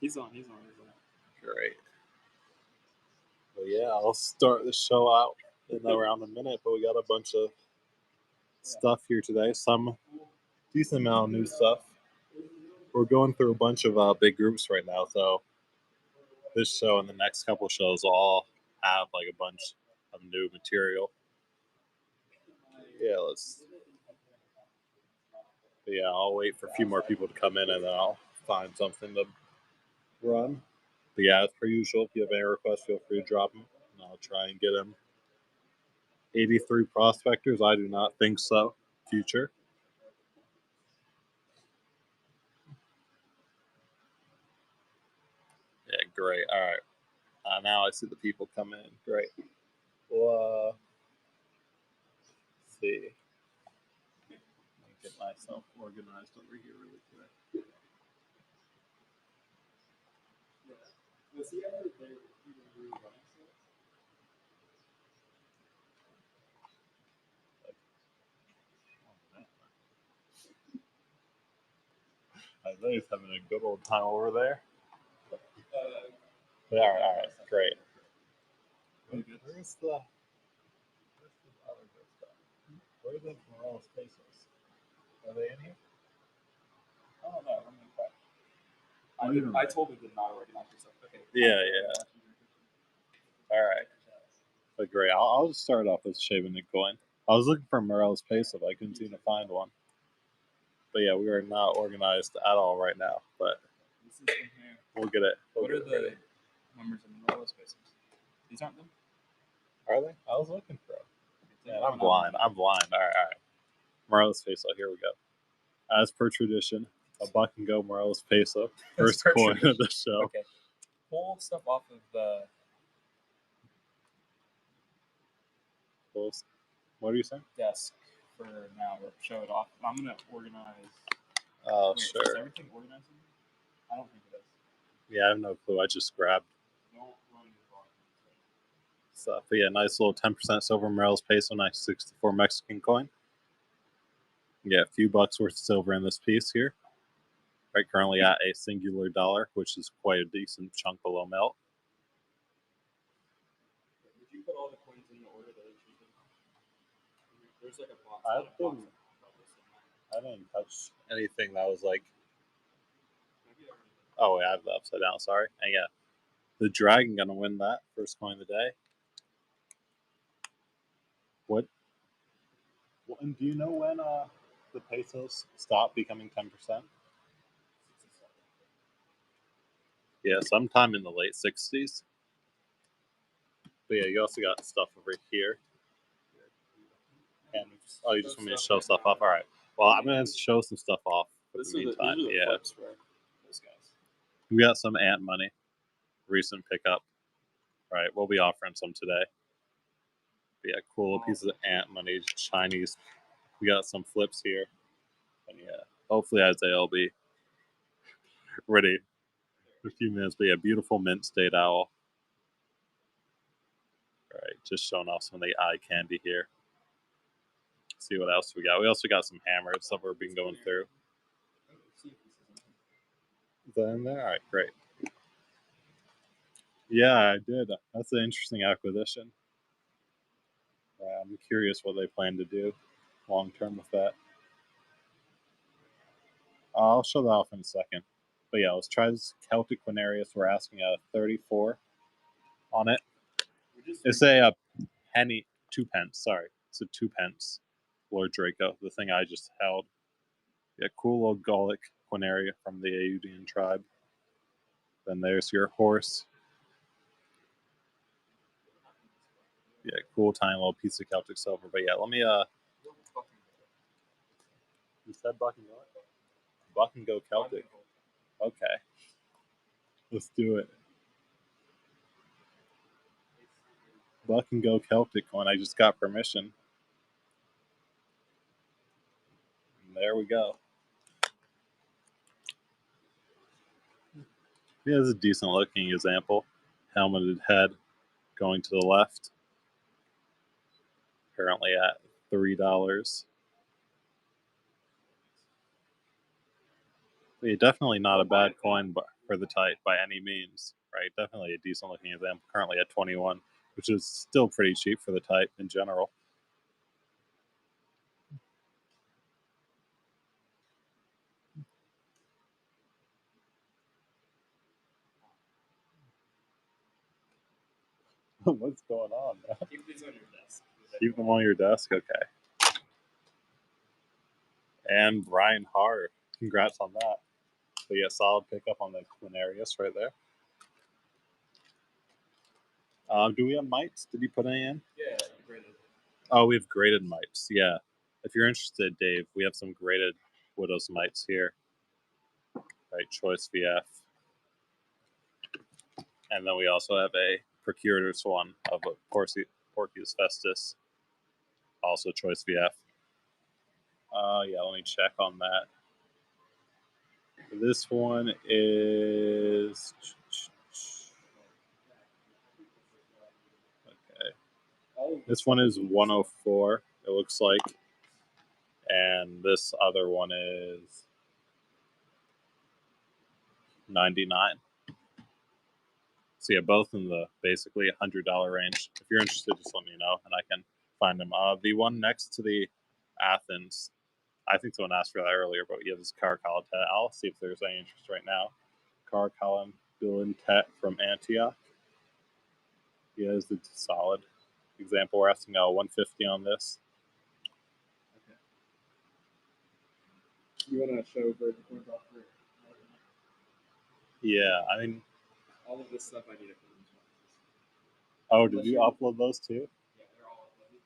He's on. Great. Well, yeah, I'll start the show out in around a minute, but we got a bunch of stuff here today. Some decent amount of new stuff. We're going through a bunch of big groups right now, so this show and the next couple shows will all have like a bunch of new material. Yeah, I'll wait for a few more people to come in and then I'll find something to run. But yeah, as per usual, if you have any requests, feel free to drop them, and I'll try and get them. 83 prospectors? I do not think so. Future. Yeah, great. All right. Now I see the people come in. Great. Well, let's see. Let me get myself organized over here really quick. Was he ever there? I know he's having a good old time over there. All right, great. Where's the other good stuff? Where are the Morales pesos? Are they in here? I don't know. I told him to not organize yourself. Okay. Yeah. All right. But great. I'll just start off with shaving the coin. I was looking for Morales peso, but I couldn't seem to find one. But yeah, we are not organized at all right now. But we'll get it. What are the numbers in the Morales pesos? These aren't them? Are they? I was looking for them. Man, I'm blind. All right. Morales peso. Here we go. As per tradition, a buck and go Morales peso. First coin of the show. Okay. Pull stuff off of the. What are you saying? Desk for now, or show it off. I'm gonna organize. Oh, Wait, sure. Is everything organized? I don't think it is. Yeah, I have no clue. I just grabbed stuff. But yeah, nice little 10% silver Morales peso, nice 64 Mexican coin. Yeah, a few bucks worth of silver in this piece here. Right, currently at a singular dollar, which is quite a decent chunk below melt. Did you put all the coins in the order that it should be? There's like a box. I didn't touch anything that was like. Oh, yeah, I have the upside down. Sorry. And yeah, the dragon gonna win that first coin of the day. What? And do you know when the pesos stop becoming 10%? Yeah, sometime in the late 60s. But yeah, you also got stuff over here. And you just want me to show stuff off? All right. Well, I'm gonna show some stuff off for the meantime. Yeah. We got some ant money, recent pickup. All right, we'll be offering some today. But yeah, cool little pieces of ant money, Chinese. We got some flips here, and yeah, hopefully Isaiah will be ready in a few minutes. But yeah, beautiful mint state owl. All right, just showing off some of the eye candy here. Let's see what else we got. We also got some hammers, stuff we've been going through. Is that in there? All right, great. Yeah, I did. That's an interesting acquisition. I'm curious what they plan to do long term with that. I'll show that off in a second. But yeah, let's try this Celtic Quinarius. We're asking a 34 on it. It's a penny, 2 pence. Sorry, it's a 2 pence Lord Draco, the thing I just held. Yeah, cool little Gallic Quinaria from the Audian tribe. Then there's your horse. Yeah, cool tiny little piece of Celtic silver. But yeah, let me You said Buck and Go? Buck and Go Celtic. Okay. Let's do it. Buck and Go Celtic coin. I just got permission. And there we go. Here's a decent looking example. Helmeted head going to the left. Currently at $3. Yeah, definitely not a bad coin, but for the type by any means, right? Definitely a decent looking exam. Currently at 21, which is still pretty cheap for the type in general. What's going on, man? Keep these on your desk. Keep them on your desk? Okay. And Brian Hart. Congrats on that. So yeah, solid pickup on the Quinarius right there. Do we have mites? Did you put any in? Yeah, graded. Oh, we have graded mites. Yeah. If you're interested, Dave, we have some graded Widow's mites here. Right, Choice VF. And then we also have a Procurator's one of a Porcius Festus, also Choice VF. Yeah, let me check on that. This one is... Okay. This one is 104, it looks like. And this other one is 99. So yeah, both in the basically $100 range. If you're interested, just let me know and I can find them. The one next to the Athens, I think someone asked for that earlier, but yeah, this is Caracalla. I'll see if there's any interest right now. Caracalla Bilintet from Antioch. Yeah, is the solid example. We're asking 150 on this. Okay. You want to show where the coins off for? Yeah, I mean, all of this stuff I need to put into boxes. Oh, did you upload those too? Yeah, they're all uploaded.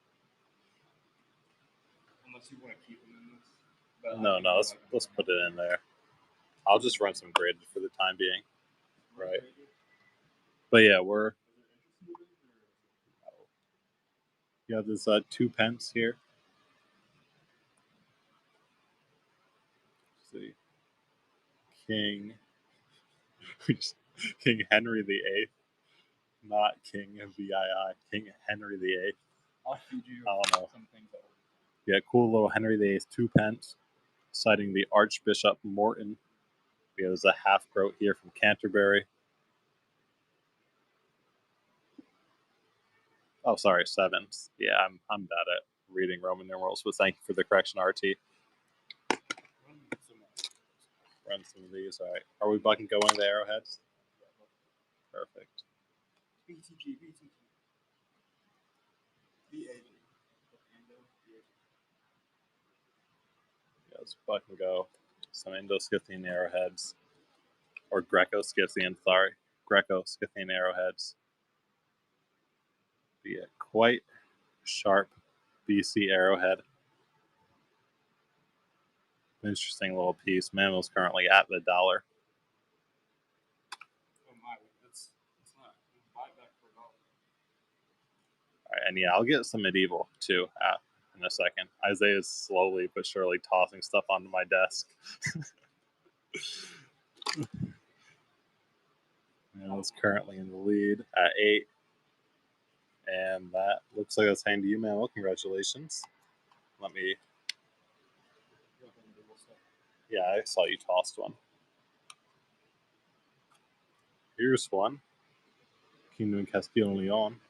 Unless you want to keep them in this. But no, let's put it in there. I'll just run some graded for the time being. Right. But yeah, we're... Yeah, there's 2 pence here. Let's see. King Henry VIII. Not King VII. King Henry VIII. I'll feed you I don't know. some things that Yeah, cool little Henry VIII 2 pence. Citing the Archbishop Morton. Yeah, there's a half groat here from Canterbury. Oh, sorry, 7s. Yeah, I'm bad at reading Roman numerals, but thank you for the correction, RT. Run some of these. All right. Are we bucking going the arrowheads? Perfect. BTG. BAG. Yeah, let's buck and go. Some Indo-Scythian arrowheads. Or Greco-Scythian, sorry. Greco-Scythian arrowheads. Be a quite sharp BC arrowhead. Interesting little piece. Mammo's currently at the $1. Oh my, it's not. Buy it back for $1. All right, and yeah, I'll get some medieval too in a second. Isaiah is slowly but surely tossing stuff onto my desk. Mammo's currently in the lead at 8. And that looks like that's handing to you, Mammo. Congratulations. Let me... Yeah, I saw you tossed one. Here's one. Kingdom of Castile and Leon.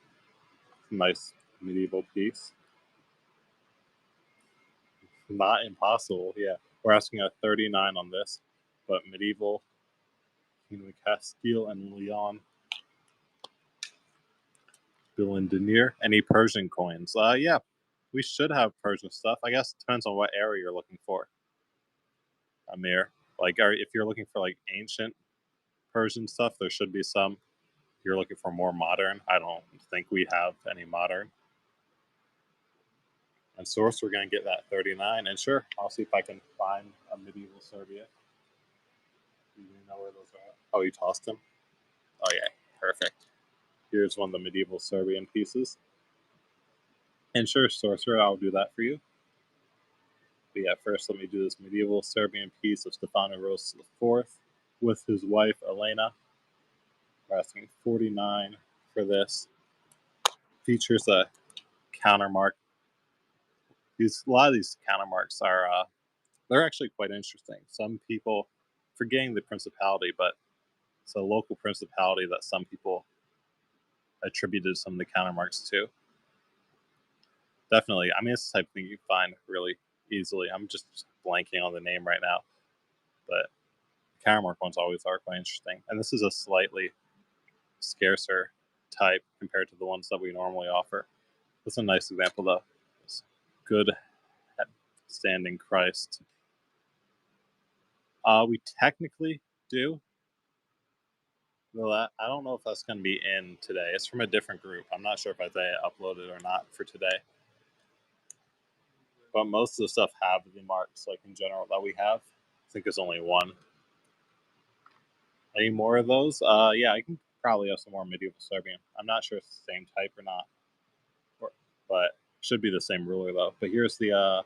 Nice medieval piece. Not impossible, yeah. We're asking a 39 on this, but medieval Kingdom of Castile and Leon. Bill and Denier. Any Persian coins? Yeah, we should have Persian stuff. I guess it depends on what era you're looking for. Amir, like, if you're looking for like ancient Persian stuff, there should be some. If you're looking for more modern, I don't think we have any modern. And source, we're going to get that 39. And sure, I'll see if I can find a medieval Serbia. Do you know where those are? Oh, you tossed them? Oh, yeah. Perfect. Here's one of the medieval Serbian pieces. And sure, sorcerer, I'll do that for you. But yeah, first let me do this medieval Serbian piece of Stefano Rose IV with his wife, Elena. We're asking 49 for this. Features a countermark. A lot of these countermarks are they're actually quite interesting. Some people, forgetting the principality, but It's a local principality that some people attributed some of the countermarks to. Definitely. I mean, it's the type of thing you find really easily. I'm just blanking on the name right now. But countermark ones always are quite interesting. And this is a slightly scarcer type compared to the ones that we normally offer. That's a nice example, though. It's good standing Christ. We technically do. Well, I don't know if that's going to be in today. It's from a different group. I'm not sure if Isaiah uploaded or not for today. But most of the stuff have the marks, like in general, that we have. I think there's only one. Any more of those? Yeah, I can probably have some more medieval Serbian. I'm not sure if it's the same type or not. But should be the same ruler, though. But here's the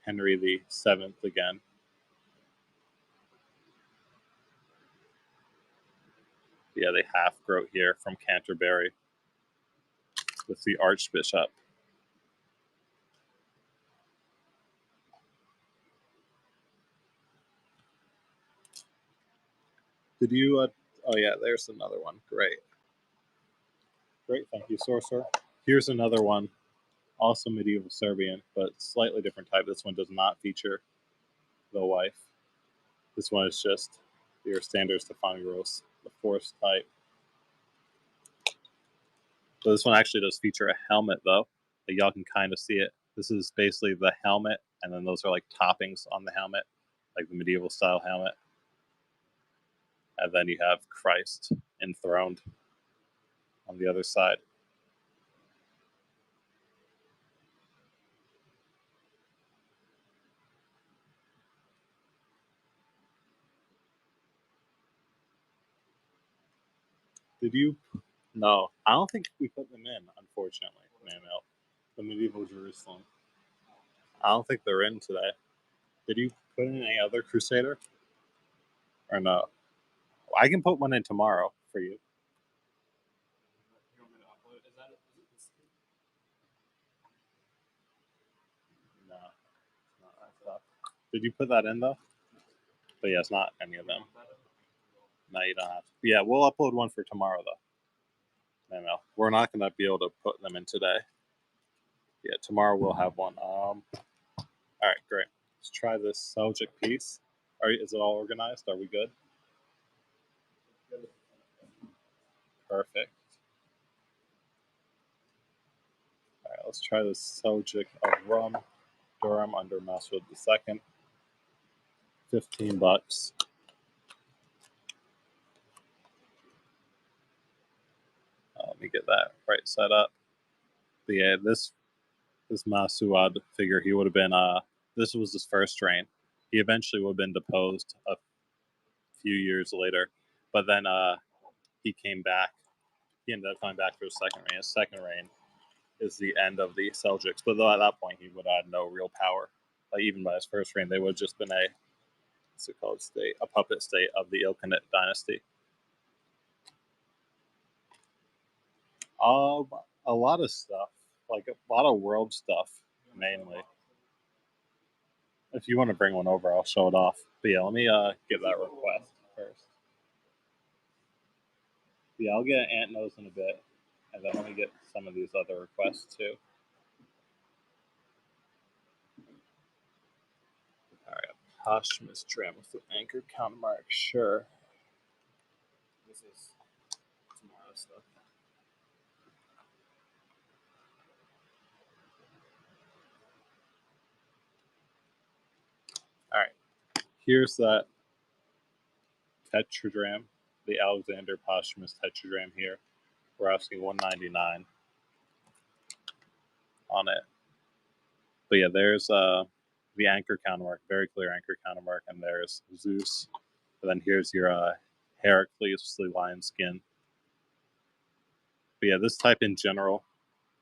Henry VII again. Yeah, they half wrote here from Canterbury with the Archbishop. Did you? Oh yeah, there's another one. Great, thank you, Sorcerer. Here's another one, also medieval Serbian, but slightly different type. This one does not feature the wife. This one is just your standard Stefanos, the force type. So this one actually does feature a helmet, though. Like y'all can kind of see it. This is basically the helmet, and then those are like toppings on the helmet, like the medieval style helmet. And then you have Christ enthroned on the other side. Did you? No, I don't think we put them in, unfortunately, Manuel. The medieval Jerusalem. I don't think they're in today. Did you put in any other Crusader? Or no? I can put one in tomorrow for you. No, it's not that stuff. Did you put that in, though? But yeah, it's not any of them. No, you don't have to. Yeah, we'll upload one for tomorrow, though. No, we're not going to be able to put them in today. Yeah, tomorrow we'll have one. All right, great. Let's try this Seljuk piece. Is it all organized? Are we good? Perfect. All right, let's try this Seljuk of Rum, Durham under Masud II. $15. Let me get that right set up. But yeah, this Masuad figure, he would have been, this was his first reign. He eventually would have been deposed a few years later, but then he came back. He ended up coming back for his second reign. His second reign is the end of the Seljuks, but though at that point he would have had no real power. Like even by his first reign, they would have just been a puppet state of the Ilkhanate dynasty. A lot of stuff, like a lot of world stuff, mainly. If you want to bring one over, I'll show it off. But yeah, let me get that request first. Yeah, I'll get Ant Nose in a bit, and then let me get some of these other requests too. All right, posthumous tram with the anchor countermark. Sure. This is tomorrow's stuff. All right, here's that tetradrachm, the Alexander posthumous tetradrachm here. We're asking $199 on it. But yeah, there's the anchor countermark, very clear anchor countermark, and there's Zeus. And then here's your Heracles, the lion skin. But yeah, this type in general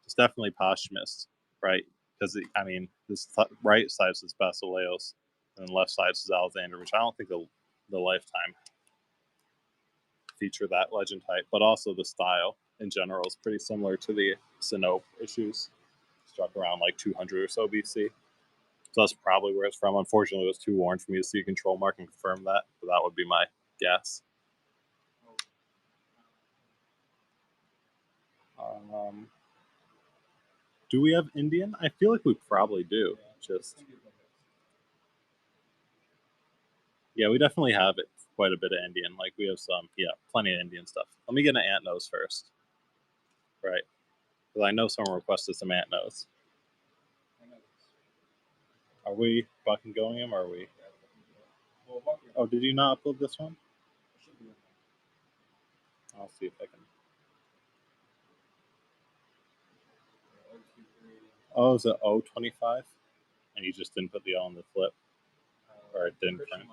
is definitely posthumous, right? Because I mean, this right side is Basileus, and then left side is Alexander, which I don't think the lifetime feature that legend type, but also the style in general is pretty similar to the Sinope issues, struck around like 200 or so BC. So that's probably where it's from. Unfortunately, it was too worn for me to see a control mark and confirm that, but that would be my guess. Do we have Indian? I feel like we probably do. Yeah, we definitely have it. Quite a bit of Indian. Like we have some, plenty of Indian stuff. Let me get an ant nose first, right? Because I know someone requested some ant nose. Are we fucking going him? Or are we? Oh, did you not upload this one? I'll see if I can. Oh, is it 025? And you just didn't put the O on the flip? Or it didn't print?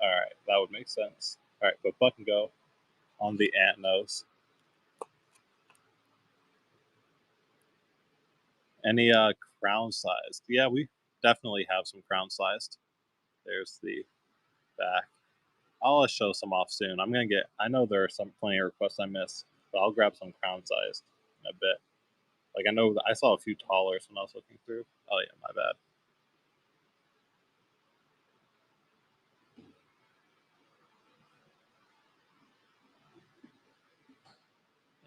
Alright, that would make sense. Alright, but Buck and Go on the ant nose. Any crown sized? Yeah, we definitely have some crown sized. There's the back. I'll show some off soon. I know there are plenty of requests I missed, but I'll grab some crown sized in a bit. Like I know I saw a few tallers when I was looking through. Oh yeah, my bad.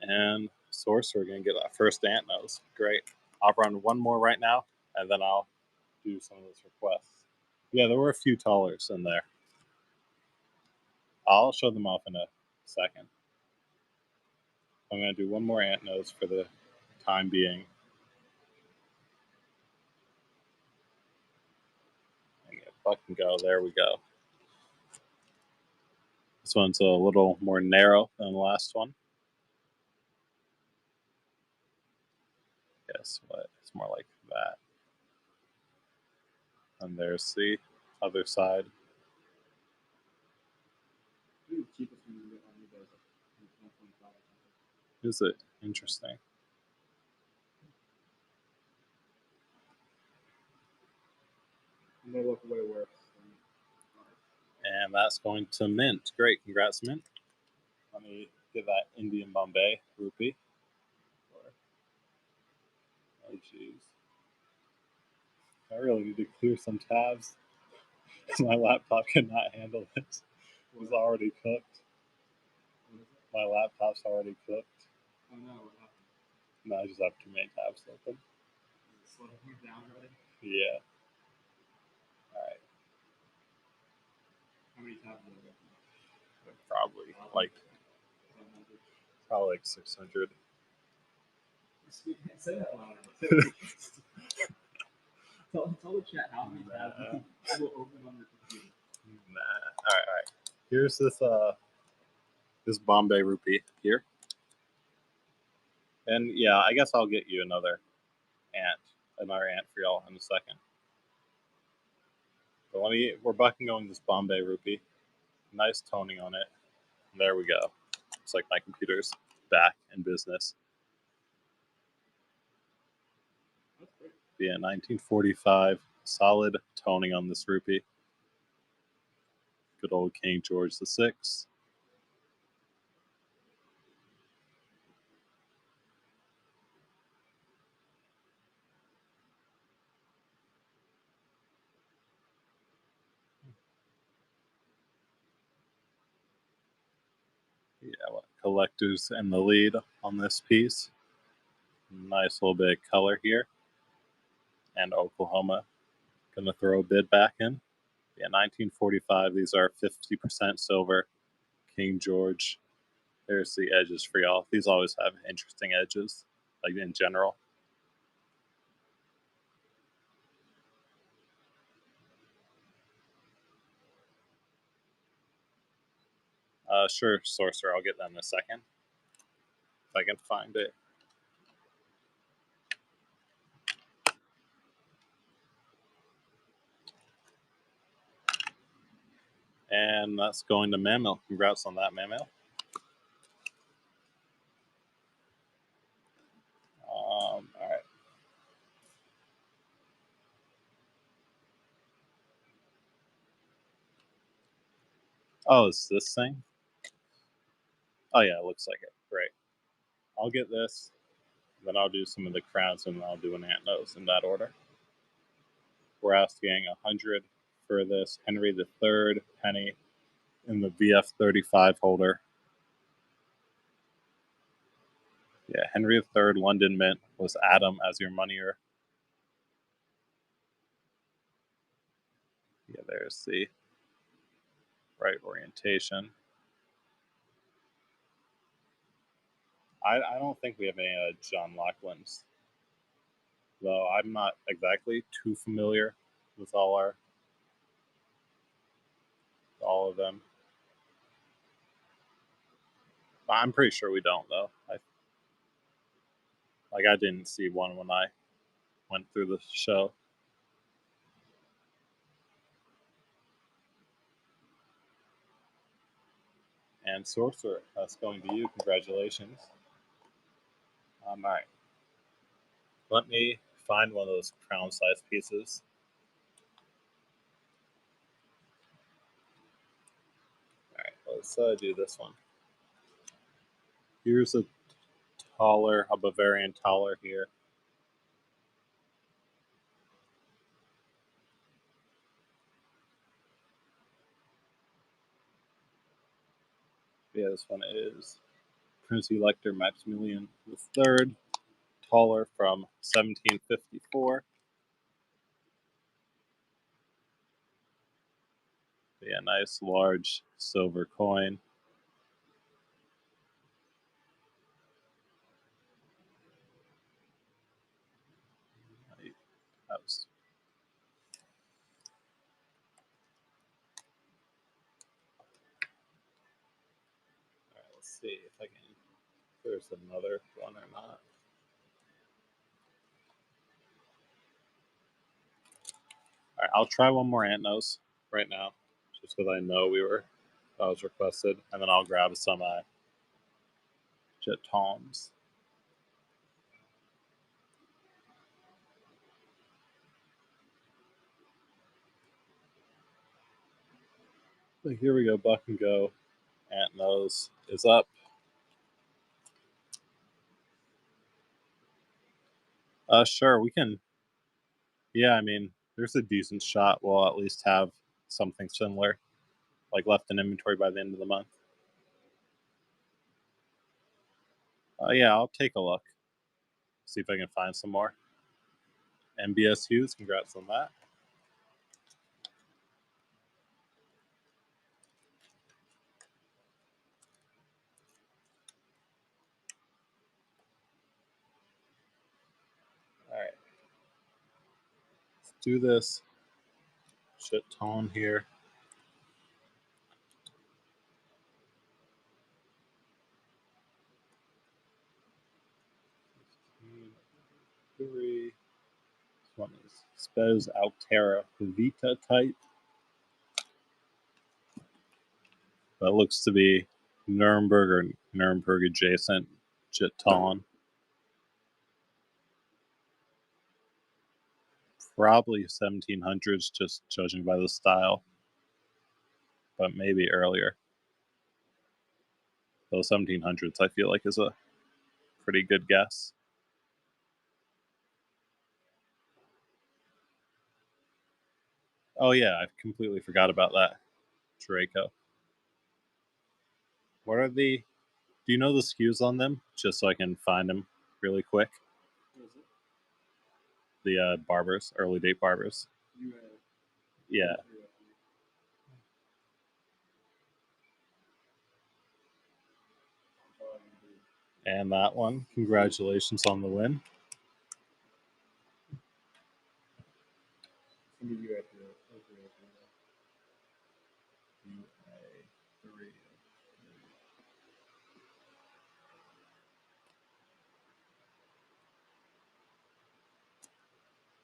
And source, we're gonna get our first ant nose. Great. I'll run one more right now, and then I'll do some of those requests. Yeah, there were a few tallers in there. I'll show them off in a second. I'm gonna do one more ant nose for the time being. And get Buck and Go. There we go. This one's a little more narrow than the last one. Guess what? It's more like that. And there's the other side. Is it interesting? They look way worse. And that's going to Mint. Great, congrats, Mint. Let me get that Indian Bombay rupee. Oh, jeez. I really need to clear some tabs. My laptop cannot handle this. It was already cooked. My laptop's already cooked. Oh no, what happened? No, I just have too many tabs open. Is it slowing you down already? Yeah. Alright. How many tabs are there? Probably like 600. Say that louder. Tell the chat how many tabs will open on your computer. Nah. Alright. Here's this Bombay rupee here. And yeah, I guess I'll get you another ant for y'all in a second. But we're bucking going this Bombay rupee. Nice toning on it. And there we go. Looks like my computer's back in business. Yeah, 1945. Solid toning on this rupee. Good old King George VI. Yeah, collectors in the lead on this piece. Nice little bit of color here. And Oklahoma gonna throw a bid back in. Yeah, 1945. These are 50% silver. King George. There's the edges for y'all. These always have interesting edges, like in general. Sure, Sorcerer. I'll get that in a second. If I can find it. And that's going to Mammal. Congrats on that, Mammal. All right. Oh, is this thing? Oh, yeah, it looks like it. Great. I'll get this. Then I'll do some of the crowns, and then I'll do an ant nose in that order. We're asking 100 for this Henry III penny in the VF35 holder. Yeah, Henry III London Mint was Adam as your moneyer. Yeah, there's the right orientation. I don't think we have any John Laughlin's, though I'm not exactly too familiar with all of them. I'm pretty sure we don't, though. I didn't see one when I went through the show. And Sorcerer, that's going to you. Congratulations. All right. Let me find one of those crown-sized pieces. All right, let's do this one. Here's a Bavarian taller here. Yeah, this one is Prince Elector Maximilian III, taller from 1754. Yeah, nice large silver coin. House. All right, let's see if I can. If there's another one or not. All right, I'll try one more ant nose right now, just because I know that was requested, and then I'll grab some jetons. So here we go, Buck and Go. Ant nose is up. Sure, we can. Yeah, I mean, there's a decent shot. We'll at least have something similar, left in inventory by the end of the month. Yeah, I'll take a look. See if I can find some more. MBS Hughes, congrats on that. All right. Let's do this. Jeton here. This one is Spez Altera Vita type. That looks to be Nuremberg or Nuremberg adjacent Jeton. Probably 1700s, just judging by the style, but maybe earlier. Though 1700s, I feel like, is a pretty good guess. Oh yeah, I completely forgot about that. Draco. What are the? Do you know the SKUs on them? Just so I can find them really quick. What is it? The barbers, early date barbers. Yeah. And that one, congratulations on the win.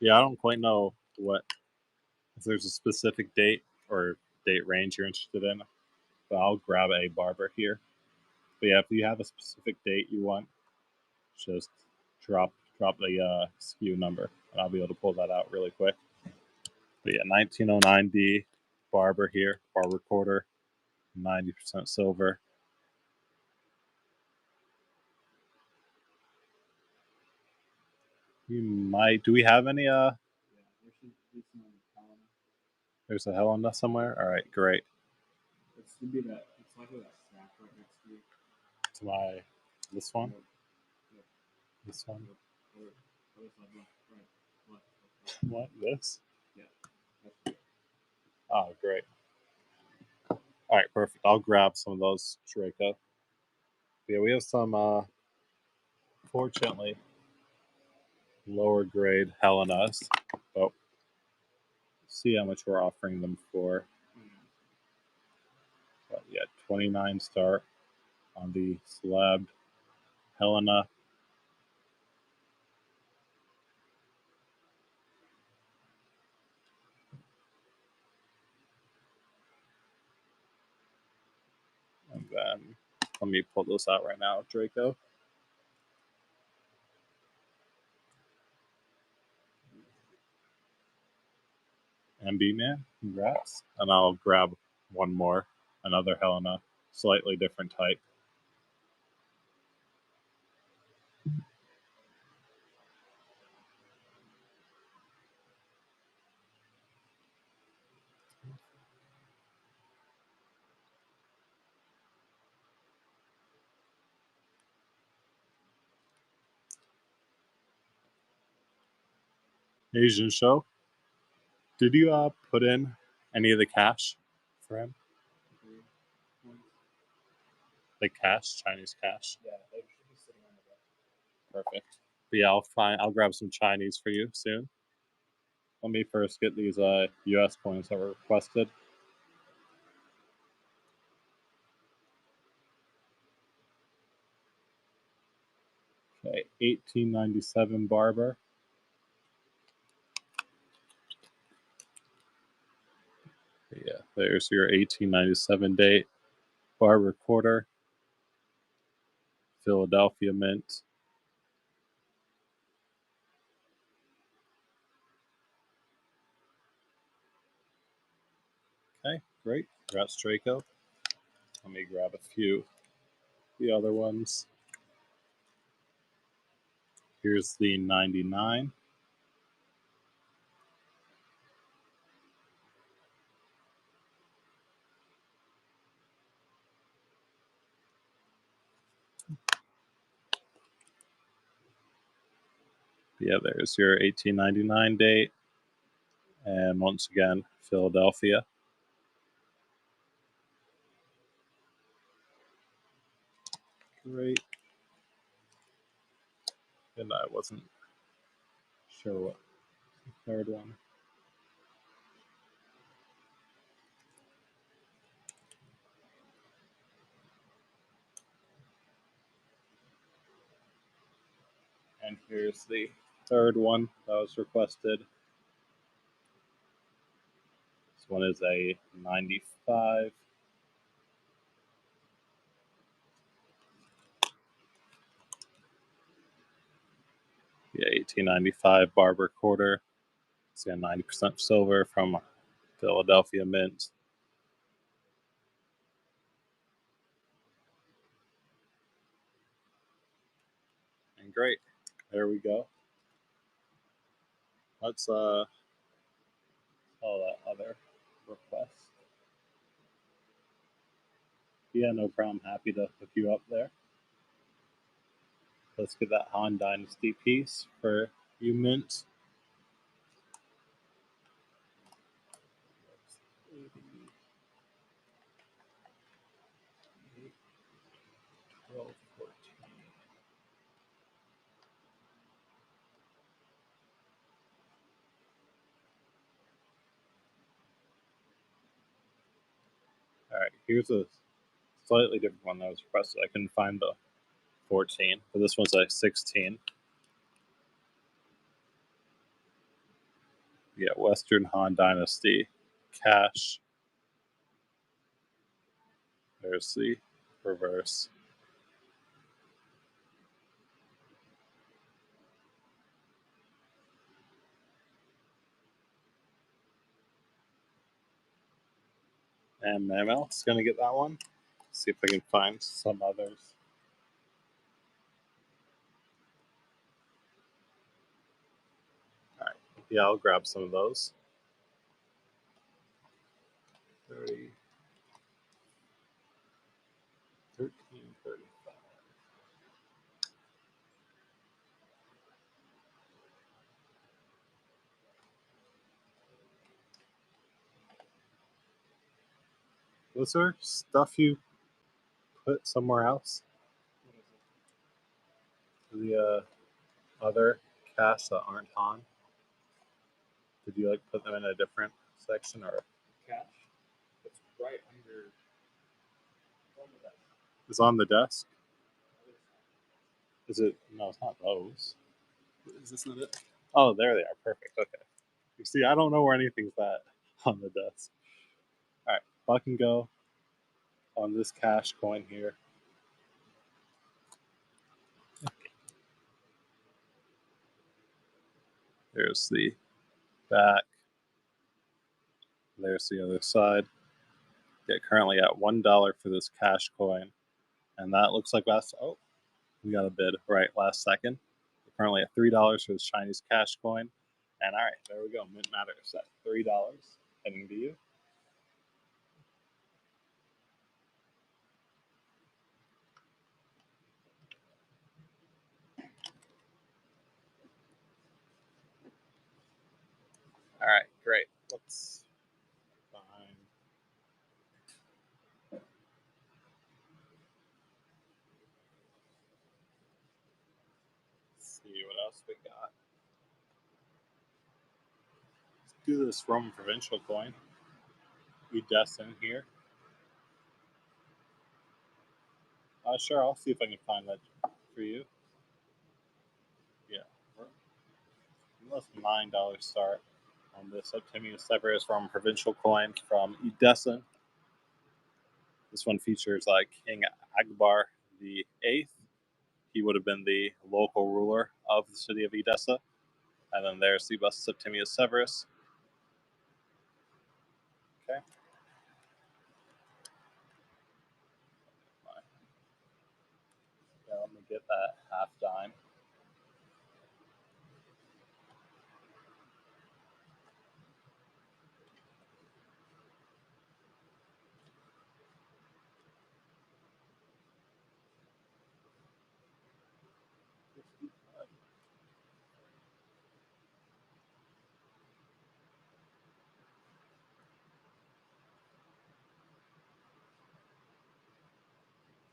Yeah, I don't quite know if there's a specific date or date range you're interested in, but I'll grab a barber here. But yeah, if you have a specific date you want, just drop the SKU number, and I'll be able to pull that out really quick. But yeah, 1909D barber here, barber quarter, 90% silver. You might. Do we have any? There's a Helena somewhere. All right, great. It should be that. It's likely that stack right next to you. To this one. This one. What? This? Yeah. Oh, great. All right, perfect. I'll grab some of those, Draco. Yeah, we have some, fortunately, lower grade Helenas. But see how much we're offering them for. But yeah, 29 star on the slabbed Helena. And then let me pull this out right now, Draco. MB man, congrats. And I'll grab one more, another Helena, slightly different type. Asian show. Did you put in any of the cash for him? The cash, Chinese cash. Yeah, they should be sitting on the deck. Perfect. But yeah, I'll grab some Chinese for you soon. Let me first get these US coins that were requested. Okay, 1897 Barber. Yeah, there's your 1897 date. Barber quarter. Philadelphia Mint. Okay, great. Congrats, Draco. Let me grab a few the other ones. Here's the 99. Yeah, there's your 1899 date. And once again, Philadelphia. Great. And I wasn't sure what the third one. And here's the third one that was requested. This one is a 95. Yeah, 1895 Barber quarter. It's got 90% silver from Philadelphia Mint. And great. There we go. Let's all that other request. Yeah, no problem. Happy to hook you up there. Let's get that Han Dynasty piece for you, Mint. All right, here's a slightly different one that was requested. I couldn't find the 14, but this one's a 16. Yeah, Western Han Dynasty cash. There's the reverse. And Mamel is going to get that one. See if I can find some others. All right. Yeah, I'll grab some of those. 30. 1335. Was there stuff you put somewhere else? The other casts that aren't on? Did you like put them in a different section or? Cash? It's right under. It's on the desk. Is it? No, it's not those. Is this not it? Oh, there they are. Perfect. Okay. You see, I don't know where anything's at on the desk. All right, buck and go on this cash coin here. There's the back. There's the other side. Get currently at $1 for this cash coin, and that looks like last. Oh, we got a bid right last second. We're currently at $3 for this Chinese cash coin, and all right, there we go. Mint matters at $3 heading to you. All right, great. Let's find. Let's see what else we got. Let's do this Roman provincial coin. Edessa here. Sure, I'll see if I can find that for you. Yeah, let's $9 start on this Septimius Severus Roman provincial coin from Edessa. This one features King Agbar the Eighth. He would have been the local ruler of the city of Edessa. And then there's the bust of Septimius Severus. Okay. Yeah, let me get that half dime.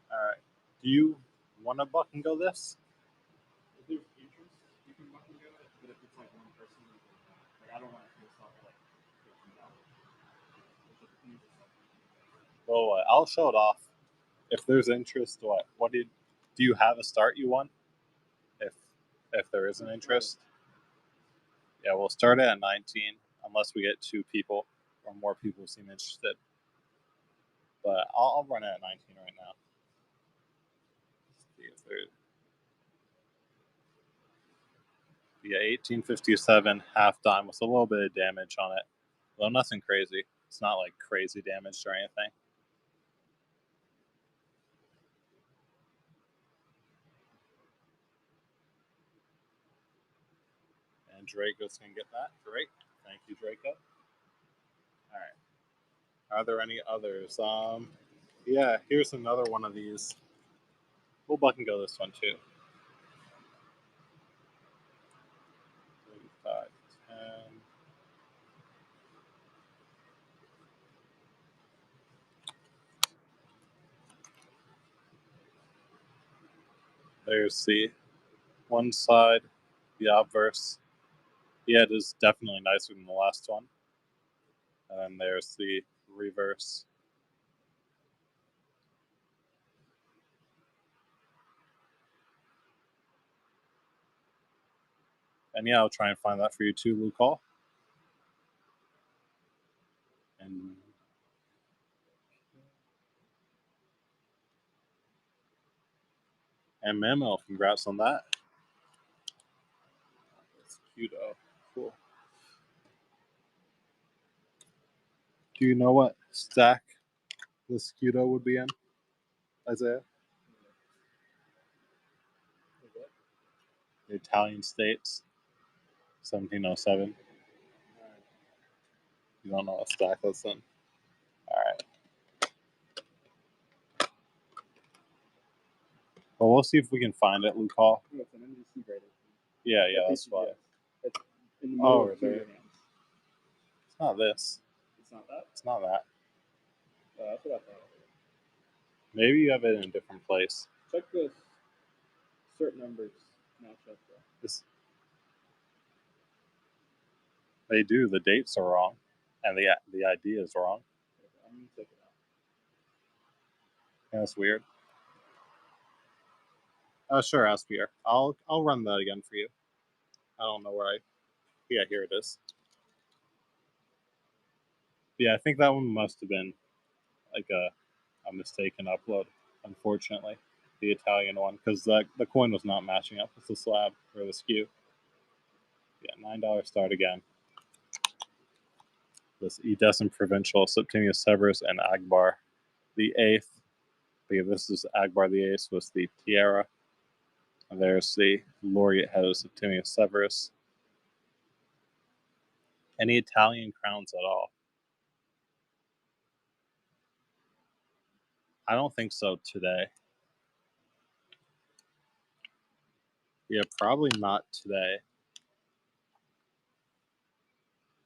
All right. Do you want to buck and go this? If there's interest, you can buck and go it, but if it's one person, I don't want to feel something like $15. Well, I'll show it off. If there's interest, what do you have a start you want? If there is an interest, yeah, we'll start it at 19 unless we get 2 people or more people seem interested. But I'll run it at 19 right now. See if there's. Yeah, 1857 half dime with a little bit of damage on it, though nothing crazy. It's not crazy damage or anything. And Draco's gonna get that. Great, thank you, Draco. All right. Are there any others? Yeah, here's another one of these. We'll buck and go this one too. 35, 10. There's the one side, the obverse. Yeah, it is definitely nicer than the last one. And then there's the reverse. And yeah, I'll try and find that for you too, Luke Hall. And Memo, congrats on that. That's cute. Oh, cool. Do you know what stack this Scudo would be in, Isaiah? The Italian States, 1707. You don't know what stack that's in? All right. Well, we'll see if we can find it, Luke Hall. No, it's an NBC rated. Yeah, that's why. It's in the middle of there. your hands. It's not this. It's not that? It's not that. That's what I thought. Maybe you have it in a different place. Check the certain numbers match up though. They do. The dates are wrong, and the idea is wrong. I'm gonna take it out. Yeah, that's weird. Sure, Aspier. I'll run that again for you. I don't know where yeah, here it is. Yeah, I think that one must have been like a mistaken upload, unfortunately. The Italian one, because the coin was not matching up with the slab or the skew. Yeah, $9 start again. This Edescent Provincial, Septimius Severus, and Agbar the 8th. Yeah, this is Agbar the 8th with the tiara. And there's the laureate head of Septimius Severus. Any Italian crowns at all? I don't think so today. Yeah, probably not today.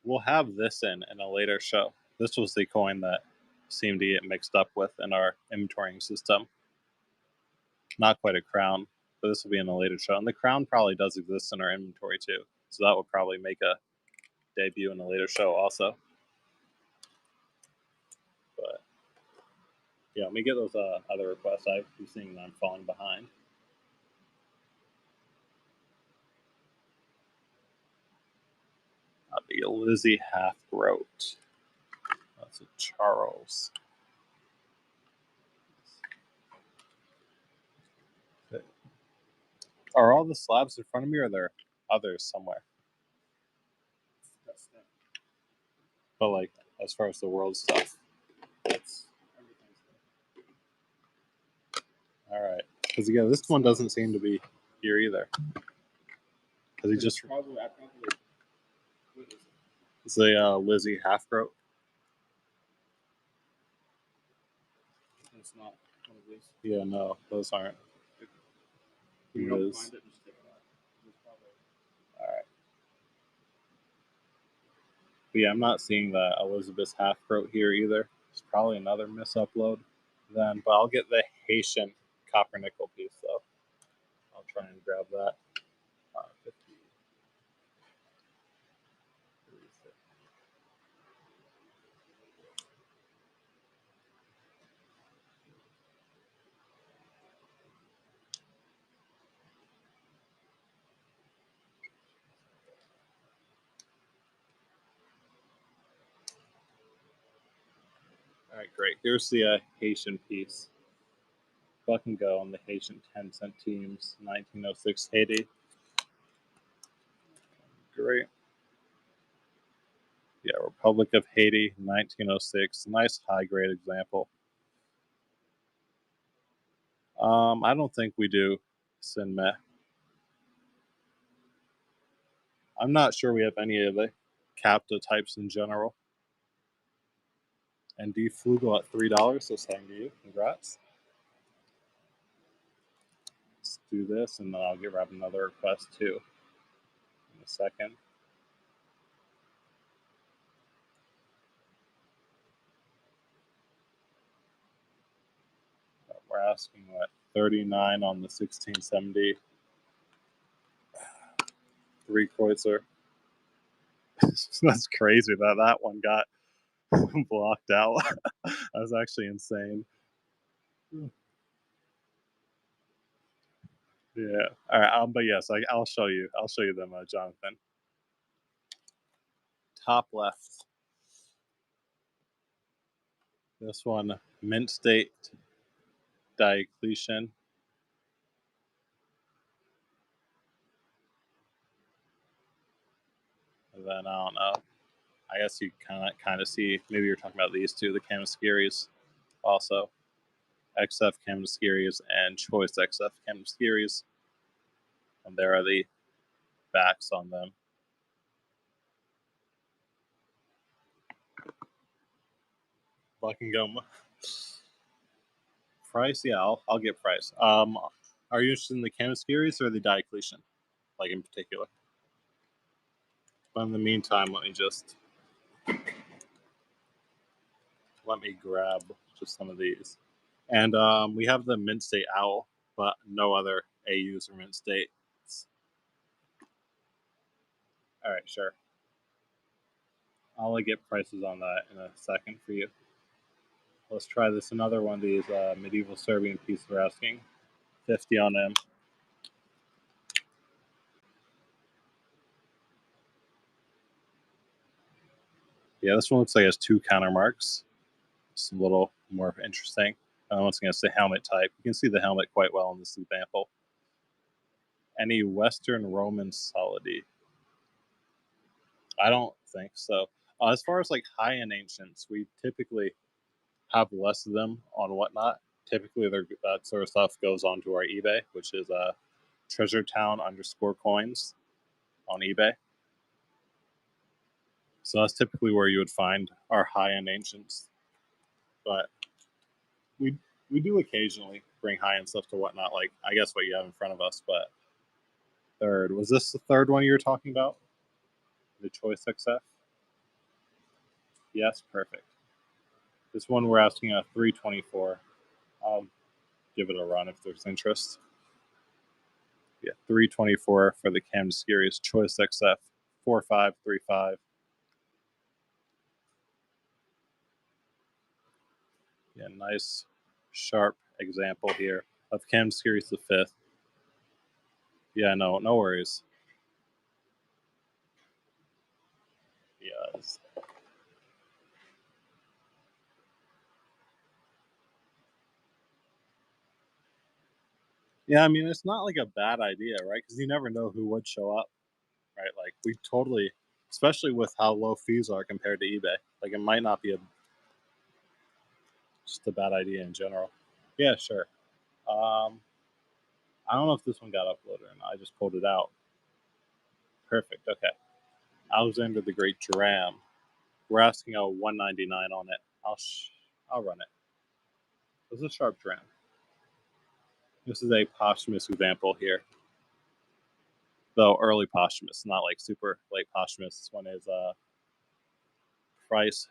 We'll have this in a later show. This was the coin that seemed to get mixed up with in our inventorying system. Not quite a crown, but this will be in a later show. And the crown probably does exist in our inventory too. So that will probably make a debut in a later show also. But yeah, let me get those other requests. I've been seeing that I'm falling behind. The Lizzie Half-Groat. That's a Charles. Okay. Are all the slabs in front of me, or are there others somewhere? That's that. But like, as far as the world stuff. That's everything's there. All right. Because again, this one doesn't seem to be here either. Because he just... Probably, what is it? It's a Lizzie Half-Groat. It's not one of these. Yeah, no, those aren't. If you don't find it, just take it out. All right. But yeah, I'm not seeing the Elizabeth Half-Groat here either. It's probably another misupload then. But I'll get the Haitian copper nickel piece though. I'll try and grab that. 50. All right, great. Here's the Haitian piece. Fucking go on the Haitian 10 centimes, 1906 Haiti. Great. Yeah, Republic of Haiti, 1906. Nice high grade example. I don't think we do Sinme. I'm not sure we have any of the Capta types in general. And D Flugel at $3, so same to you. Congrats. Let's do this, and then I'll grab another request too in a second. We're asking what 39 on the 1670 3-Kreutzer. That's crazy that one got blocked out. That was actually insane. Yeah. All right. But yes, I'll show you. I'll show you them, Jonathan. Top left. This one, Mint State Diocletian. And then I don't know. I guess you kind of see. Maybe you're talking about these two, the Camascaries, also XF Camascaries and Choice XF Camascaries, and there are the backs on them. Buckingham. Price, yeah, I'll get price. Are you interested in the Camascaries or the Diocletian, like in particular? But in the meantime, let me just let me grab just some of these. And we have the Mint State Owl, but no other AUs or Mint States. All right, sure. I'll get prices on that in a second for you. Let's try this. Another one of these medieval Serbian pieces we're asking. 50 on them. Yeah, this one looks like it has 2 counter marks. It's a little more interesting. Once again, it's the helmet type. You can see the helmet quite well in this example. Any Western Roman solidi? I don't think so. As far as like high-end ancients, we typically have less of them on Whatnot. Typically, that sort of stuff goes onto our eBay, which is treasuretown_coins on eBay. So that's typically where you would find our high-end ancients. But we do occasionally bring high-end stuff to Whatnot, like I guess what you have in front of us. But third, was this the third one you were talking about? The Choice XF? Yes, perfect. This one we're asking a 324. I'll give it a run if there's interest. Yeah, 324 for the Camdescurious Choice XF 4535. Yeah, nice sharp example here of Camdescurious the 5th. Yeah, no worries. Yes. Yeah, I mean, it's not like a bad idea, right? Because you never know who would show up, right? Like, we totally, especially with how low fees are compared to eBay, like, it might not be just a bad idea in general. Yeah, sure. I don't know if this one got uploaded or not. I just pulled it out. Perfect. Okay. Alexander the Great Dram. We're asking a 199 on it. I'll run it. This is a sharp dram. This is a posthumous example here. Though early posthumous, not like super late posthumous. This one is price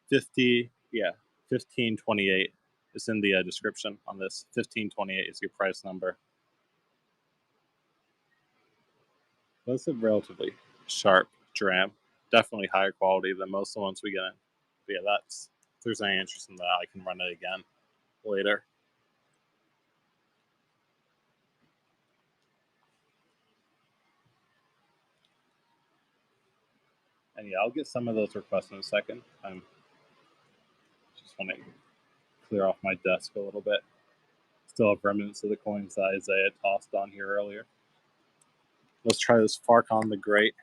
1528. It's in the description on this. 1528 is your price number. That's a relatively sharp dram. Definitely higher quality than most of the ones we get in. But yeah, if there's any interest in that, I can run it again later. And yeah, I'll get some of those requests in a second. I'm just want to clear off my desk a little bit. Still have remnants of the coins that Isaiah tossed on here earlier. Let's try this Farkon the Great.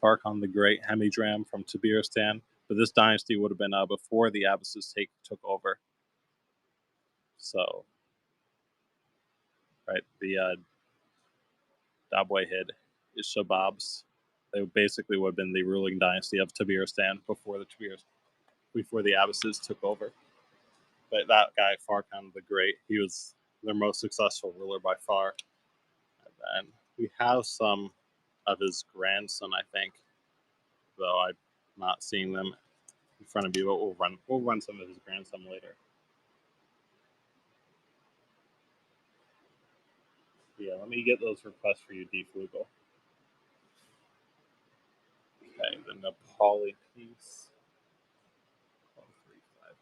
Farkon the Great Hemidram from Tabiristan. But this dynasty would have been before the Abbasis took over. So, right, the Dabwehid is Shababs. They basically would have been the ruling dynasty of Tabiristan before the Abbasis took over. But that guy, Farkon the Great, he was their most successful ruler by far. And we have some of his grandson, I think, though I'm not seeing them in front of you. But we'll run some of his grandson later. Yeah, let me get those requests for you, D. Flugel. Okay, the Nepali piece. 135.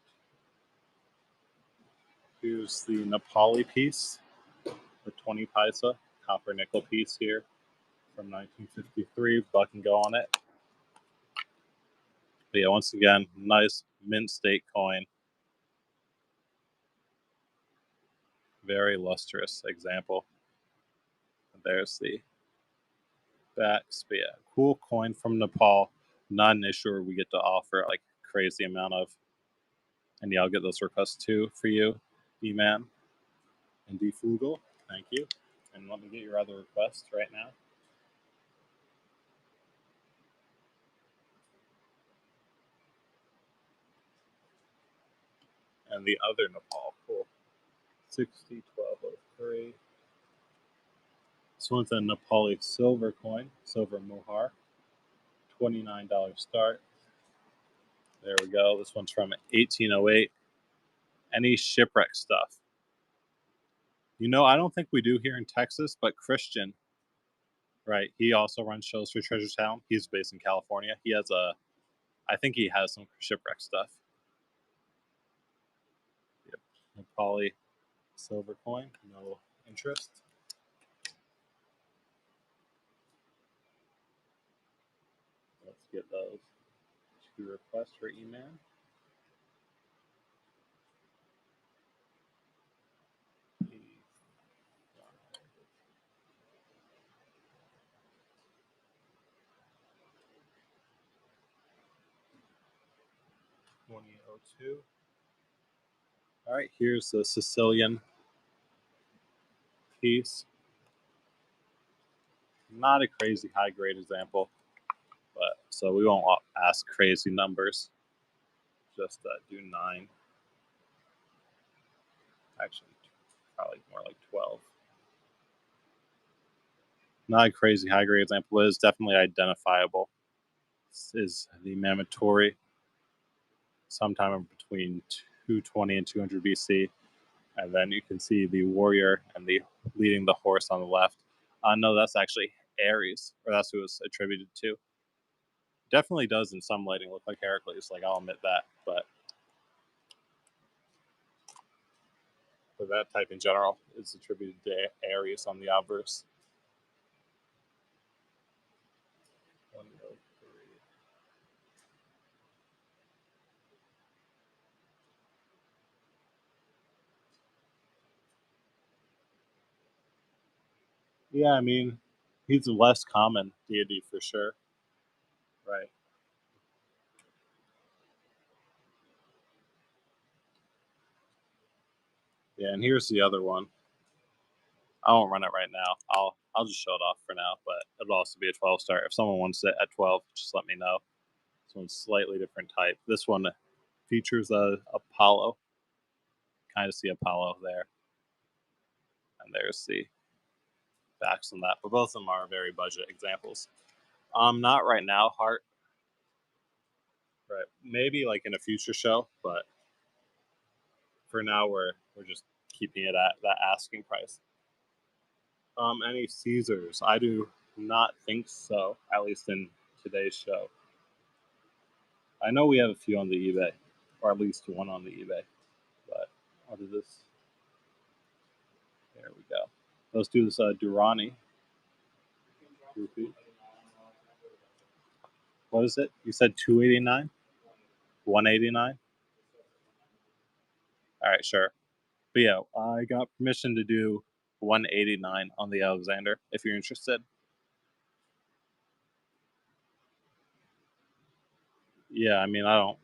Here's the Nepali piece, the 20 paisa copper nickel piece here from 1953. Buck and go on it. But yeah, once again, nice mint state coin. Very lustrous example. There's the backs. But yeah, cool coin from Nepal. Not an issuer we get to offer like crazy amount of. And yeah, I'll get those requests too for you, E-Man and D. Flugel. Thank you. And let me get your other requests right now. And the other Nepal, cool. 601203. This one's a Nepali silver coin, silver mohar. $29 start. There we go. This one's from 1808. Any shipwreck stuff? You know, I don't think we do here in Texas, but Christian, right? He also runs shows for Treasure Town. He's based in California. He has I think he has some shipwreck stuff. Yep. Poly silver coin, no interest. Let's get those to request for email. $20.02. All right, here's the Sicilian piece. Not a crazy high grade example, but so we won't ask crazy numbers. Just do 9. Actually, probably more like 12. Not a crazy high grade example, but is definitely identifiable. This is the Mammatori, sometime between 220 and 200 BC. And then you can see the warrior and the leading the horse on the left. No, that's actually Ares, or that's who it's attributed to. Definitely does in some lighting look like Heracles, like I'll admit that, but for that type in general is attributed to Ares on the obverse. 103. Yeah, I mean, he's a less common deity for sure, right? Yeah, and here's the other one. I won't run it right now. I'll just show it off for now, but it'll also be a 12 star. If someone wants it at 12, just let me know. This one's slightly different type. This one features a Apollo. Kind of see Apollo there. And there's the backs on that. But both of them are very budget examples. Not right now, Heart. Right. Maybe like in a future show, but for now we're just keeping it at that asking price. Any Caesars? I do not think so, at least in today's show. I know we have a few on the eBay, or at least one on the eBay. But I'll do this. There we go. Let's do this Durrani. What is it? You said 289? 189? All right, sure. But yeah, I got permission to do 189 on the Alexander if you're interested. Yeah, I mean, I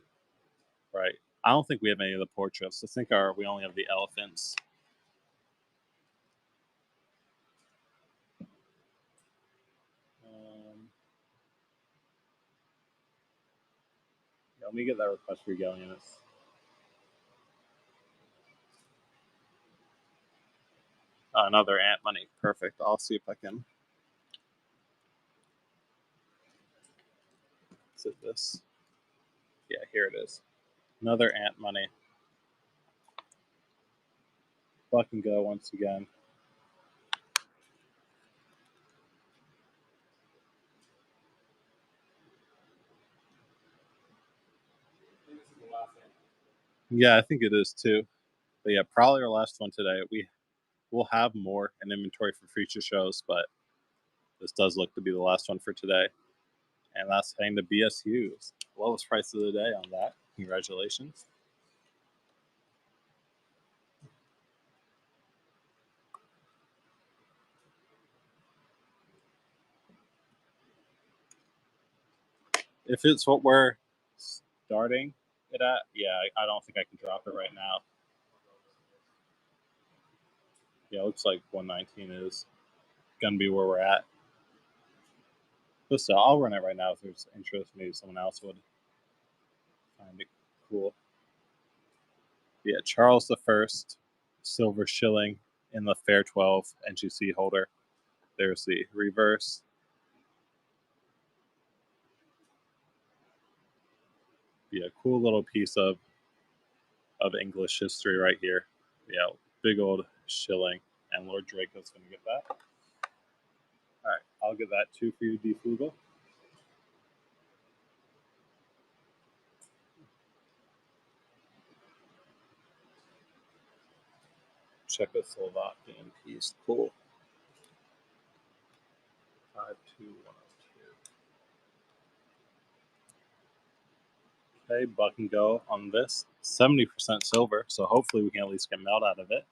don't think we have any of the portraits. I think we only have the elephants. Yeah, let me get that request for Gallienus. Another ant money. Perfect. I'll see if I can. Is it this? Yeah, here it is. Another ant money. Fucking go once again. Yeah, I think it is too. But yeah, probably our last one today. We'll have more in inventory for future shows, but this does look to be the last one for today. And that's heading to BSU's. Lowest price of the day on that. Congratulations. If it's what we're starting it at, yeah, I don't think I can drop it right now. Yeah, it looks like 119 is going to be where we're at. But so I'll run it right now if there's interest. Maybe someone else would find it cool. Yeah, Charles I, silver shilling in the Fair 12 NGC holder. There's the reverse. Yeah, cool little piece of English history right here. Yeah, big old shilling, and Lord Draco's going to get that. All right, I'll get that too for you, D. Flugel. Czechoslovakian piece, cool. 52102. Okay, buck and go on this. 70% silver, so hopefully we can at least get melt out of it.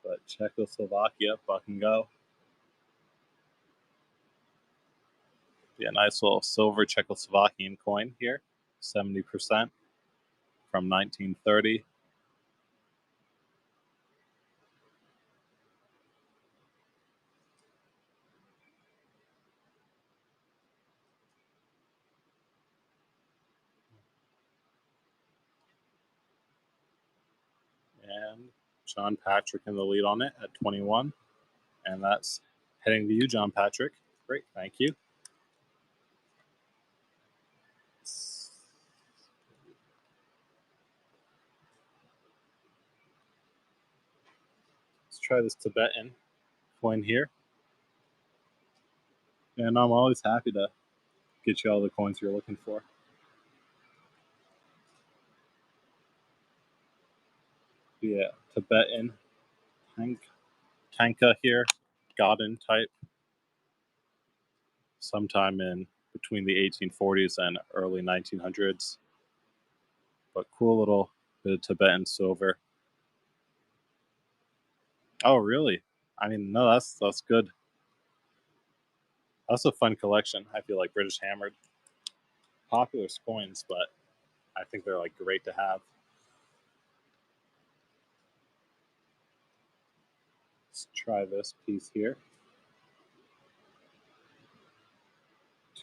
But Czechoslovakia, buck and go. Be a nice little silver Czechoslovakian coin here, 70% from 1930. And John Patrick in the lead on it at 21. And that's heading to you, John Patrick. Great, thank you. Let's try this Tibetan coin here. And I'm always happy to get you all the coins you're looking for. Yeah, Tibetan tanka here, Godin type. Sometime in between the 1840s and early 1900s. But cool little bit of Tibetan silver. Oh, really? I mean, no, that's good. That's a fun collection. I feel like British Hammered. Popular coins, but I think they're like great to have. Let's try this piece here.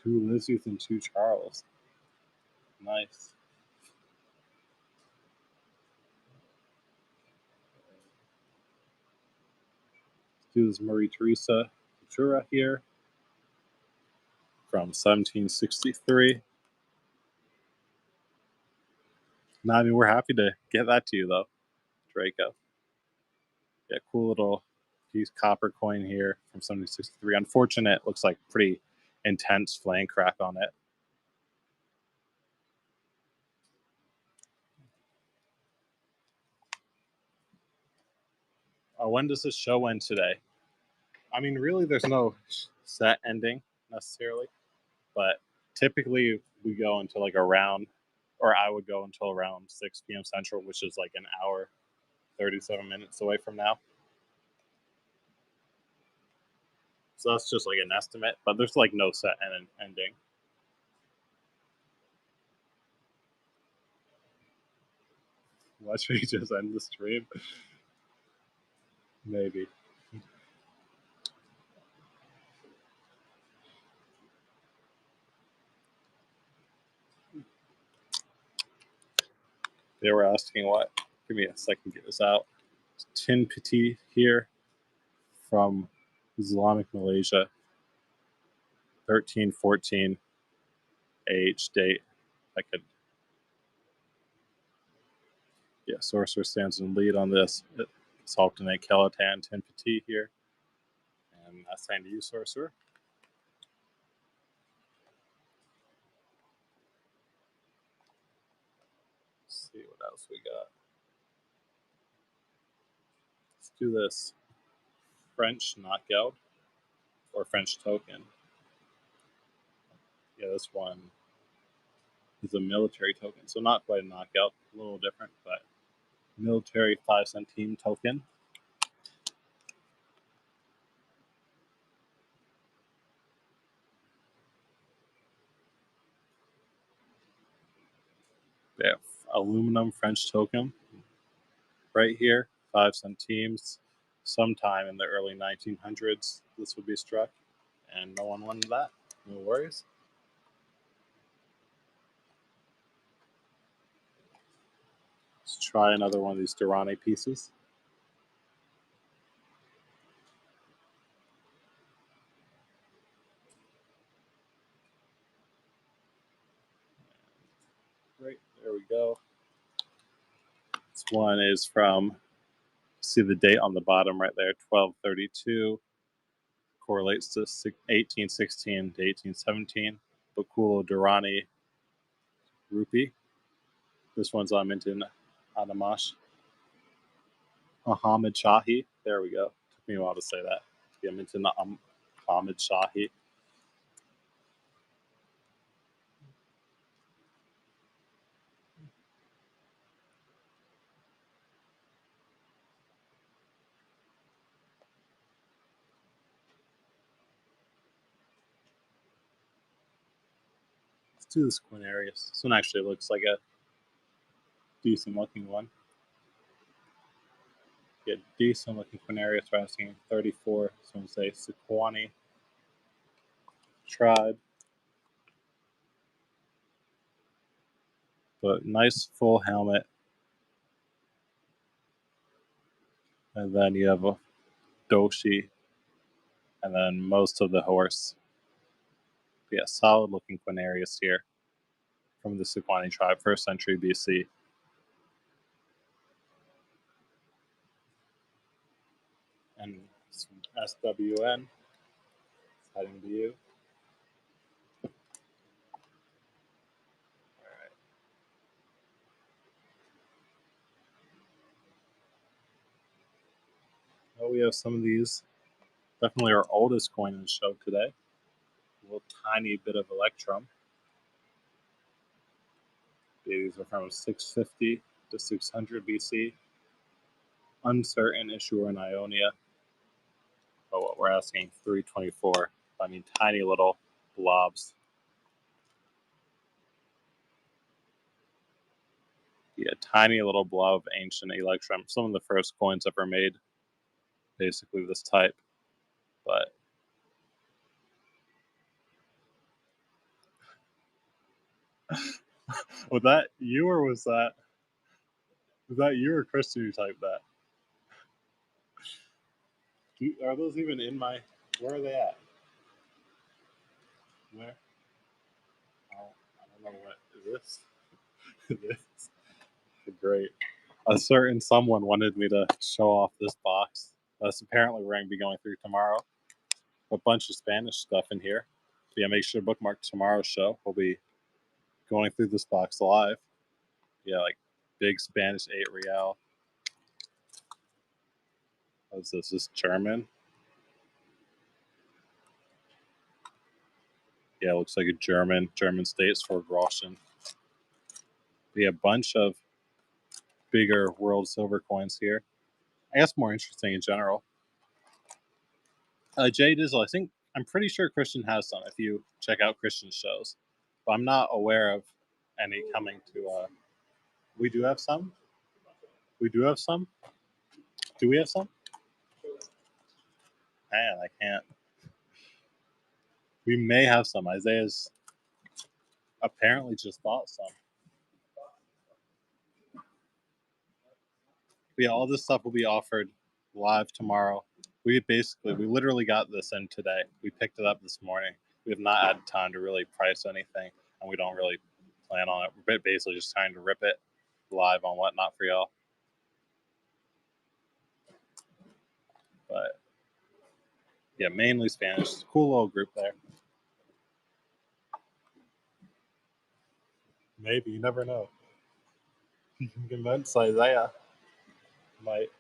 2 Lizzies and 2 Charles. Nice. Let's do this Marie Theresa Futura here from 1763. No, I mean, we're happy to get that to you, though, Draco. Yeah, cool little piece copper coin here from 1763. Unfortunate, looks like pretty intense flame crack on it. When does this show end today? I mean, really, there's no set ending necessarily, but typically we go until like around, or I would go until around 6 p.m. Central, which is like an hour, 37 minutes away from now. So that's just like an estimate, but there's like no set ending. Why should we just end the stream? Maybe. They were asking what? Give me a second to get this out. Tin Petit here from Islamic Malaysia. 1314 age date. I could. Yeah, Sorcerer stands in lead on this. It's alternate Kelatan Tin Petit here. And assigned to you, Sorcerer. Let's see what else we got. Let's do this French knockout or French token. Yeah, this one is a military token, so not quite a knockout, a little different, but military 5 centime token. They have aluminum French token right here, 5 centimes. Sometime in the early 1900s, this would be struck, and no one won that. No worries. Let's try another one of these Durrani pieces. Right, there we go. This one is from, see the date on the bottom right there, 1232. Correlates to 1816 to 1817. Bakulo Durrani Rupee. This one's minted Adamash. Ahmed Shahi. There we go. Took me a while to say that. Yeah, minted Ahmed Shahi. Let's do this Quinarius. This one actually looks like a decent looking one. Yeah, decent looking Quinarius. We're asking 34. This one's a Sequani tribe. But nice full helmet. And then you have a Doshi. And then most of the horse. Yeah, solid looking Quinarius here from the Sequani tribe, 1st century BC. And SWN, heading to you. All right. Well, we have some of these. Definitely our oldest coin in the show today. A little tiny bit of Electrum. These are from 650 to 600 BC. Uncertain issuer in Ionia. But what we're asking, 324. I mean, tiny little blobs. Yeah, tiny little blob of ancient Electrum. Some of the first coins ever made, basically this type. But was that you or was that you or Christian who typed that? Are those even in my? Where are they at? Where? Oh, I don't know what is this. This great. A certain someone wanted me to show off this box. That's apparently we're going to be going through tomorrow. A bunch of Spanish stuff in here. So yeah, make sure to bookmark tomorrow's show. We'll be going through this box live. Yeah, like big Spanish 8 real. What is this? Is this German? Yeah, it looks like a German states for Groschen. We have a bunch of bigger world silver coins here. I guess more interesting in general. Jay Dizzle, I'm pretty sure Christian has some if you check out Christian's shows. But I'm not aware of any coming to we do have some? We do have some? Do we have some? Man, I can't. We may have some. Isaiah's apparently just bought some. But yeah, all this stuff will be offered live tomorrow. We literally got this in today. We picked it up this morning. We have not had time to really price anything, and we don't really plan on it. We're basically just trying to rip it live on Whatnot for y'all. But yeah, mainly Spanish. Cool little group there. Maybe, you never know. You can convince Isaiah. Might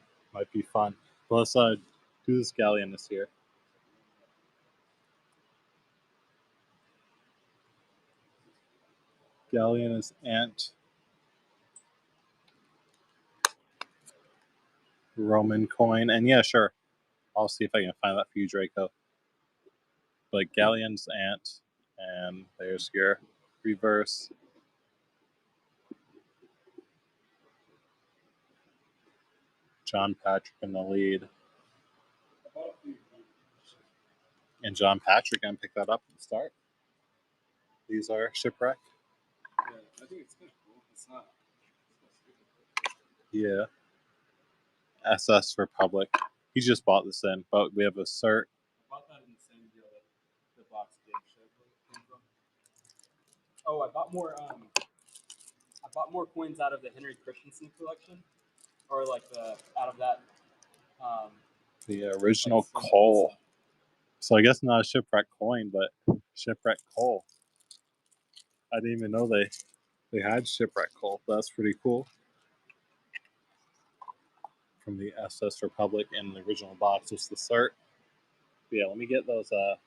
be fun. But let's do this galleon this year. Galleon is Ant. Roman coin. And yeah, sure. I'll see if I can find that for you, Draco. But Galleon's Ant. And there's your reverse. John Patrick in the lead. And John Patrick going to pick that up at the start. These are Shipwreck. Yeah, I think it's kind of cool. It's not Yeah. SS Republic. He just bought this in, but we have a cert. I bought that in the same deal that the box Gabe showed came from. Oh, I bought more bought more coins out of the Henry Christensen collection, or like out of that. The original coal. So I guess not a shipwreck coin, but shipwreck coal. I didn't even know they had shipwreck coal. That's pretty cool. From the SS Republic and the original box was the cert. But yeah, let me get those that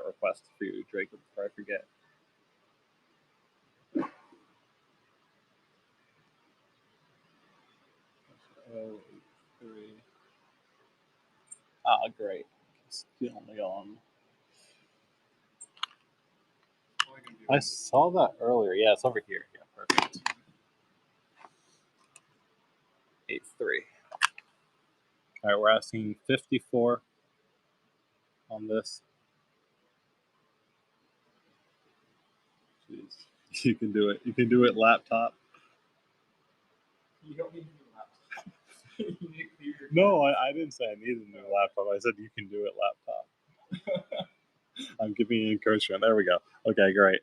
request for you, Drake, before I forget. Oh, 3. Ah, great. It's the only on. I saw that earlier. Yeah, it's over here. Yeah, perfect. 8-3. All right, we're asking 54 on this. Jeez, you can do it. You can do it, laptop. You don't need a new laptop. You need to clear your No, I didn't say I needed a new laptop. I said you can do it, laptop. I'm giving you encouragement. There we go. Okay, great.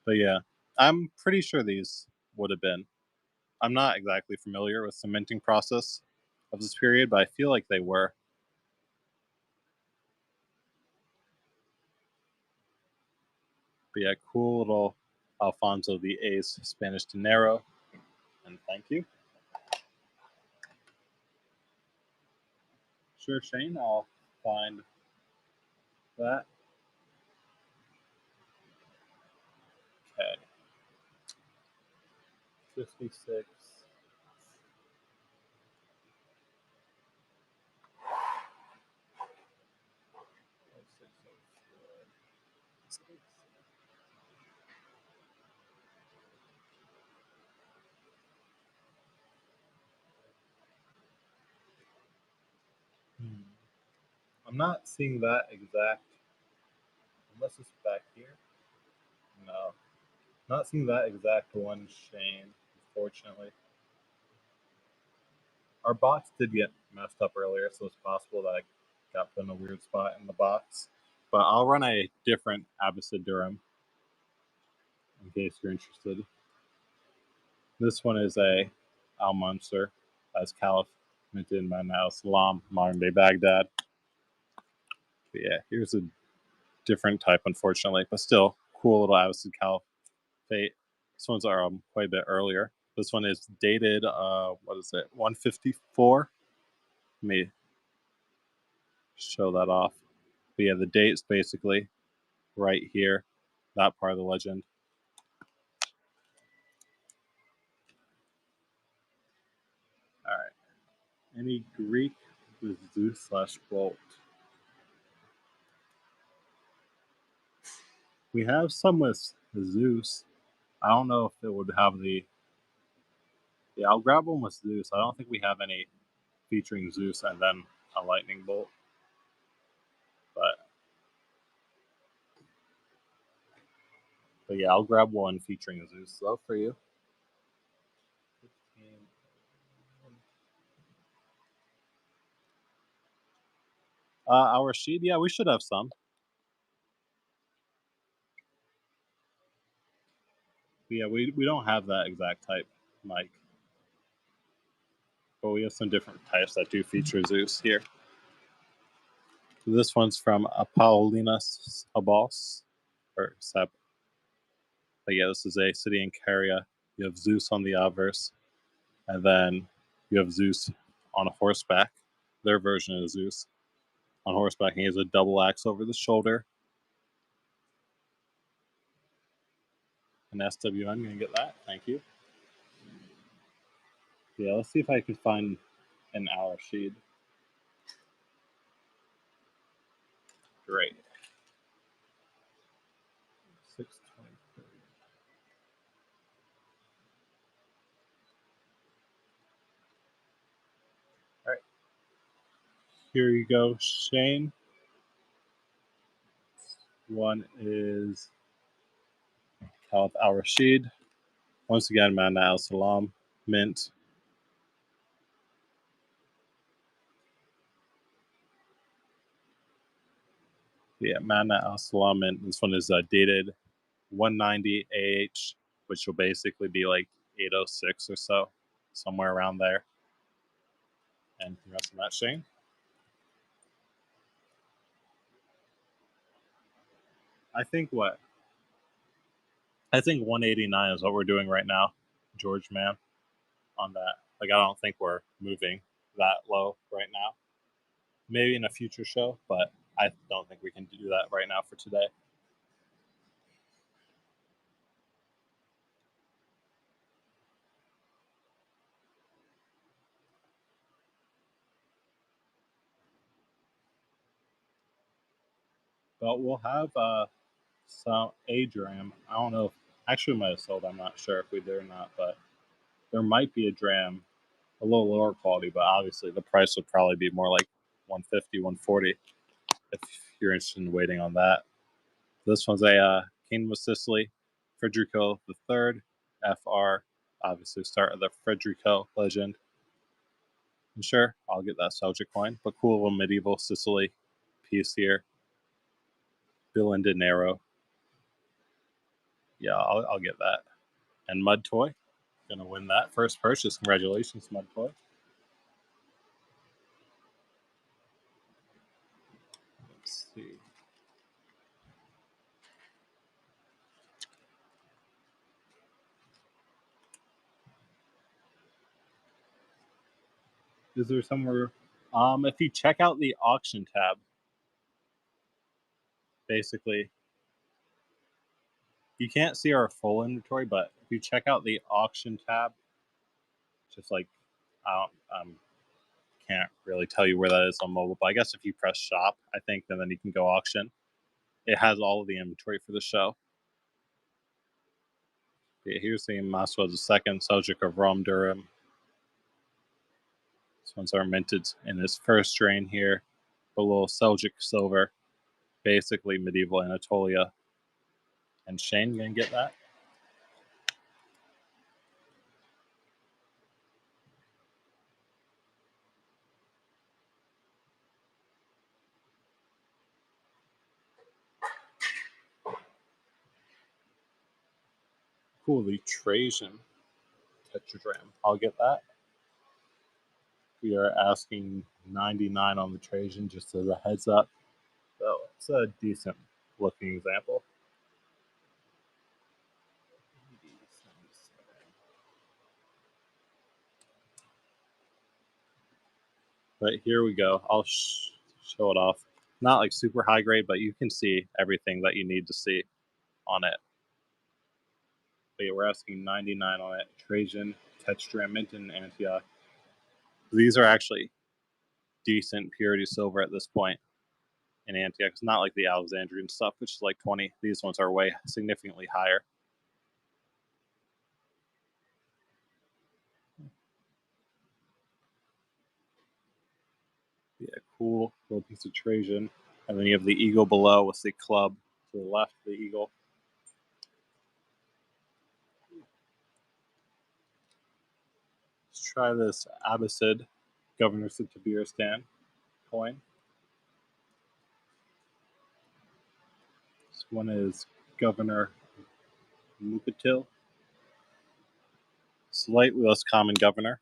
But yeah, I'm pretty sure these would have been. I'm not exactly familiar with the minting process of this period, but I feel like they were. But yeah, cool little Alfonso the Ace Spanish dinero. And thank you. Sure, Shane, I'll find that. Okay. 56. I'm not seeing that exact, unless it's back here. No, not seeing that exact one, Shane, unfortunately. Our box did get messed up earlier, so it's possible that I got put in a weird spot in the box. But I'll run a different Abbasid Durham in case you're interested. This one is a Al Munster as Caliph, minted in Madinah al-Salam, modern day Baghdad. But yeah, here's a different type, unfortunately, but still cool little Abbasid Caliphate. This one's quite a bit earlier. This one is dated, what is it, 154? Let me show that off. But yeah, the date's basically right here, that part of the legend. All right. Any Greek with Zeus/Bolt? We have some with Zeus. I don't know if it would have the. Yeah, I'll grab one with Zeus. I don't think we have any featuring Zeus and then a lightning bolt. But yeah, I'll grab one featuring Zeus though for you. 15. Our sheet, yeah, we should have some. But yeah, we don't have that exact type, Mike. But we have some different types that do feature Zeus here. This one's from Apollonius Sabos, or Seb. But yeah, this is a city in Caria. You have Zeus on the obverse, and then you have Zeus on a horseback. Their version of Zeus on horseback. He has a double axe over the shoulder. An SWN, gonna get that. Thank you. Yeah, let's see if I can find an Al Rashid. Great. 623. All right. Here you go, Shane. One is Caliph Al Rashid. Once again, Madinah al-Salam, mint. Yeah, Madinah al-Salam mint. This one is dated 190 AH which will basically be like 806 or so, somewhere around there. And congrats on that, Shane. I think 189 is what we're doing right now, George, man, on that. Like, I don't think we're moving that low right now. Maybe in a future show, but I don't think we can do that right now for today. But we'll have some dram. I don't know if actually we might have sold. I'm not sure if we did or not, but there might be a dram, a little lower quality, but obviously the price would probably be more like 150, 140 if you're interested in waiting on that. This one's a Kingdom of Sicily, Federico III, FR, obviously start of the Federico legend. And sure, I'll get that Celtic coin, but cool little medieval Sicily piece here. Bill and Dinero. Yeah, I'll get that. And Mud Toy, gonna win that first purchase. Congratulations, Mud Toy. Let's see. Is there somewhere? If you check out the auction tab, basically, you can't see our full inventory, but if you check out the auction tab, just like I can't really tell you where that is on mobile, but I guess if you press shop, I think, and then you can go auction. It has all of the inventory for the show. Yeah, here's the Maswa II, Seljuk of Rome Durham. This one's our minted in his first strain here. A little Seljuk silver, basically medieval Anatolia. And Shane, gonna get that? Cool, the Trajan tetragram. I'll get that. We are asking 99 on the Trajan, just as a heads up. So it's a decent looking example. But here we go. I'll show it off. Not like super high grade, but you can see everything that you need to see on it. But yeah, we're asking 99 on it. Trajan, Tetragram, Mint, and Antioch. These are actually decent purity silver at this point in Antioch. It's not like the Alexandrian stuff, which is like 20. These ones are way significantly higher. Yeah, cool little piece of Trajan. And then you have the eagle below with the club to the left of the eagle. Let's try this Abbasid Governor Tabiristan coin. This one is Governor Mukatil. Slightly less common governor.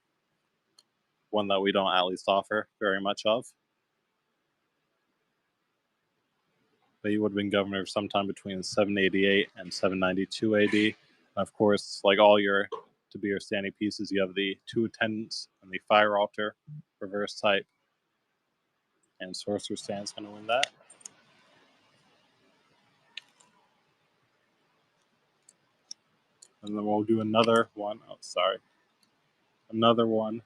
One that we don't at least offer very much of. But he would have been governor sometime between 788 and 792 AD. And of course, like all your Tabiristani pieces, you have the two attendants and the fire altar, reverse type. And Sorcerer's Stand's going to win that. And then we'll do another one. Oh, sorry. Another one.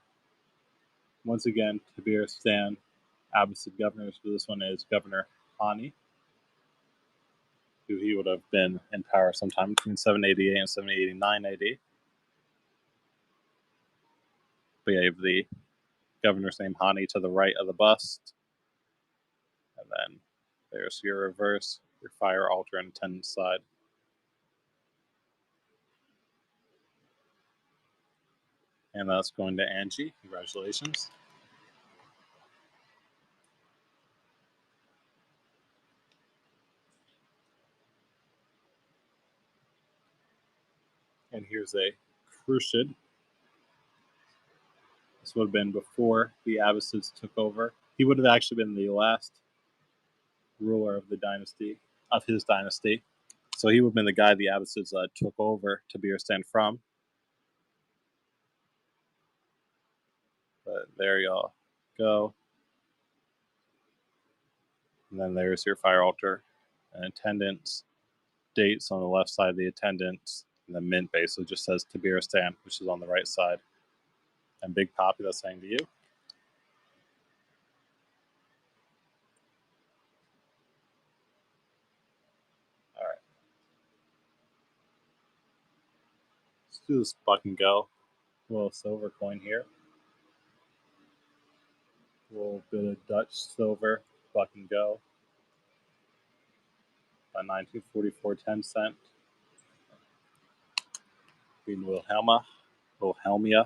Once again, Tabiristan, Abbasid governors. So this one is Governor Hani, who he would have been in power sometime between 788 and 789 AD. But yeah, you have the governor's name Hani to the right of the bust. And then there's your reverse, your fire altar and attendant side. And that's going to Angie. Congratulations. And here's a Khrushchev. This would have been before the Abbasids took over. He would have actually been the last ruler of the dynasty, of his dynasty. So he would have been the guy the Abbasids took over Tabaristan from. But there y'all go. And then there's your fire altar and attendance. Dates on the left side of the attendance. And the mint basically just says Tabaristan, which is on the right side. And Big Poppy, that's saying to you. All right. Let's do this buck and go. A little silver coin here. A little bit of Dutch silver, buck and go. By 1944, 10 cent. Green Wilhelmia.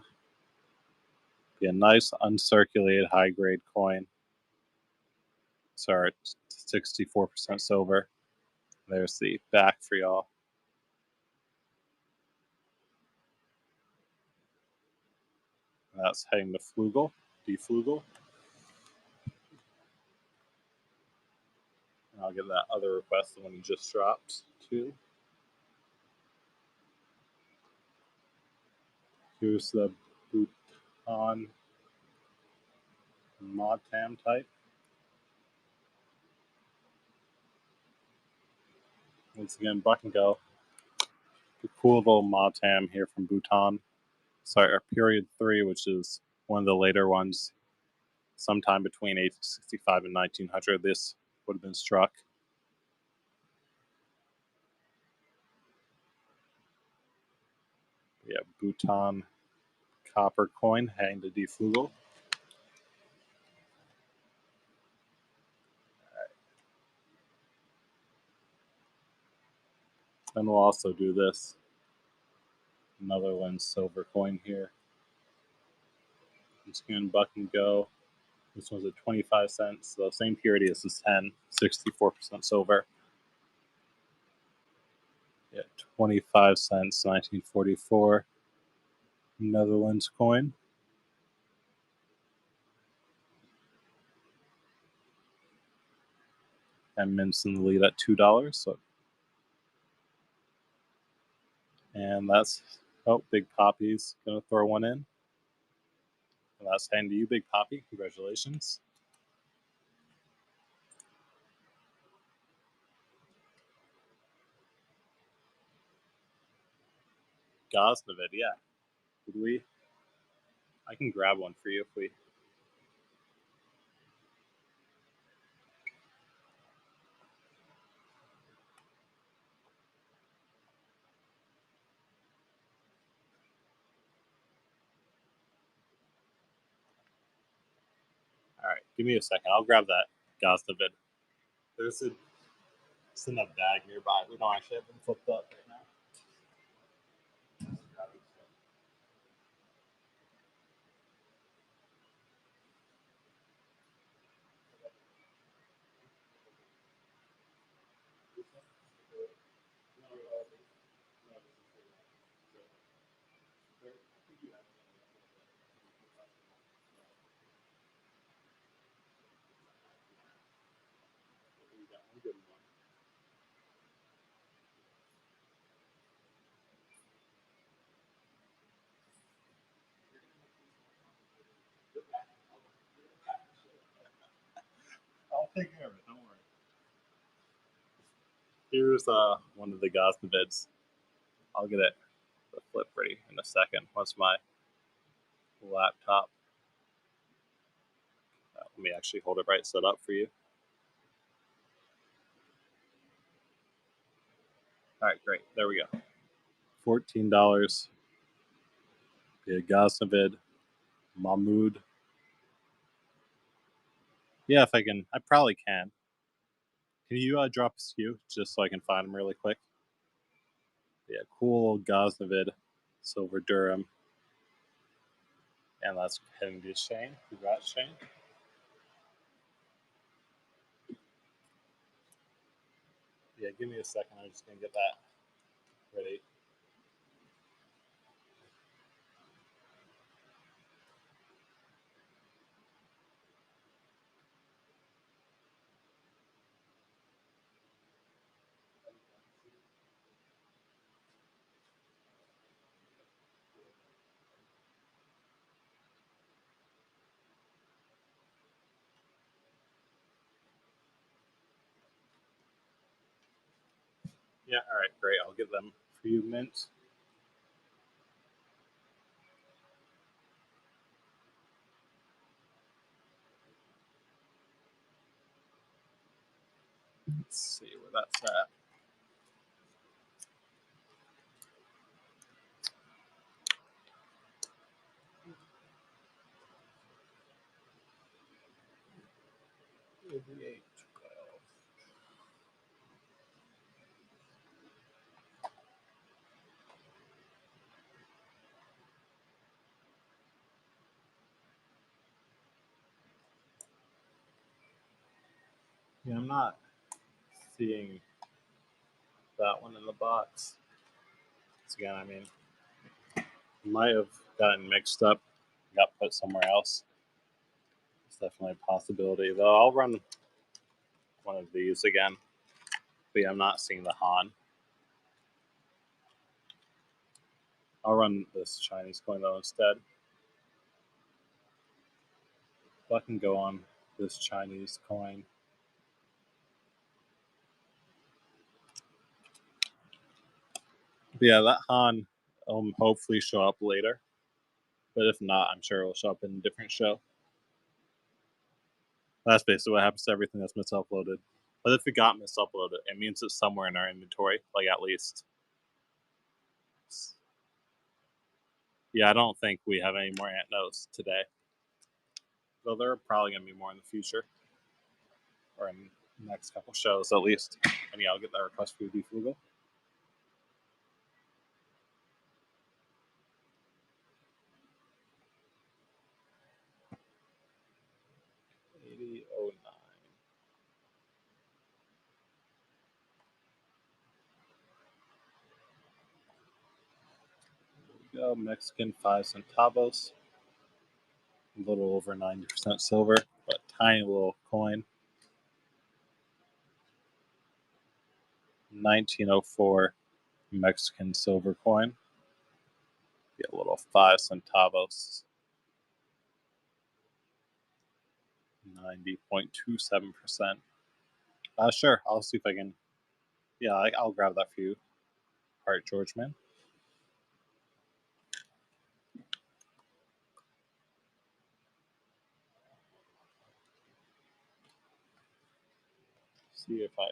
Be a nice uncirculated high grade coin. Sorry, 64% silver. There's the back for y'all. That's heading to Flugel, D Flugel. And I'll get that other request, the one you just dropped, too. Here's the Bhutan Motam type. Once again, buck and go. The cool little Motam here from Bhutan. Sorry, period 3, which is one of the later ones. Sometime between 1865 and 1900, this would have been struck. Yeah, Bhutan copper coin heading to D Flugel. Then we'll also do this Netherlands silver coin here. It's going to buck and go. This one's at 25 cents. So same purity as this 10, 64% silver. Yeah, 25 cents, 1944. Netherlands coin. And mints in the lead at $2. So, and that's, oh, Big Poppy's going to throw one in. And that's handing to you, Big Poppy. Congratulations. Gosnavid, yeah. Would we? I can grab one for you if we. All right, give me a second. I'll grab that Gosnavid. There's a, it's in a bag nearby. We don't actually have them flipped up right now. I'll take care of it. Don't worry. Here's one of the Gosnavids. I'll get it the flip ready in a second once my laptop. Let me actually hold it right set up for you. All right, great. There we go. $14. Be a Gosnavid, Mahmoud. Yeah, if I can, I probably can. Can you drop a SKU just so I can find them really quick? Yeah, cool Gosnavid, Silver Durham. And that's heading to Shane. Congrats, Shane. Yeah, give me a second. I'm just going to get that ready. Yeah, all right, great. I'll get them for you, Mint. Let's see where that's at. Yeah, I'm not seeing that one in the box. So again, I mean, might have gotten mixed up, got put somewhere else. It's definitely a possibility, though. I'll run one of these again. But yeah, I'm not seeing the Han. I'll run this Chinese coin though instead. If I can go on this Chinese coin. But yeah, that Han hopefully show up later. But if not, I'm sure it'll show up in a different show. That's basically what happens to everything that's misuploaded. But if it got misuploaded, it means it's somewhere in our inventory, like at least. Yeah, I don't think we have any more Ant Nose today. Though there are probably going to be more in the future. Or in the next couple shows, at least. And yeah, I'll get that request for you, Deflugal. Go Mexican 5 centavos, a little over 90% silver, but tiny little coin. 1904 Mexican silver coin. Get a little 5 centavos. 90.27%. Sure, I'll see if I can. Yeah, I'll grab that for you, Heart George Man. See if I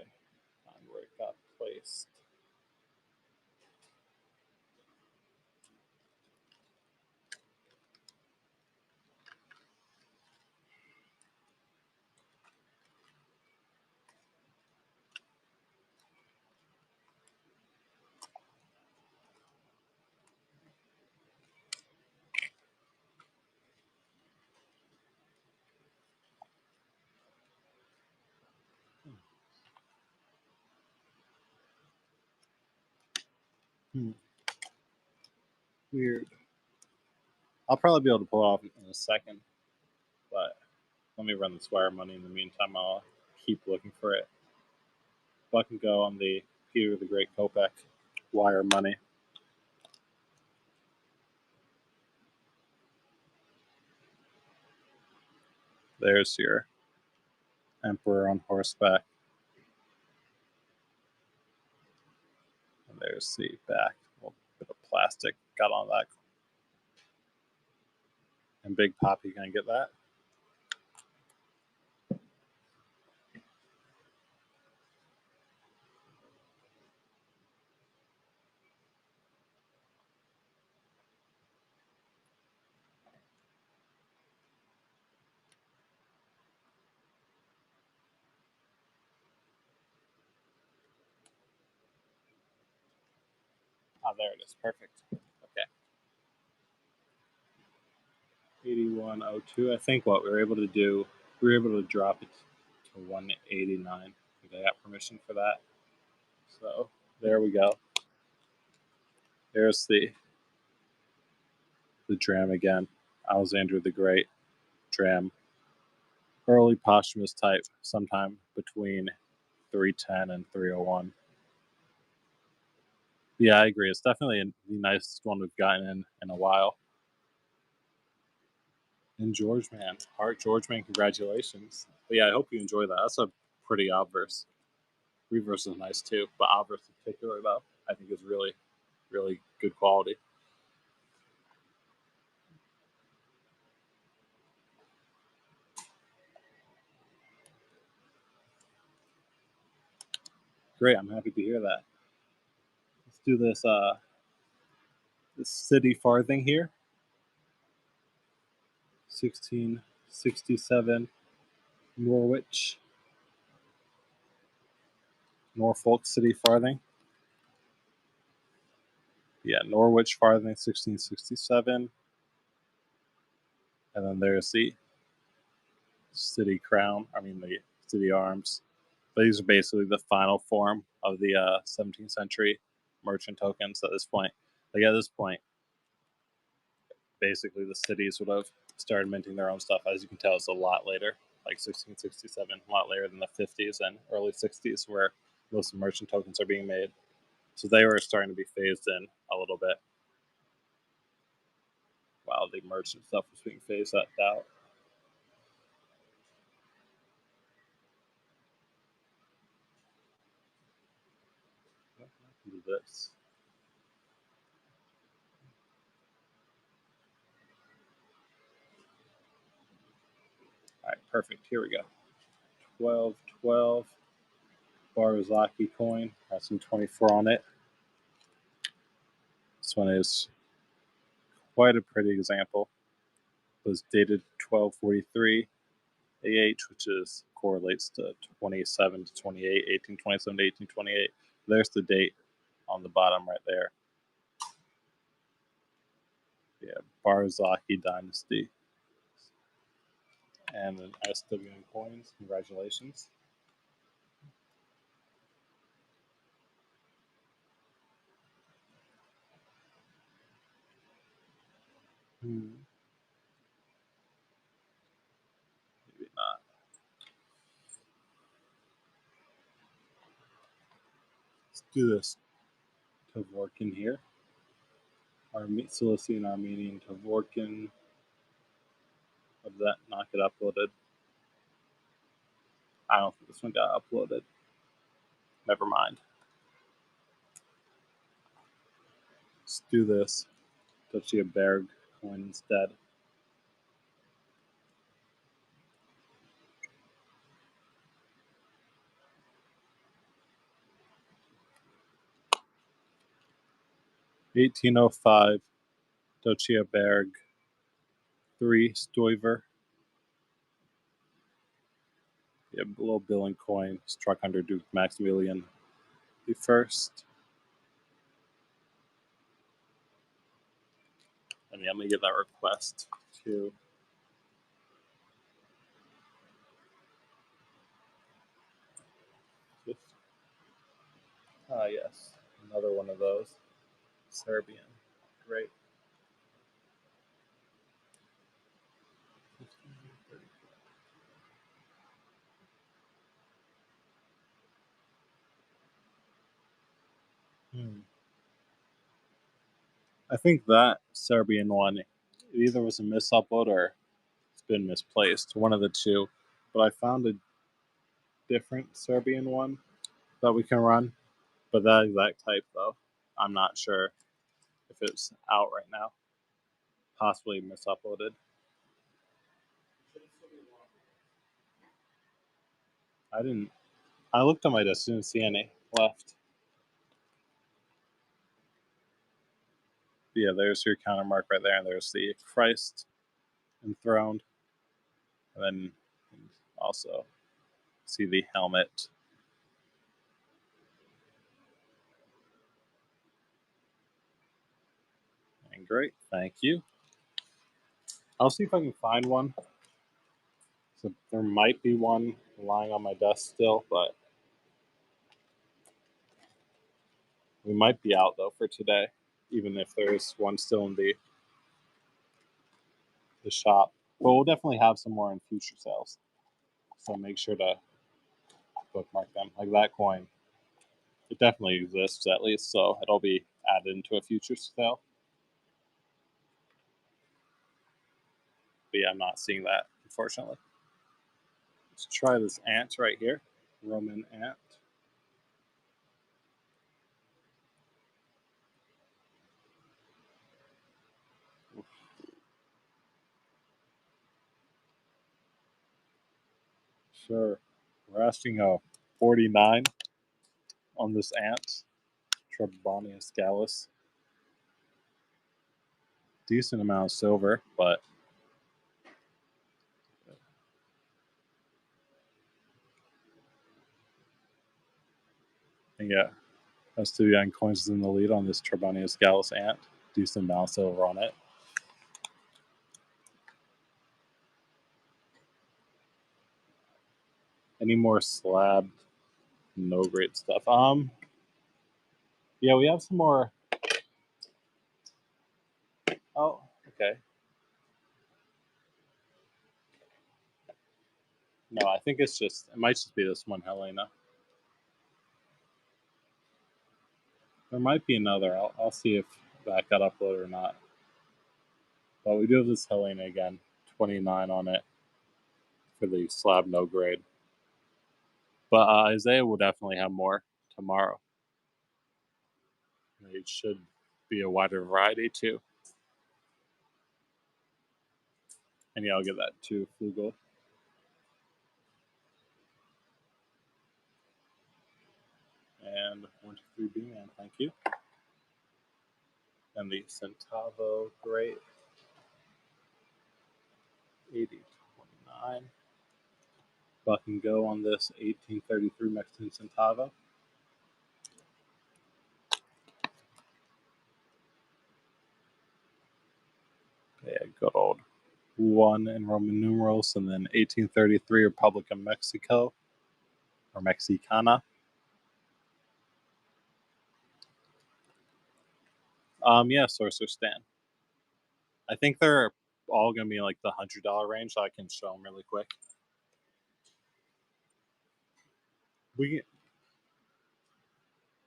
find where it got placed. Weird. I'll probably be able to pull it off in a second, but let me run this wire money in the meantime. I'll keep looking for it. If I can go on the Peter the Great Kopek wire money. There's your Emperor on horseback. And there's the back. A little bit of plastic got on that. And Big Poppy, can I get that? Ah, there it is. Perfect. Okay. 8102. I think what we were able to do, we were able to drop it to 189. I got permission for that. So there we go. There's the dram again. Alexander the Great dram. Early posthumous type, sometime between 310 and 301. Yeah, I agree. It's definitely the nicest one we've gotten in a while. And George Man, Heart George Man, congratulations. But yeah, I hope you enjoy that. That's a pretty obverse. Reverse is nice too, but obverse in particular, though, I think is really, really good quality. Great, I'm happy to hear that. Let's do this this city farthing here. 1667 Norwich. Norfolk city farthing. Yeah, Norwich farthing, 1667. And then there's the city crown, the city arms. But these are basically the final form of the 17th century merchant tokens at this point. Like at this point, basically the cities would have started minting their own stuff. As you can tell, it's a lot later, like 1667, a lot later than the 50s and early 60s, where most merchant tokens are being made. So they were starting to be phased in a little bit, while the merchant stuff was being phased out. Do this. All right, perfect. Here we go. 1212 Barzaki coin. Has some 24 on it. This one is quite a pretty example. It was dated 1243 AH, which correlates to 27 to 28, 1827 to 1828. There's the date on the bottom right there. Yeah, Barzaki dynasty. And an SWN coins. Congratulations. Maybe not. Let's do this. Tavorkin here. Cilician Armenian Tavorkin. Of that not get uploaded? I don't think this one got uploaded. Never mind. Let's do this. Duchy of Berg coin instead. (1805) Duchy of Berg. 3 Stoiver. Yeah, little billing coin struck under Duke Maximilian the First. And yeah, let me get that request too. Yes, another one of those. Serbian. Great. I think that Serbian one either was a misupload or it's been misplaced. One of the two. But I found a different Serbian one that we can run. But that exact type, though, I'm not sure if it's out right now. Possibly misuploaded. I looked on my desk, didn't see any left. Yeah, there's your counter mark right there, and there's the Christ enthroned. And then also see the helmet. And great, thank you. I'll see if I can find one. So there might be one lying on my desk still, but we might be out though for today, even if there's one still in the shop. But we'll definitely have some more in future sales. So make sure to bookmark them. Like that coin, it definitely exists at least, so it'll be added into a future sale. But yeah, I'm not seeing that, unfortunately. Let's try this ant right here. Roman ant. sure. We're asking a 49 on this ant, Trebonius gallus. Decent amount of silver, but yeah, S2 coins is in the lead on this Trebonius gallus ant. Decent amount of silver on it. Any more slab? No great stuff. Yeah, we have some more. Oh, okay. No, I think it might just be this one, Helena. There might be another. I'll see if that got uploaded or not. But we do have this Helena again, 29 on it for the slab no grade. But Isaiah will definitely have more tomorrow. It should be a wider variety too. And yeah, I'll give that to Flugel. And 123 B-Man, thank you. And the Centavo, great. 80-29. Buck and go on this 1833 Mexican Centavo. Yeah, good old 1 in Roman numerals, and then 1833 Republic of Mexico, or Mexicana. Yeah, Sorcerer Stan. I think they're all going to be in like the $100 range, so I can show them really quick.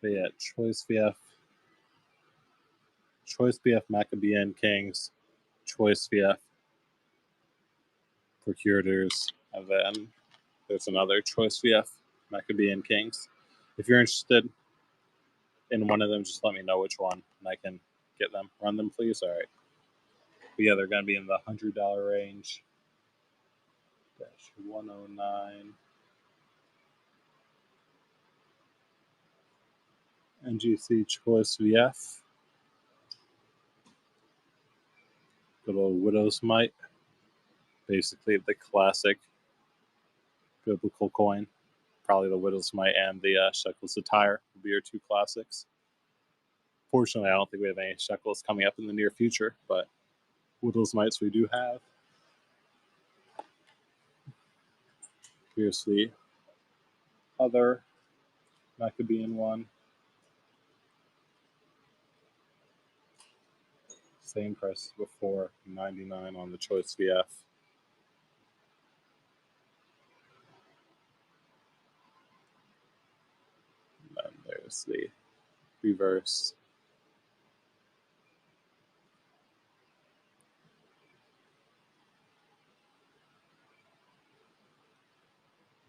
But yeah, Choice VF Maccabean Kings, Choice VF Procurators, and then there's another Choice VF Maccabean Kings. If you're interested in one of them, just let me know which one, and I can get them. Run them, please. All right. But yeah, they're going to be in the $100 range. Dash 109. NGC Choice VF. Good old Widow's Mite. Basically the classic biblical coin. Probably the Widow's Mite and the Shekels Attire will be your two classics. Fortunately, I don't think we have any Shekels coming up in the near future, but Widow's Mites we do have. Here's the other Maccabean one. Same price as before, 99 on the Choice VF. And then there's the reverse.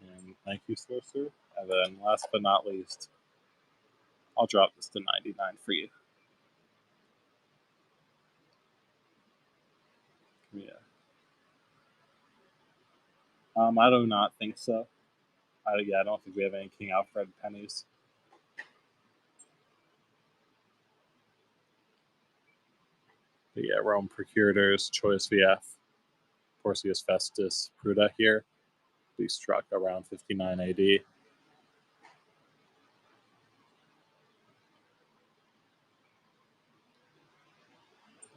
And thank you, Sorcerer. And then last but not least, I'll drop this to 99 for you. Yeah. I do not think so. I don't think we have any King Alfred pennies. But yeah, Rome Procurators, Choice VF, Porcius Festus, Pruda here. Be struck around 59 AD.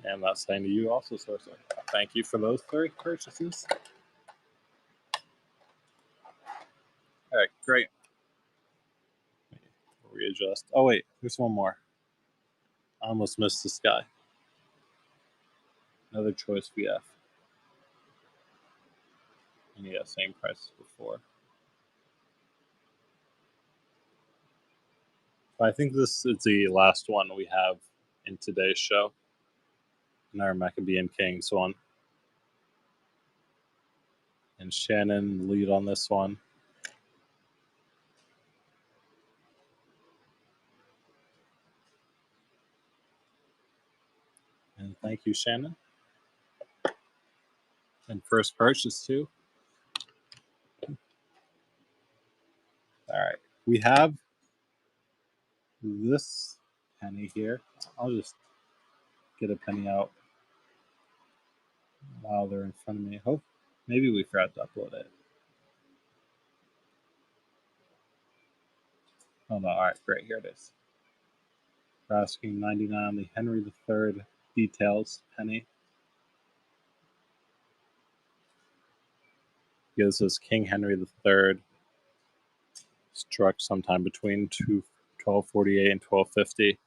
And that's saying to you also, Sorcerer. Thank you for those 3 purchases. All right, great. Readjust. Oh, wait, there's one more. I almost missed this guy. Another Choice VF. And yeah, same price as before. I think this is the last one we have in today's show. In our Maccabean Kings one. And Shannon lead on this one. And thank you, Shannon. And first purchase too. We have this penny here. I'll just get a penny out while they're in front of me. Hope maybe we forgot to upload it. Oh no, alright, great, here it is. We're asking 99 on the Henry III details penny. Gives us King Henry III, struck sometime between 1248 and 1250.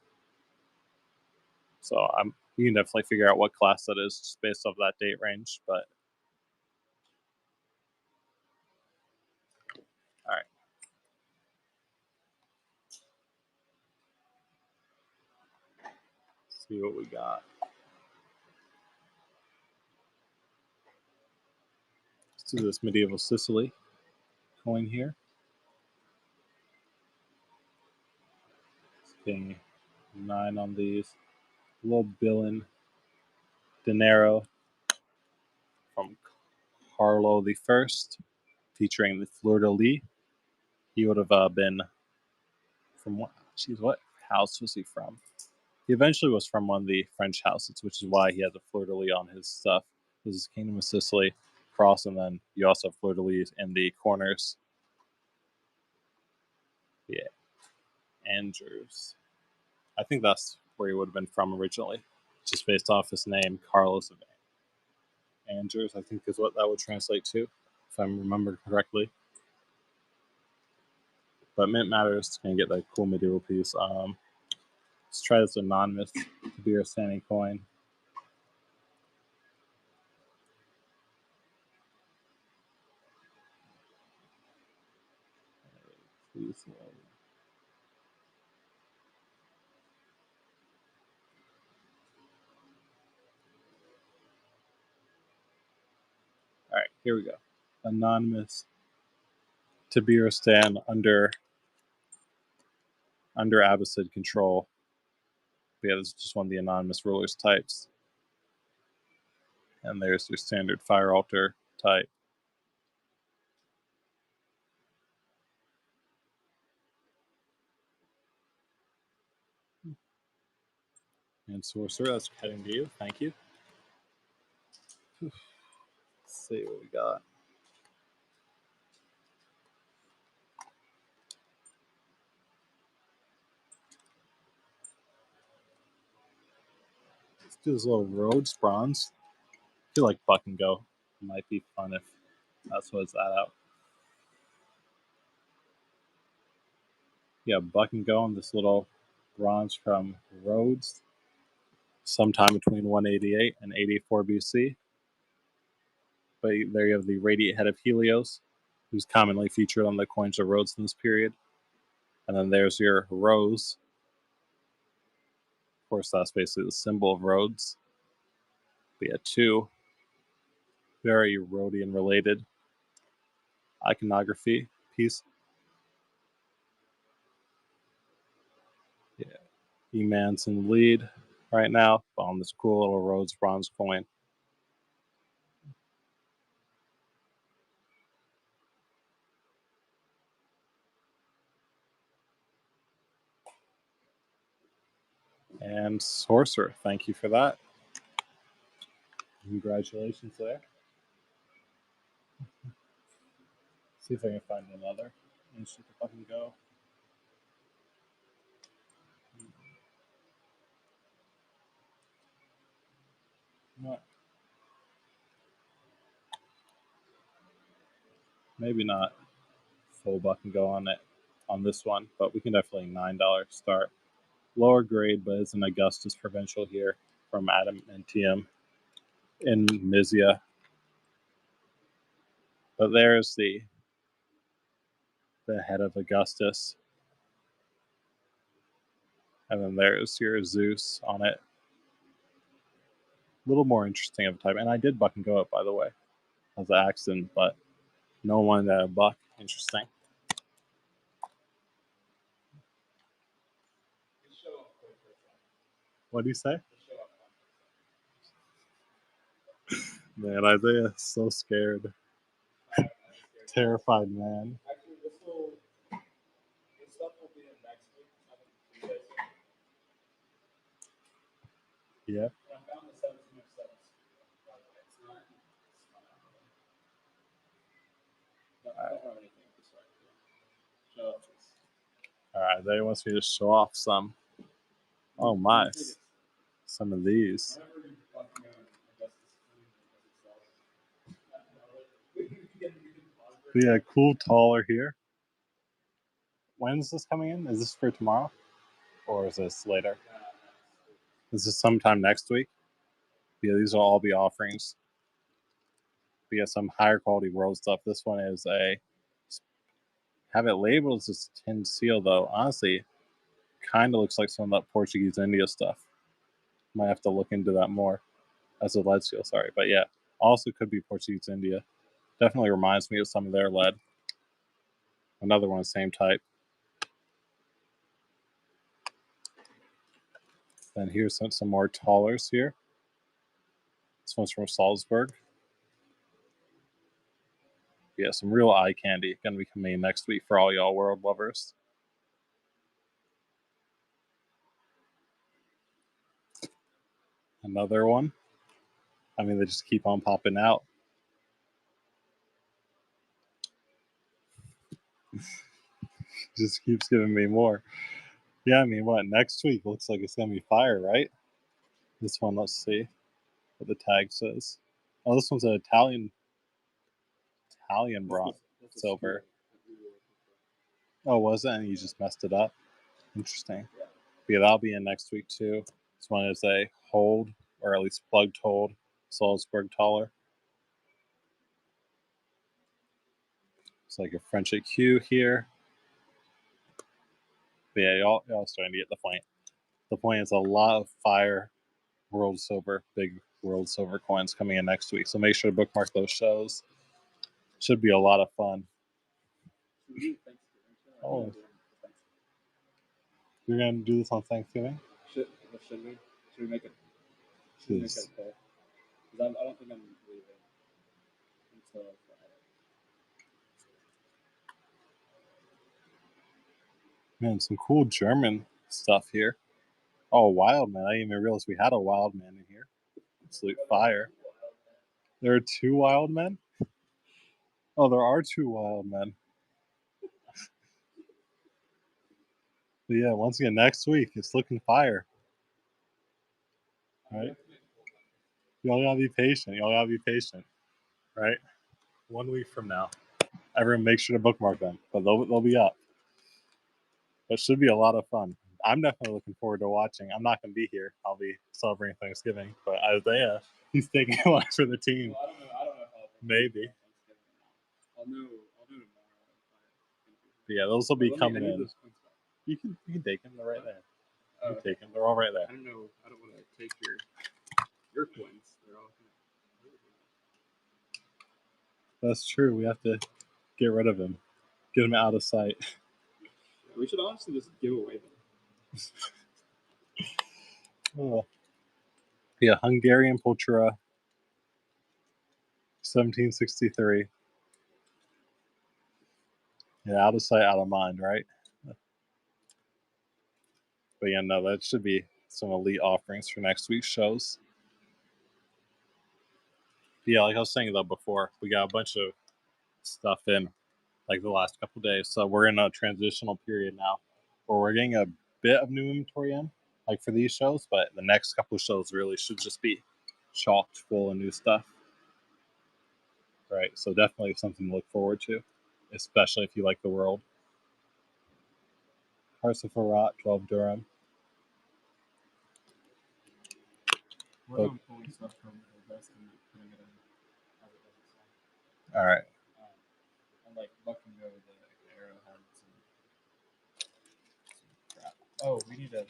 So you can definitely figure out what class that is just based off that date range. But all right. Let's see what we got. Let's do this medieval Sicily coin here. Getting 9 on these. A little Billin Dinero from Carlo I, featuring the fleur de lis. He would have been from what? Geez, what house was he from? He eventually was from one of the French houses, which is why he had the fleur de lis on his stuff. This is Kingdom of Sicily cross, and then you also have fleur de lis in the corners. Yeah, Andrews. I think that's where he would have been from originally, just based off his name, Carlos of Andrews, I think is what that would translate to, if I remember correctly. But Mint Matters can get that cool medieval piece. Let's try this anonymous beer standing coin. Please load. All right, here we go. Anonymous Tabiristan under Abbasid control. Yeah, this is just one of the anonymous rulers types. And there's your standard fire altar type. And Sorcerer, that's heading to you. Thank you. Let's see what we got. Let's do this little Rhodes bronze. I feel like Buck and Go might be fun if that's what's that out. Yeah, Buck and Go on this little bronze from Rhodes, sometime between 188 and 84 BC. But there you have the radiate head of Helios, who's commonly featured on the coins of Rhodes in this period. And then there's your rose. Of course, that's basically the symbol of Rhodes. But yeah, 2 very Rhodian related iconography piece. Yeah, E-Man's in the lead right now on this cool little Rhodes bronze coin. And Sorcerer, thank you for that. Congratulations there. See if I can find another. And shoot the fucking go. What? Maybe not full buck and go on it on this one, but we can definitely $9 start. Lower grade, but it's an Augustus provincial here from Adam and TM in Mysia. But there's the head of Augustus. And then there's your Zeus on it. A little more interesting of a type. And I did buck and go it, by the way, as an accident, but no one that a buck. Interesting. What do you say? Man, Isaiah is so scared. Terrified man. Yeah. I found the 1707. It's not. I don't have anything to start. Show off this. All right, they wants me to show off some. Oh my, some of these. Yeah, cool taller here. When's this coming in? Is this for tomorrow? Or is this later? This is sometime next week. Yeah, these will all be offerings. We got some higher quality world stuff. This one is have it labeled as a tin seal though. Honestly, kind of looks like some of that Portuguese India stuff. Might have to look into that more as a lead seal, sorry. But yeah, also could be Portuguese India. Definitely reminds me of some of their lead. Another one, same type. Then here's some more tallers here. This one's from Salzburg. Yeah, some real eye candy. Gonna be coming next week for all y'all world lovers. Another one. I mean, they just keep on popping out. Just keeps giving me more. Yeah, I mean, what, next week looks like it's gonna be fire, right? This one, let's see what the tag says. Oh, this one's an Italian bronze silver. Oh, was it? And you just messed it up. Interesting. Yeah, that'll be in next week too. This one is a hold, or at least plugged hold, Salzburg taller. It's like a French AQ here. But yeah, y'all starting to get the point. The point is a lot of fire world silver, big world silver coins coming in next week. So make sure to bookmark those shows. Should be a lot of fun. Oh, you're gonna do this on Thanksgiving? Should we? Should we make it? Should we make it full? Because I don't think I'm leaving until Friday. Man, some cool German stuff here. Oh, wild man! I didn't even realize we had a wild man in here. Absolute fire. There are two wild men? Oh, there are two wild men. But yeah, once again, next week, it's looking fire. Right? Y'all gotta be patient. Right? 1 week from now. Everyone make sure to bookmark them, but they'll be up. It should be a lot of fun. I'm definitely looking forward to watching. I'm not going to be here. I'll be celebrating Thanksgiving, but Isaiah, he's taking one for the team. Well, I don't know how maybe. I'll do tomorrow. But yeah, those will be coming in. You can take them. They're right there. You can take them. They're all right there. I don't know. I don't want to take your coins. They're all. That's true. We have to get rid of him. Get him out of sight. We should honestly just give away them. Oh. Yeah, Hungarian Pultura, 1763. Yeah, out of sight, out of mind, right? But yeah, no, that should be some elite offerings for next week's shows. Yeah, like I was saying though before, we got a bunch of stuff in like the last couple of days. So we're in a transitional period now where we're getting a bit of new inventory in, like for these shows, but the next couple of shows really should just be chocked full of new stuff. Right. So definitely something to look forward to, especially if you like the world. Carciferat, 12 Durham. We're on pulling stuff from the desk and putting it in as it doesn't. All right. And like Buck and Go, the arrow had some crap. Oh, we need to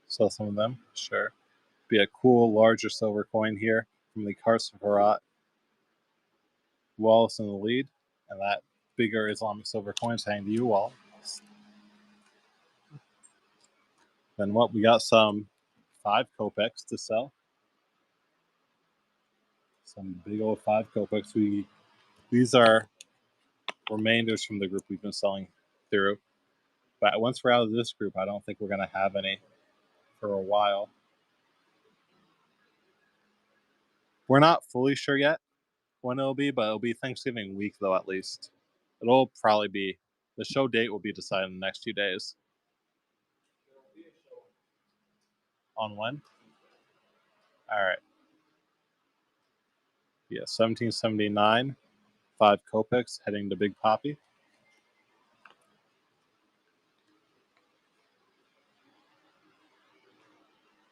sell some of them. Sure. Be a cool, larger silver coin here from the Carciferat. Wallace in the lead, and that bigger Islamic silver coin is hanging to you, Wallace. Then what? We got some 5 kopecks to sell. Some big old 5 kopecks. These are remainders from the group we've been selling through. But once we're out of this group, I don't think we're going to have any for a while. We're not fully sure yet when it'll be, but it'll be Thanksgiving week though, at least. It'll probably be, the show date will be decided in the next few days. On when? All right. Yeah, 1779, 5 kopecks heading to Big Poppy.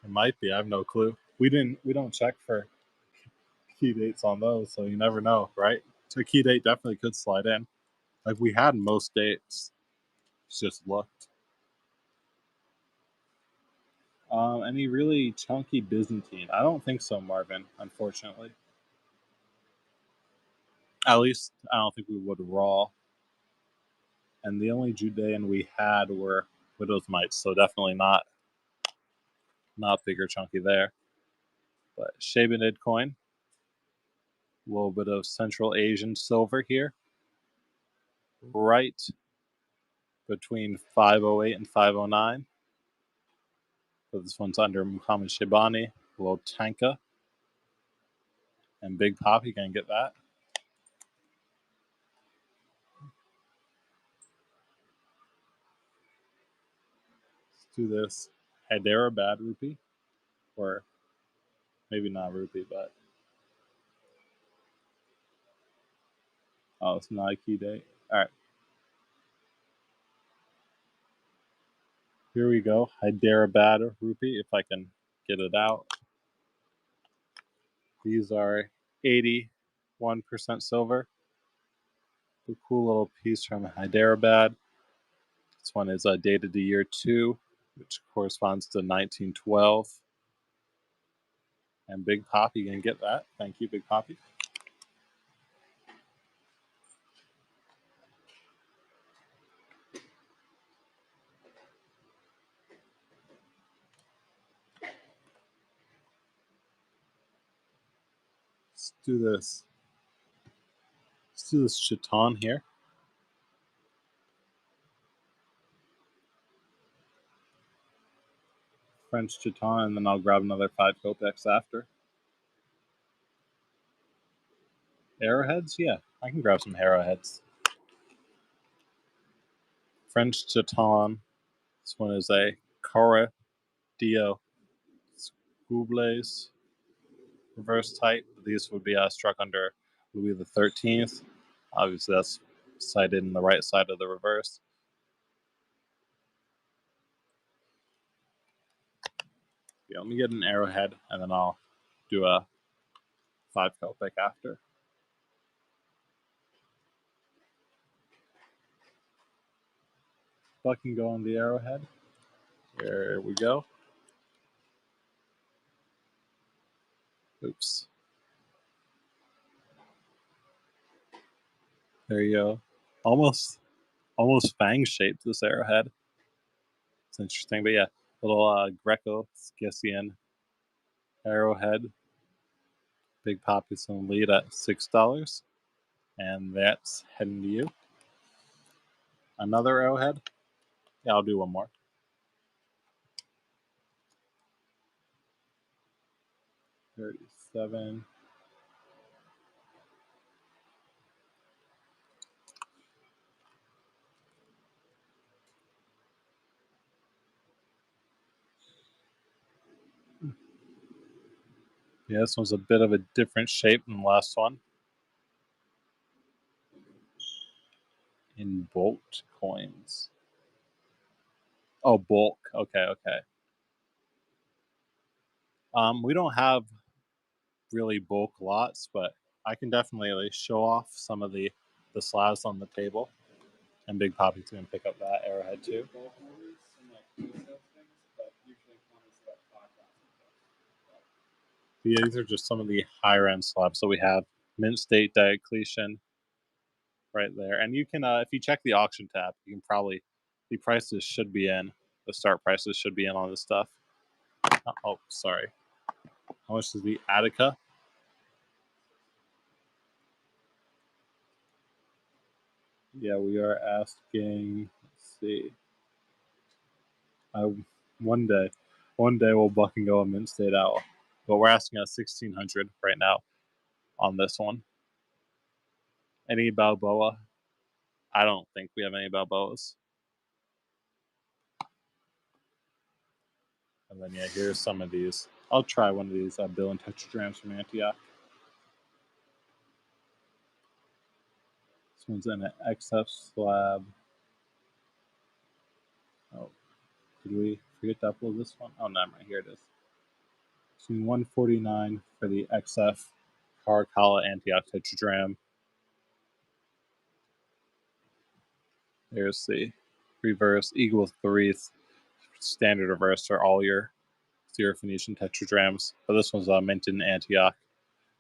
It might be. I have no clue. We don't check for key dates on those, so you never know, right? So a key date definitely could slide in. Like we had most dates. It's just looked. Any really chunky Byzantine? I don't think so, Marvin, unfortunately. At least I don't think we would raw. And the only Judean we had were Widow's Mites, so definitely not bigger chunky there. But Shabanid coin. A little bit of Central Asian silver here. Right between 508 and 509. So this one's under Muhammad Shabani, a little Tanka. And Big Pop, you can get that. Let's do this Hyderabad rupee. Or maybe not rupee, but oh, it's not a key date. All right. Here we go. Hyderabad rupee, if I can get it out. These are 81% silver. A cool little piece from Hyderabad. This one is dated to year 2, which corresponds to 1912. And Big Poppy, you can get that. Thank you, Big Poppy. Let's do this. Let's do this Chiton here. French Chiton, and then I'll grab another 5 kopecks after. Arrowheads? Yeah, I can grab some arrowheads. French Chiton. This one is a Cara Dio Scubles reverse type. These would be struck under Louis XIII. Obviously, that's sighted in the right side of the reverse. Yeah, let me get an arrowhead, and then I'll do a 5 kopeck after. If I can go on the arrowhead. There we go. Oops. There you go. Almost fang shaped, this arrowhead. It's interesting, but yeah, little Greco-Scythian arrowhead. Big Poppy's in the lead at $6, and that's heading to you. Another arrowhead. Yeah, I'll do one more. 37. Yeah, this one's a bit of a different shape than the last one. In bulk coins. Oh, bulk. Okay. We don't have really bulk lots, but I can definitely show off some of the slabs on the table. And Big Poppy's going to pick up that arrowhead too. Yeah, these are just some of the higher end slabs. So we have Mint State Diocletian right there. And you can, if you check the auction tab, you can probably, the prices should be in, the start prices should be in on this stuff. Oh, sorry. How much is the Attica? Yeah, we are asking, let's see. One day. One day we'll buck and go a mint state owl. But we're asking at 1,600 right now on this one. Any Balboa? I don't think we have any Balboas. And then, yeah, here's some of these. I'll try one of these Bill and Tetradrams from Antioch. This one's in an XF slab. Oh, did we forget to upload this one? Oh, never mind. Here it is. It's in 149 for the XF Caracalla Antioch Tetradram. There's the reverse Eagle 3 standard reverse for all your Zero Phoenician Tetradrams. But this one's minted in Antioch,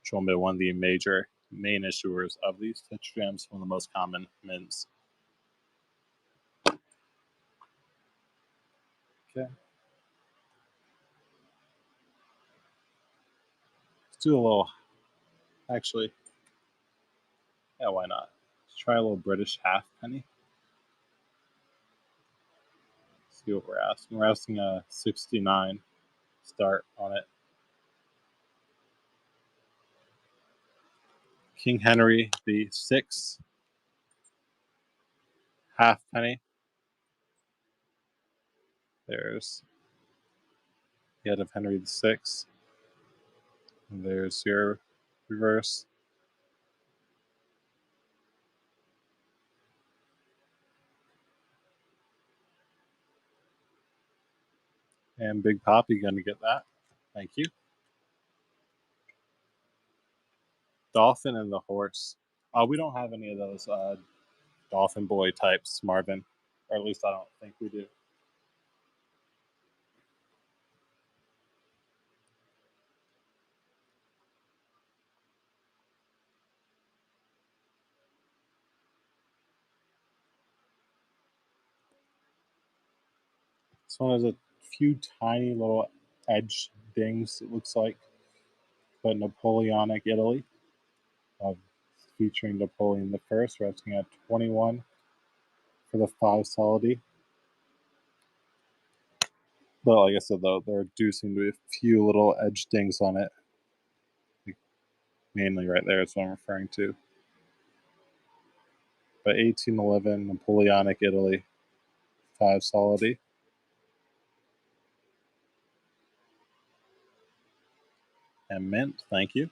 which will be one of the main issuers of these Tetradrams, one of the most common mints. Okay. Let's do a little, actually, yeah, why not? Let's try a little British halfpenny. See what we're asking. We're asking a 69 start on it. King Henry the 6th halfpenny. There's the head of Henry the 6th. And there's your reverse. And Big Poppy gonna get that. Thank you. Dolphin and the horse. We don't have any of those Dolphin Boy types, Marvin. Or at least I don't think we do. This one has a few tiny little edge dings, it looks like. But Napoleonic Italy. Featuring Napoleon the First. We're asking at 21 for the 5 solidity. But like I said, though, there do seem to be a few little edge dings on it. Mainly right there is what I'm referring to. But 1811, Napoleonic Italy, 5 solidity. And mint, thank you.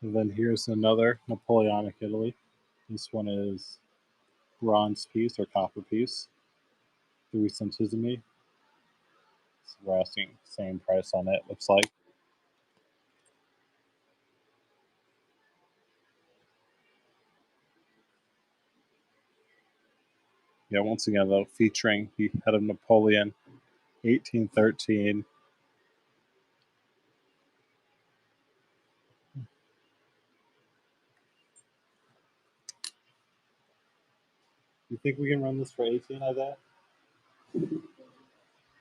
And then here's another Napoleonic Italy. This one is bronze piece or copper piece, 3 centesimi. So we're asking same price on it, looks like. Yeah, once again, though, featuring the head of Napoleon, 1813. You think we can run this for 18, Isaiah?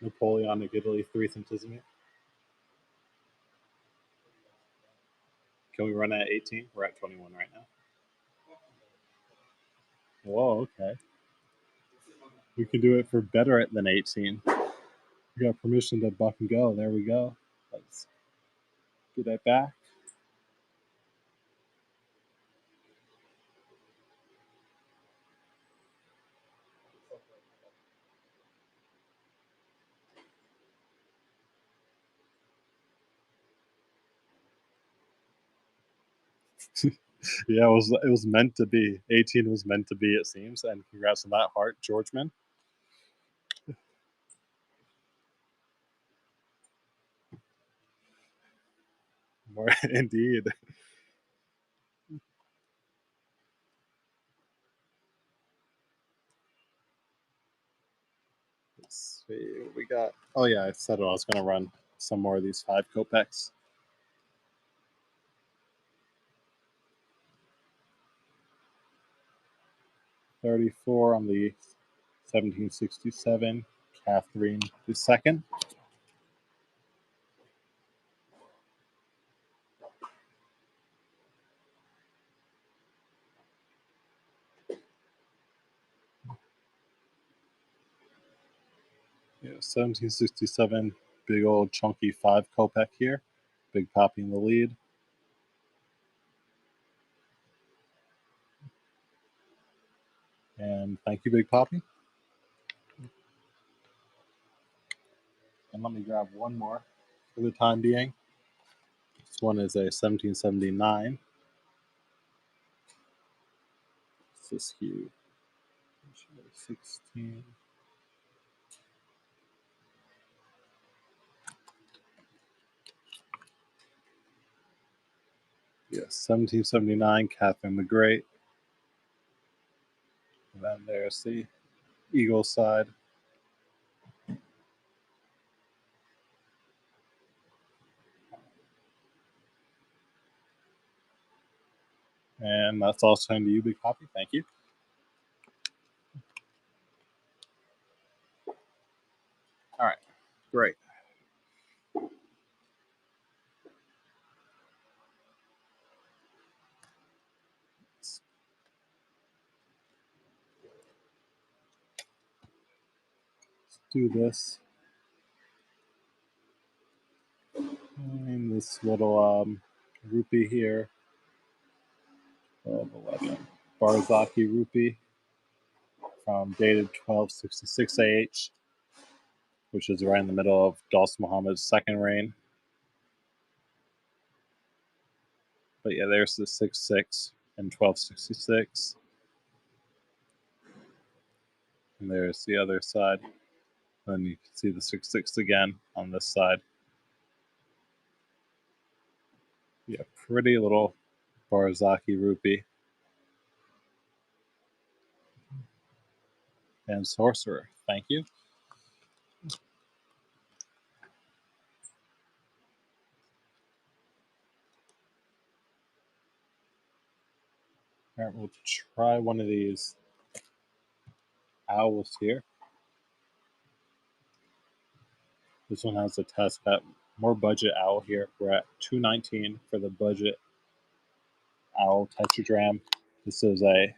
Napoleonic Italy, 3 centesimi. Can we run at 18? We're at 21 right now. Whoa, okay. We can do it for better than 18. We got permission to buck and go. There we go. Let's get that back. Yeah, it was meant to be. 18 was meant to be, it seems. And congrats on that heart, Georgeman. More indeed. Let's see what we got. Oh yeah, I said I was gonna run some more of these 5 kopecks. $34 on the 1767 Catherine II. 1767, big old chunky 5 kopeck here. Big Poppy in the lead. And thank you, Big Poppy. And let me grab one more for the time being. This one is a 1779. This is huge. 16. Yes, 1779, Catherine the Great. And then there's the Eagle side. And that's all signed to you, Big Poppy. Thank you. All right, great. Let's do this. And this little rupee here. 1211. Barzaki rupee from dated 1266 AH, which is right in the middle of Dost Muhammad's second reign. But yeah, there's the 6.6 in 1266. And there's the other side. And then you can see the 6.6 again on this side. Yeah, pretty little Barzaki rupee. And Sorcerer, thank you. All right, we'll try one of these owls here. This one has a test cut. More budget owl here. We're at $219 for the budget owl tetragram. This is a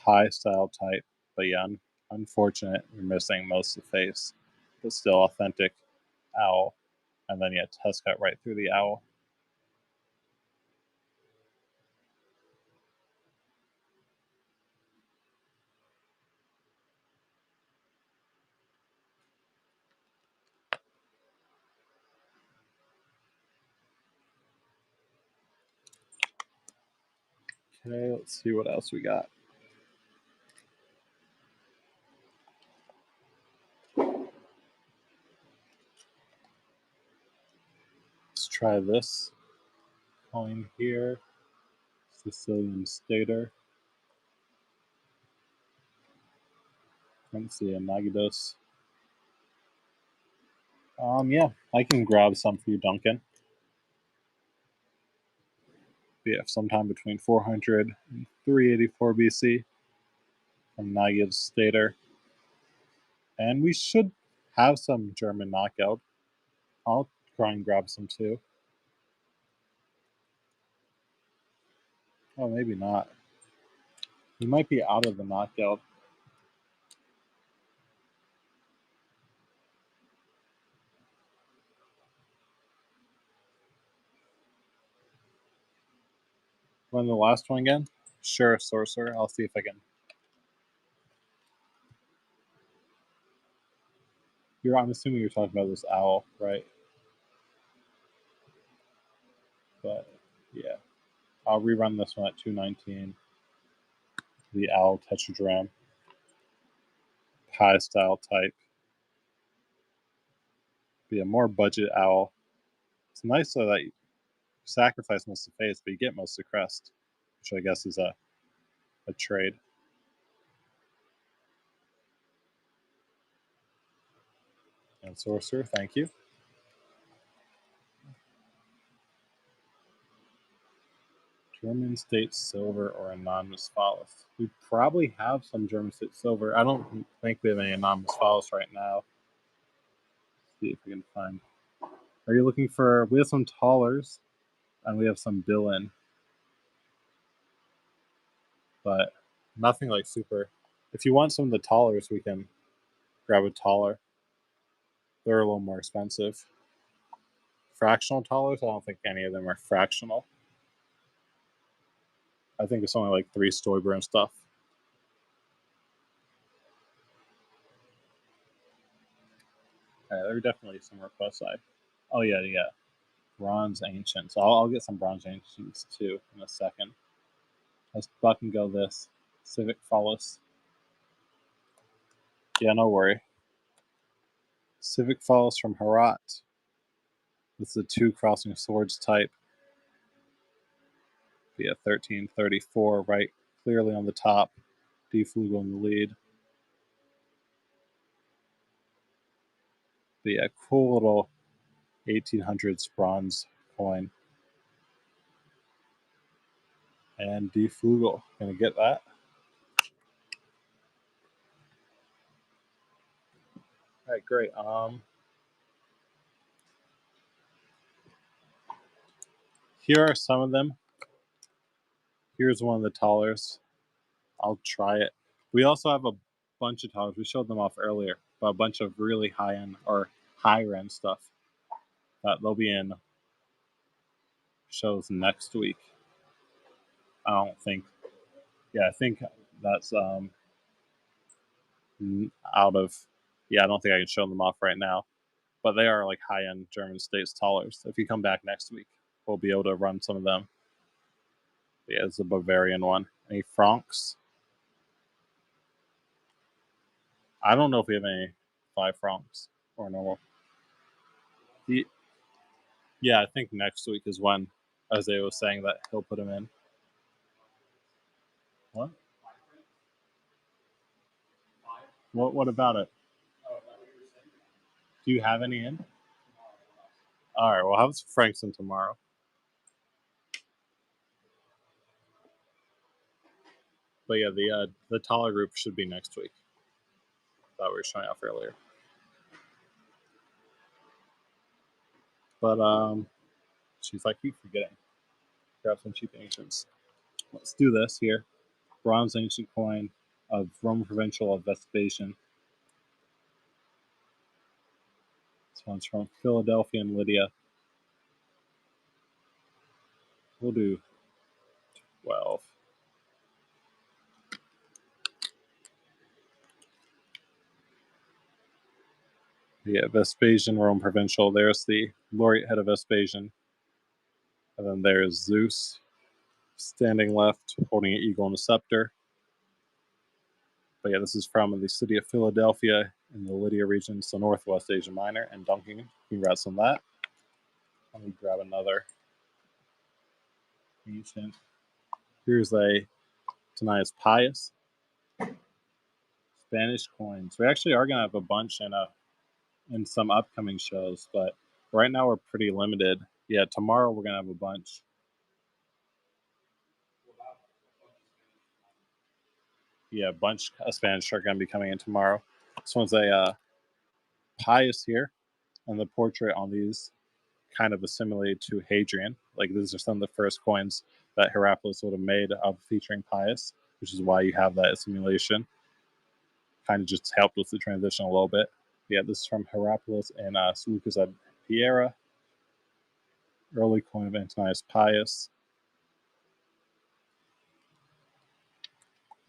pie style type, but yeah, unfortunate. We're missing most of the face, but still authentic owl. And then yeah, test cut right through the owl. Okay, let's see what else we got. Let's try this coin here. Sicilian Stater. Let's see, a Nagidos. Yeah, I can grab some for you, Duncan. But yeah, sometime between 400 and 384 BC from Nagidos Stater. And we should have some German knockout. I'll try and grab some too. Oh, maybe not. We might be out of the knockout. Run the last one again? Sure, Sorcerer. I'll see if I can. I'm assuming you're talking about this owl, right? But yeah, I'll rerun this one at 219. The owl tetragram. Pie style type. Be a more budget owl. It's nice though that you sacrifice most of the face, but you get most of the crest, which I guess is a trade. And Sorcerer, thank you. German State Silver or Anonymous Phallus. We probably have some German State Silver. I don't think we have any Anonymous Phallus right now. Let's see if we can find. Are you looking for? We have some Tallers, and we have some Billin, but nothing like super. If you want some of the Tallers, we can grab a taller. They're a little more expensive. Fractional tallers, I don't think any of them are fractional. I think it's only like 3 Stoiber and stuff. Okay, there are definitely some requests. Oh yeah. Bronze Ancients. I'll get some Bronze Ancients too in a second. Let's fucking go this. Civic Follis. Yeah, no worry. Civic Follis from Herat. It's the 2 Crossing Swords type. Yeah, 1334, right clearly on the top. D Flugel in the lead. But yeah, cool little 1800s bronze coin. And D Flugel. Gonna get that. All right, great. Here are some of them. Here's one of the tallers. I'll try it. We also have a bunch of tallers. We showed them off earlier, but a bunch of really high-end or higher-end stuff that they'll be in shows next week. I don't think. Yeah, I think that's out of. Yeah, I don't think I can show them off right now, but they are like high-end German States tallers. If you come back next week, we'll be able to run some of them. Yeah, it's a Bavarian one. Any Francs? I don't know if we have any 5 Francs or normal. Yeah, I think next week is when Isaiah was saying that he'll put him in. What? What about it? Do you have any in? All right, we'll have some Franks in tomorrow. But yeah, the taller group should be next week. That we were showing off earlier. But she's like, keep forgetting. Grab some cheap ancients. Let's do this here. Bronze ancient coin of Roman Provincial of Vespasian. This one's from Philadelphia and Lydia. We'll do 12. Yeah, Vespasian, Rome Provincial. There's the laureate head of Vespasian. And then there's Zeus, standing left, holding an eagle and a scepter. But yeah, this is from the city of Philadelphia in the Lydia region, so Northwest Asia Minor. And Duncan, congrats on that. Let me grab another ancient. Here's a Tanias Pius. Spanish coins. We actually are going to have a bunch in some upcoming shows, but right now we're pretty limited. Yeah, tomorrow we're going to have a bunch. Yeah, a bunch of Spanish are going to be coming in tomorrow. This one's a Pius here, and the portrait on these kind of assimilated to Hadrian. Like, these are some of the first coins that Hierapolis would have made of featuring Pius, which is why you have that assimilation. Kind of just helped with the transition a little bit. Yeah, this is from Hierapolis and Lucas ad Piera. Early coin of Antonius Pius.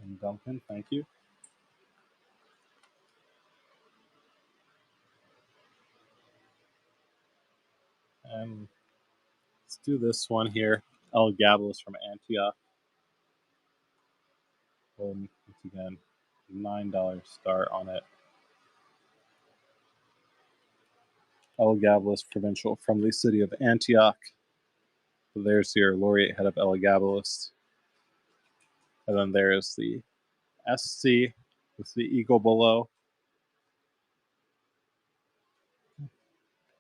And Duncan, thank you. And let's do this one here. Elagabalus from Antioch. Once again, $9 start on it. Elagabalus Provincial from the city of Antioch. So there's your laureate head of Elagabalus. And then there's the SC with the eagle below.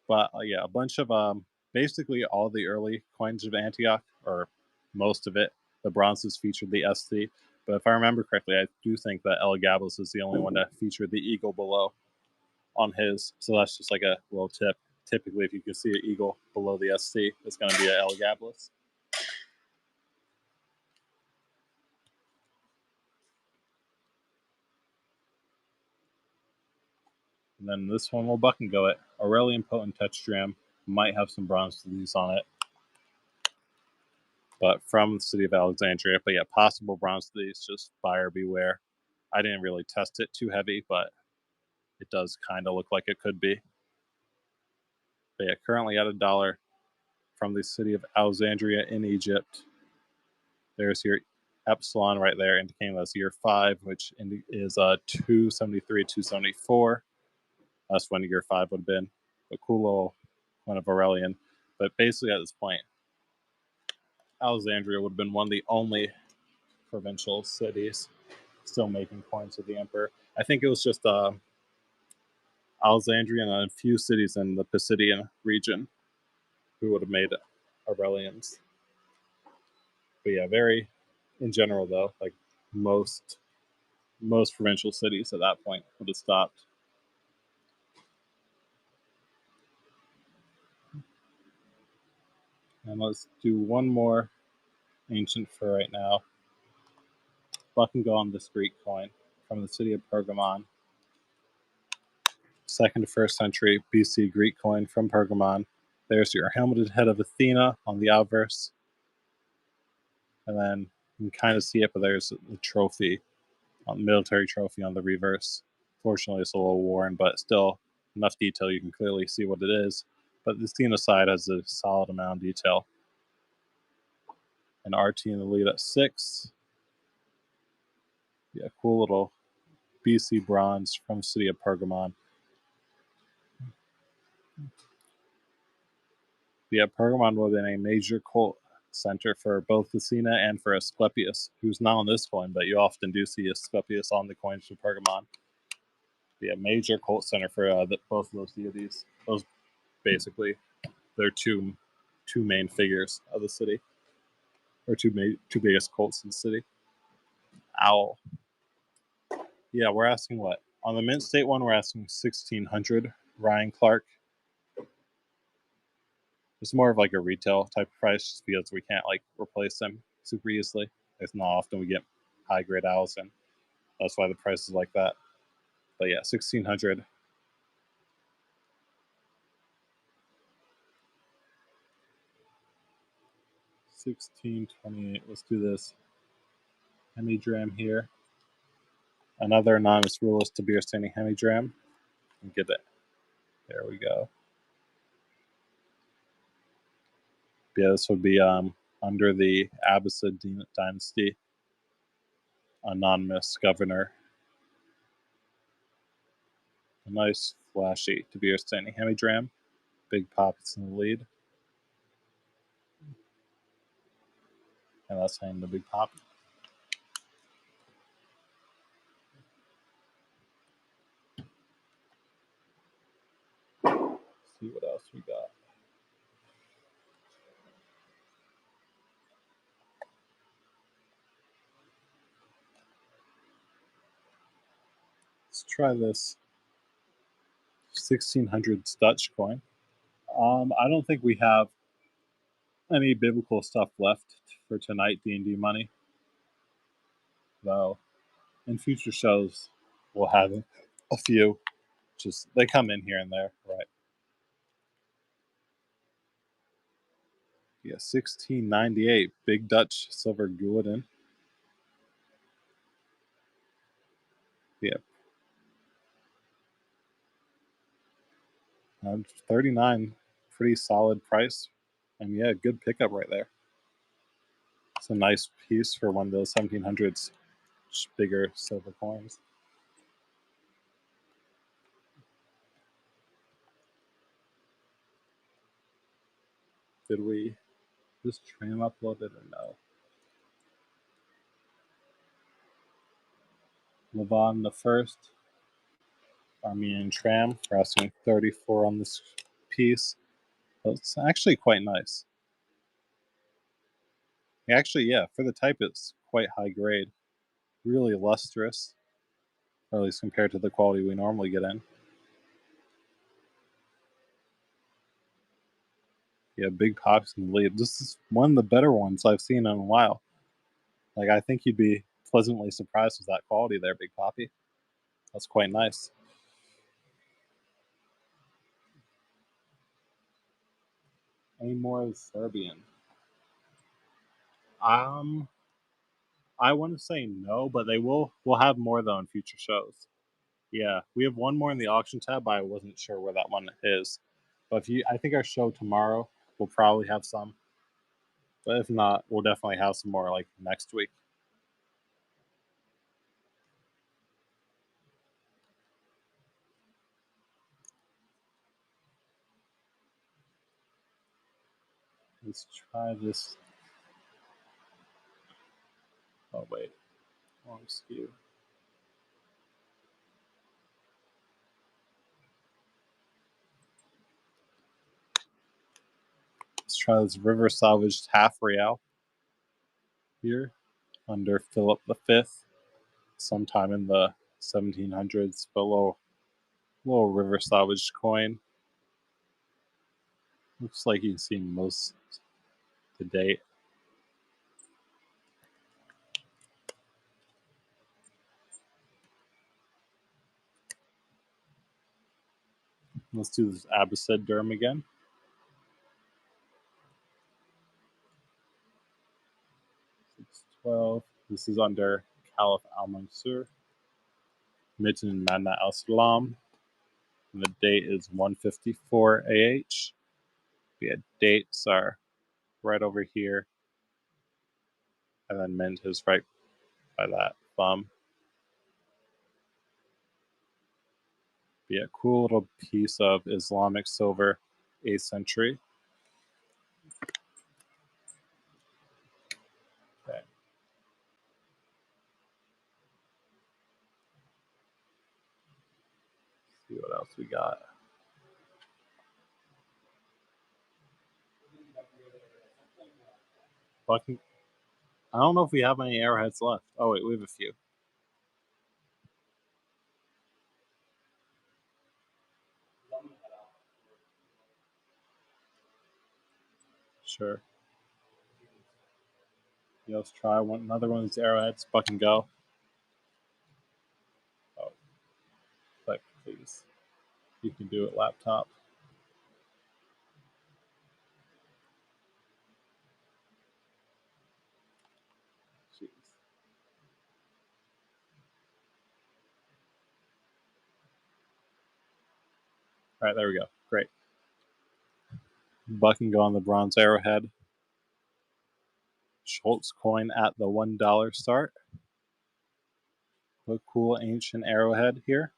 But yeah, a bunch of basically all the early coins of Antioch, or most of it, the bronzes featured the SC. But if I remember correctly, I do think that Elagabalus is the only one that featured the eagle below on his. So that's just like a little tip. Typically, if you can see an eagle below the SC, it's going to be an Elagabalus. And then this one will buck and go it. Aurelian Potent Tetradram might have some bronze disease on it, but from the city of Alexandria. But yeah, possible bronze disease, just buyer beware. I didn't really test it too heavy, but it does kind of look like it could be. But yeah, currently at $1 from the city of Alexandria in Egypt. There's your epsilon right there, indicating that's year 5, which is 273, 274. That's when year 5 would have been. A cool little one of Aurelian. But basically at this point, Alexandria would have been one of the only provincial cities still making coins of the emperor. I think it was just Alexandria and a few cities in the Pisidian region who would have made Aurelians. But yeah, very in general though, like most provincial cities at that point would have stopped. And let's do one more ancient for right now. Buck and go on this Greek coin from the city of Pergamon. 2nd to 1st century BC Greek coin from Pergamon. There's your helmeted head of Athena on the obverse. And then you can kind of see it, but there's the trophy, military trophy on the reverse. Fortunately, it's a little worn, but still enough detail you can clearly see what it is. But the Athena side has a solid amount of detail. And RT in the lead at 6. Yeah, cool little BC bronze from the city of Pergamon. Yeah, Pergamon would have been a major cult center for both Athena and for Asclepius, who's not on this coin, but you often do see Asclepius on the coins from Pergamon. Yeah, major cult center for both of those deities. Those basically they're two main figures of the city, or two biggest cults in the city. Owl. Yeah, we're asking what on the mint state one. We're asking 1600 Ryan Clark. It's more of like a retail type of price, just because we can't like replace them super easily. It's not often we get high grade owls, and that's why the price is like that. But yeah, 1600. $16.28. Let's do this. Hemidram here. Another anonymous rulist to beer standing Hemidram. And get it. There we go. Yeah, this would be under the Abbasid dynasty. Anonymous governor. A nice flashy to beer standing Hemidram. Big pockets in the lead. And that's hanging the big pop. See what else we got. Let's try this 1600s Dutch coin. I don't think we have any biblical stuff left for tonight, D&D money. Though in future shows we'll have a few. Just they come in here and there, right? Yeah, 1698 Big Dutch Silver Gulden. Yeah. 39, pretty solid price. And yeah, good pickup right there. It's a nice piece for one of those 1700s bigger silver coins. Did we just tram upload it or no? Levon the First, Armenian tram. We're asking 34 on this piece. But it's actually quite nice. Actually, yeah, for the type, it's quite high grade. Really lustrous, or at least compared to the quality we normally get in. Yeah, big pops in the lead. This is one of the better ones I've seen in a while. Like, I think you'd be pleasantly surprised with that quality there, Big Poppy. That's quite nice. Any more Serbian? I want to say no, but we'll have more though in future shows. Yeah, we have one more in the auction tab, but I wasn't sure where that one is. But I think our show tomorrow will probably have some. But if not, we'll definitely have some more like next week. Let's try this. Oh wait, wrong SKU. Let's try this River Salvaged half real here under Philip V, sometime in the 1700s. But little River Salvaged coin. Looks like you can see most to date. Let's do this Abbasid Durham again. $6.12. This is under Caliph Al Mansur. Mitten Manna Al Salam. And the date is 154 AH. The dates are right over here. And then mint is right by that thumb. Be a cool little piece of Islamic silver, 8th century. Okay. See what else we got. I don't know if we have any arrowheads left. Oh wait, we have a few. Sure. Yeah, let's try another one of these arrowheads. Buck and go. Oh, click, please. You can do it, laptop. Jeez. All right, there we go. Great. Buck and go on the bronze arrowhead. Schultz coin at the $1 start. A cool ancient arrowhead here.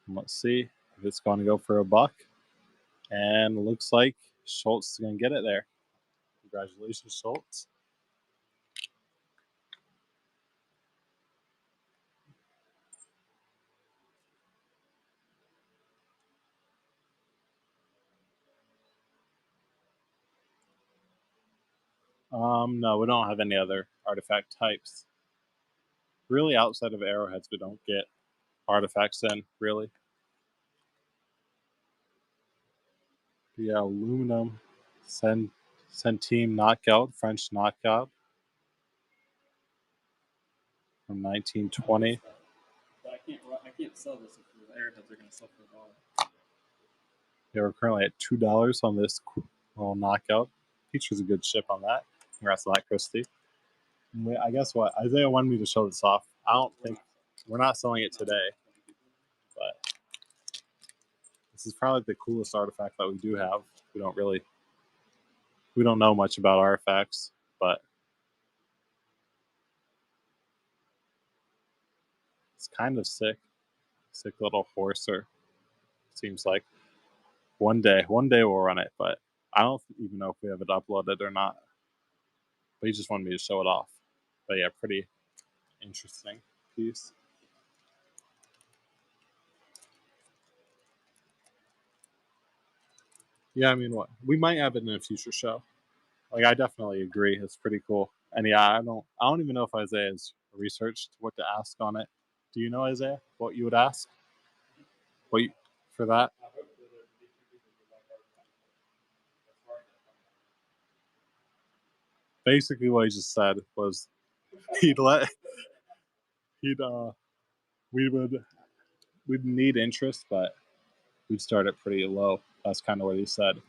And let's see if it's going to go for a buck. And looks like Schultz is going to get it there. Congratulations, Schultz. No, we don't have any other artifact types. Really, outside of arrowheads, we don't get artifacts in, really. Yeah, aluminum, centime knockout, French knockout from 1920. But I can't sell this if the arrowheads are going to sell for $1. Yeah, we're currently at $2 on this little knockout. Features a good ship on that. Congrats on that, Christy. I guess what Isaiah wanted me to show this off. I don't think we're not selling it today, but this is probably the coolest artifact that we do have. We don't know much about artifacts, but it's kind of sick. Sick little horser. Seems like one day we'll run it, but I don't even know if we have it uploaded or not. But he just wanted me to show it off. But yeah, pretty interesting piece. Yeah, I mean, what we might have it in a future show. Like, I definitely agree. It's pretty cool. And yeah, I don't even know if Isaiah has researched what to ask on it. Do you know, Isaiah, what you would ask? For that? Basically, what he just said was we'd we'd need interest, but we'd start it pretty low. That's kind of what he said,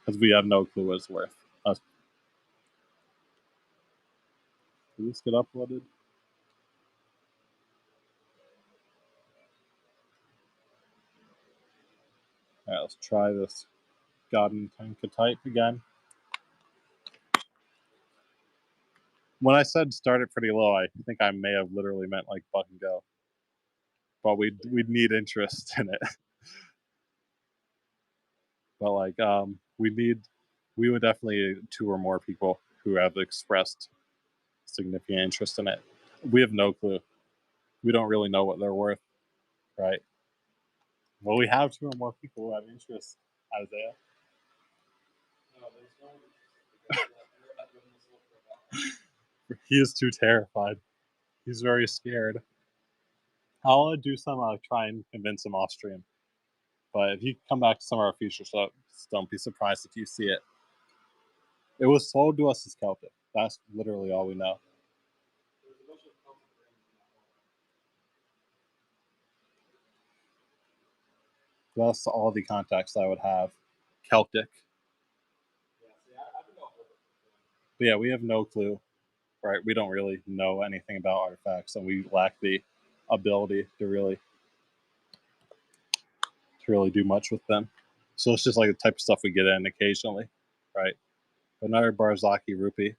because we have no clue what it's worth. Did this get uploaded? All right, let's try this Godin type again. When I said start it pretty low, I think I may have literally meant like buck and go. But we'd need interest in it. But like we would definitely 2 or more people who have expressed significant interest in it. We have no clue. We don't really know what they're worth, right? Well, we have 2 or more people who have interest, Isaiah. He is too terrified. He's very scared. I'll do some try and convince him off stream. But if you come back to some of our future stuff, don't be surprised if you see it. It was sold to us as Celtic. That's literally all we know. That's all the context I would have. Celtic. But yeah, we have no clue, right? We don't really know anything about artifacts, and we lack the ability to really do much with them. So it's just like the type of stuff we get in occasionally, right? Another Barzaki rupee.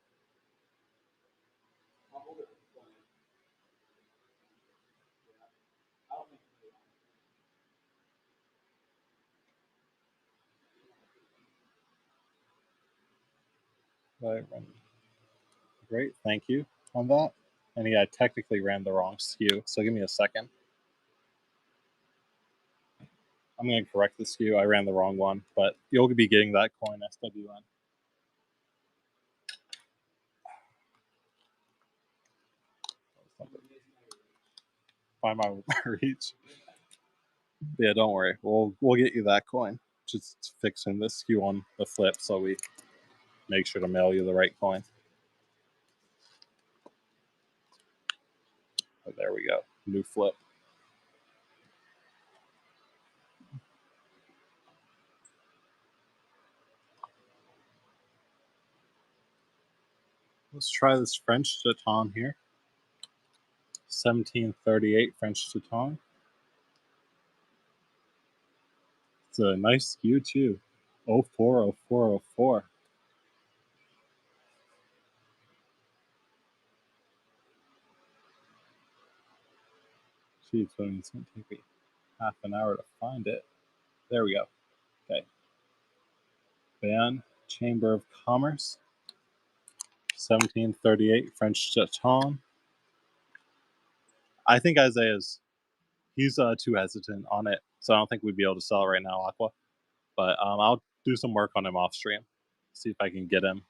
Great, thank you on that. And yeah, I technically ran the wrong skew, so give me a second. I'm going to correct the skew. I ran the wrong one, but you'll be getting that coin SWN. Find my reach. Yeah, don't worry. We'll get you that coin. Just fixing this skew on the flip so we make sure to mail you the right coin. But there we go. New flip. Let's try this French jeton here. 1738 French jeton. It's a nice skew too. 040404. Geez, it's going to take me half an hour to find it. There we go. Okay. Ban, Chamber of Commerce. 1738 French jeton. I think Isaiah's he's too hesitant on it, so I don't think we'd be able to sell it right now, Aqua. But I'll do some work on him off stream, see if I can get him.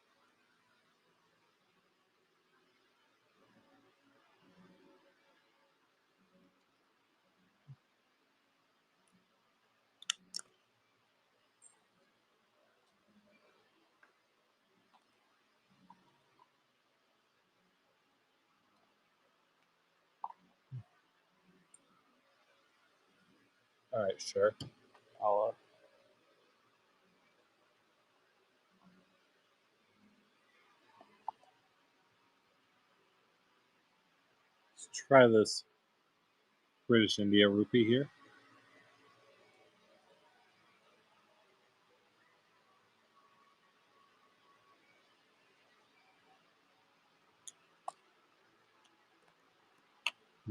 All right, sure. I'll. Let's try this British India rupee here.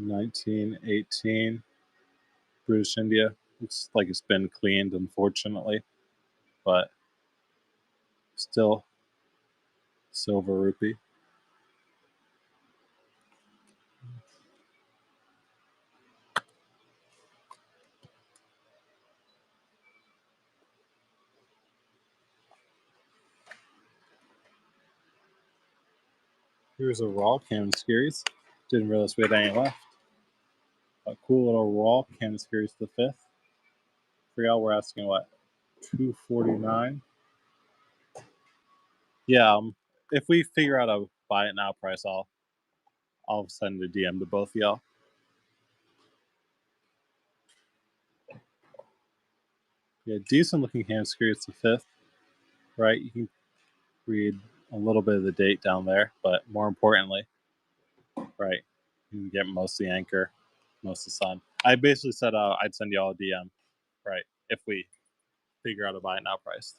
$19.18 British India. Looks like it's been cleaned, unfortunately, but still silver rupee. Here's a raw Cannon series. Didn't realize we had any left. A cool little raw Cannon series the 5th. Forgot we're asking what? $249. Yeah, if we figure out a buy it now price, I'll send a DM to both of y'all. Yeah, decent looking hand screw. It's the 5th, right? You can read a little bit of the date down there, but more importantly, right, you can get most of the anchor, most of the sun. I basically said I'd send you all a DM, right, if we figure out a buy it now price.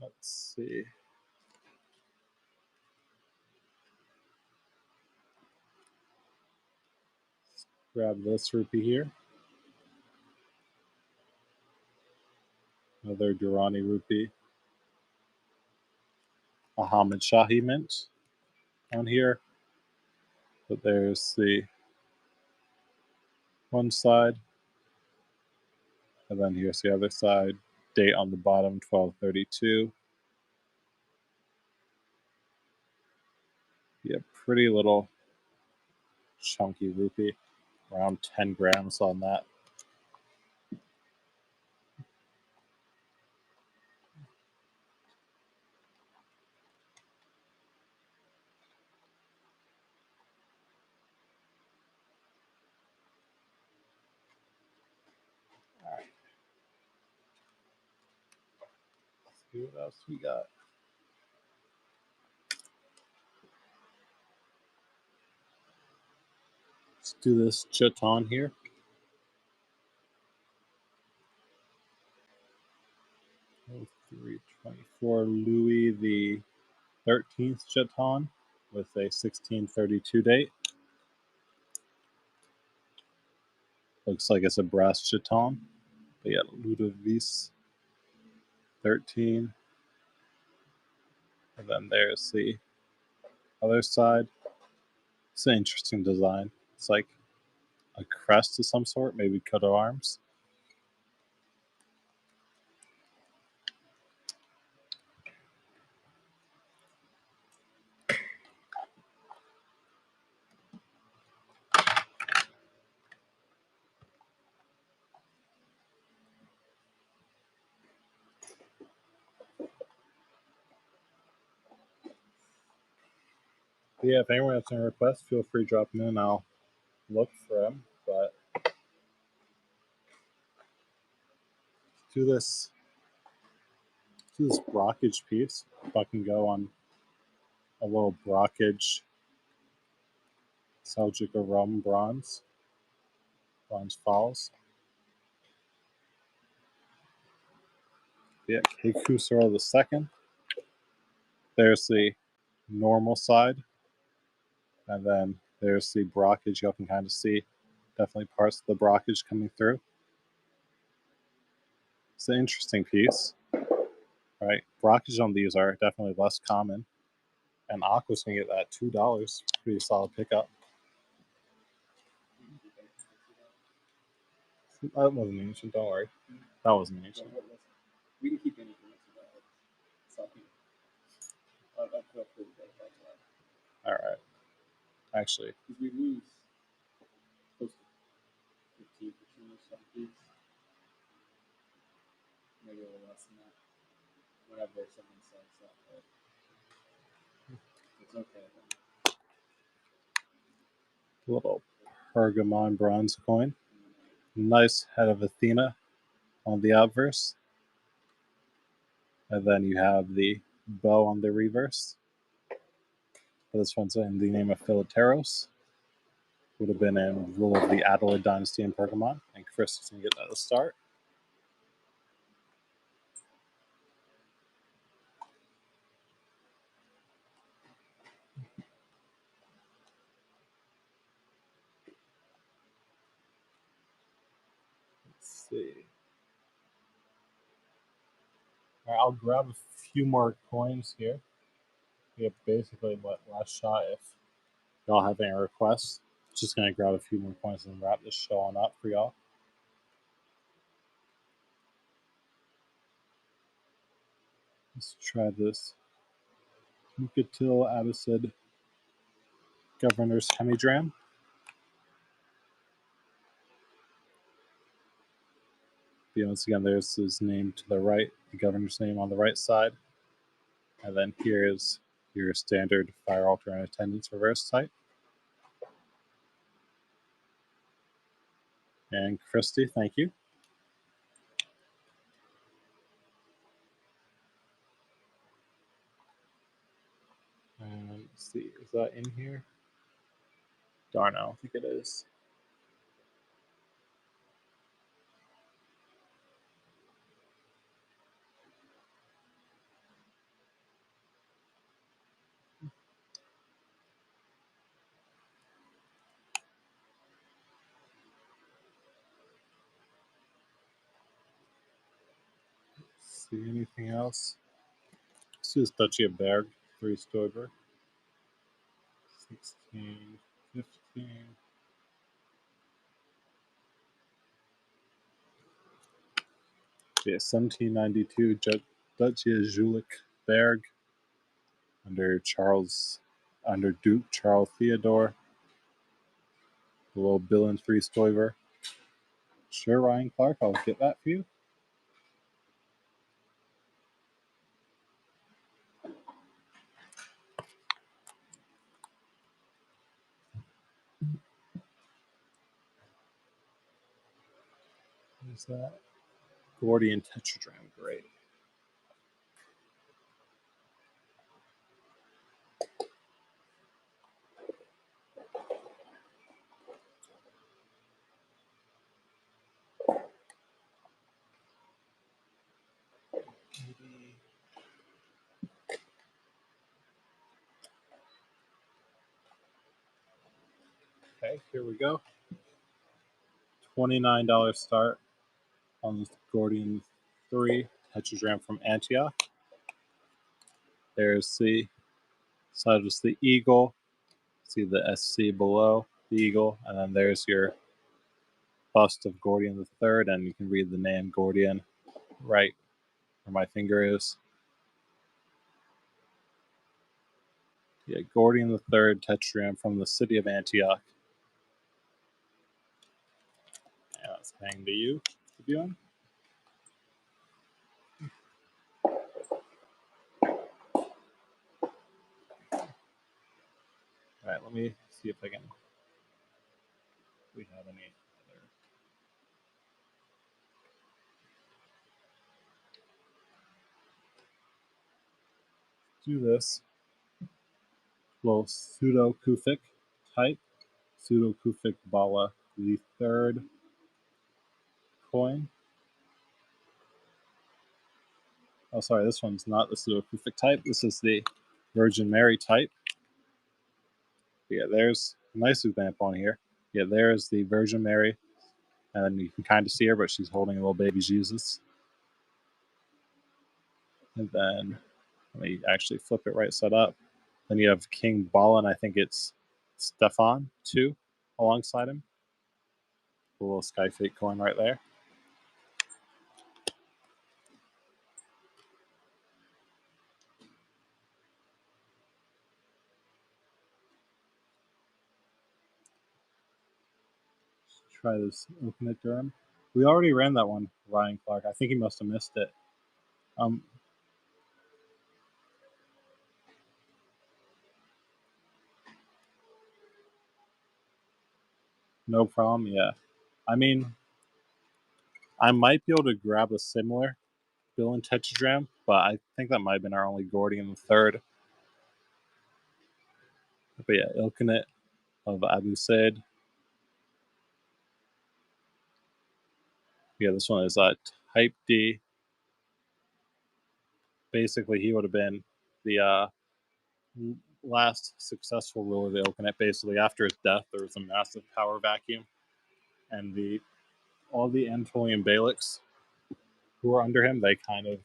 Let's see. Let's grab this rupee here. Another Durrani rupee. A Hamid Shahi mint on here. But there's the one side. And then here's the other side. Date on the bottom, 12/32. Yeah, pretty little chunky rupee. Around 10 grams on that. All right. Let's see what else we got. Let's do this Cheton here. 324 Louis the 13th Cheton with a 1632 date. Looks like it's a brass Cheton. But yeah, Ludovic 13. And then there's the other side. It's an interesting design. It's like a crest of some sort, maybe coat of arms. But yeah, if anyone has any requests, feel free to drop them in. I'll look for them. But do this brockage piece. If I can go on a little brockage Seljuk Rum bronze falls. Yeah, Kekusoro the second. There's the normal side, and then there's the brockage. You can kind of see definitely parts of the brockage coming through. It's an interesting piece, right? Brockage on these are definitely less common, and Aqua's gonna get that $2. Pretty solid pickup. That wasn't ancient. Don't worry, that wasn't ancient. We can keep anything that's All right. Actually, because we lose close to 15% or something. Maybe a little less than that. Whenever someone says that, but it's okay. Little Pergamon bronze coin. Nice head of Athena on the obverse. And then you have the bow on the reverse. This one's in the name of Philoteros. Would have been in rule of the Adelaide dynasty in Pergamon. And Chris is going to get that to start. Let's see. All right, I'll grab a few more coins here. We have basically last shot if y'all have any requests. Just going to grab a few more coins and wrap this show on up for y'all. Let's try this. Mukatil Abbasid Governor's Hemidram. Once again, there's his name to the right, the governor's name on the right side. And then here's your standard fire altar and attendance reverse type. And Christy, thank you. And let's see, is that in here? Darn, I don't think it is. See anything else? This is Duchy of Berg, 3 Stoiber. 16, 15. Yeah, 1792 Duchy of Jülich Berg under Duke Charles Theodore. The little Bill and 3 Stoiber. Sure, Ryan Clark, I'll get that for you. What is that? Gordian Tetradrachm, great. Okay, here we go. $29 start on this Gordian 3 Tetradrachm from Antioch. There's the side of the eagle. See the SC below the eagle, and then there's your bust of Gordian III, and you can read the name Gordian right where my finger is. Yeah, Gordian III Tetradrachm from the city of Antioch. Yeah, that's paying to you to be on. All right, let me see if I can. If we have any other. Do this. Little pseudo-Kufic type. Pseudo-Kufic Bala, the 3rd coin. Oh, sorry, this one's not the pseudo-Kufic type. This is the Virgin Mary type. Yeah, there's a nice example on here. Yeah, there's the Virgin Mary. And then you can kind of see her, but she's holding a little baby Jesus. And then let me actually flip it right side up. Then you have King Bala, and I think it's Stefan, too, alongside him. A little Sky Fate coin right there. Try this Open It Durham. We already ran that one, Ryan Clark. I think he must have missed it. No problem, yeah. I mean, I might be able to grab a similar Bill and Tetradrachm, but I think that might have been our only Gordian III. But yeah, Ilkhanate of Abu Said. Yeah, this one is Type D. Basically, he would have been the last successful ruler of the Ilkhanate. Basically, after his death, there was a massive power vacuum, and all the Anatolian Beyliks who were under him, they kind of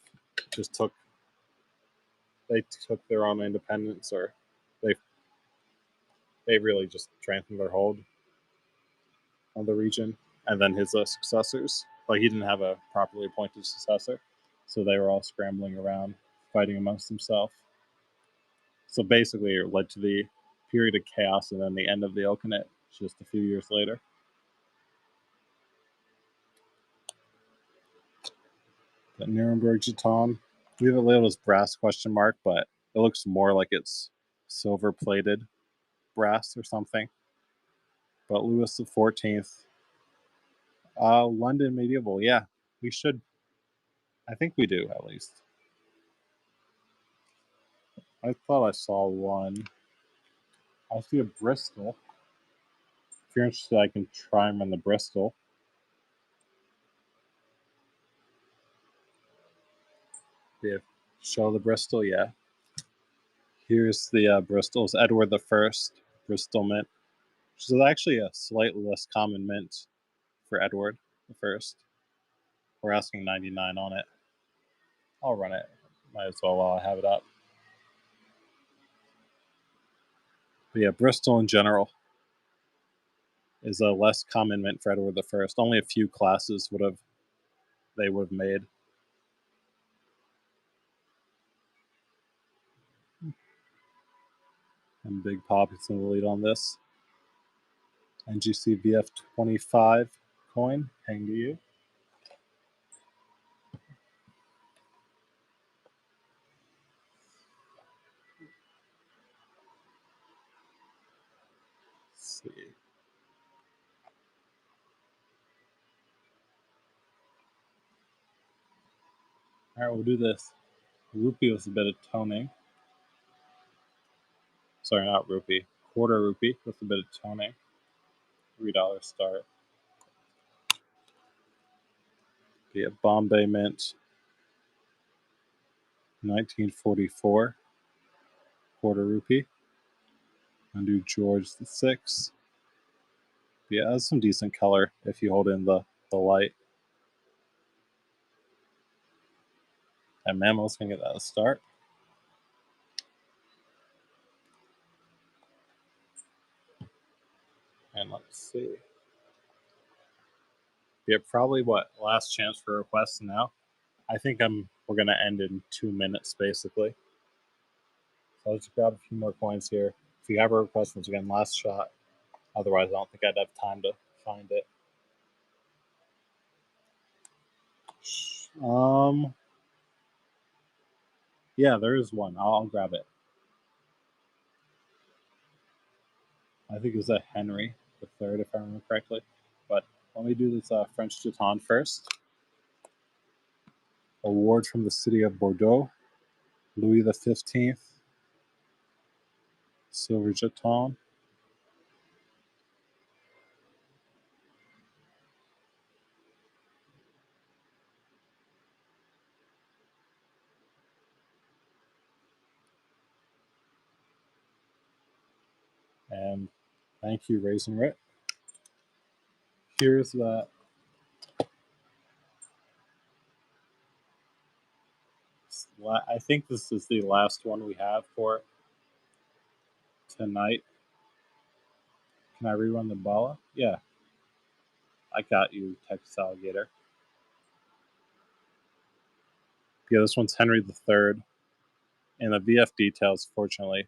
just took their own independence, or they really just strengthened their hold on the region. And then his successors, like he didn't have a properly appointed successor, so they were all scrambling around, fighting amongst themselves. So basically, it led to the period of chaos and then the end of the Oakenit just a few years later. The Nuremberg Jeton. We have it labeled as brass ? But it looks more like it's silver plated brass or something. But Louis XIV. London medieval. Yeah, we should. I think we do, at least. I thought I saw one. I see a Bristol. If you're interested, I can try them in the Bristol. Yeah, show the Bristol, yeah. Here's the Bristol's Edward I Bristol mint, which is actually a slightly less common mint for Edward I. We're asking 99 on it. I'll run it. Might as well while I have it up. But yeah, Bristol in general is a less common mint for Edward I. Only a few classes would have made. And Big Poppy's in the lead on this. NGC VF25 coin, hang to you. Let's see. All right, we'll do this. Rupee with a bit of toning. Sorry, not rupee. Quarter rupee with a bit of toning. $3 start. Be a Bombay Mint. 1944. Quarter rupee. And do George VI. Yeah, it has some decent color if you hold in the light. And Mammal's gonna get that a start. And let's see. Yeah, probably what? Last chance for requests now. I think we're gonna end in 2 minutes basically. So I'll just grab a few more coins here. If you have a request, once again, last shot. Otherwise, I don't think I'd have time to find it. Yeah, there is one. I'll grab it. I think it was a Henry III, if I remember correctly. But let me do this French Jeton first. Award from the city of Bordeaux. Louis XV. Silver Jeton. And thank you, Raisin Rit. Here's that. I think this is the last one we have for tonight. Can I rerun the Bala? Yeah. I got you, Texas Alligator. Yeah, this one's Henry III. And the VF details, fortunately.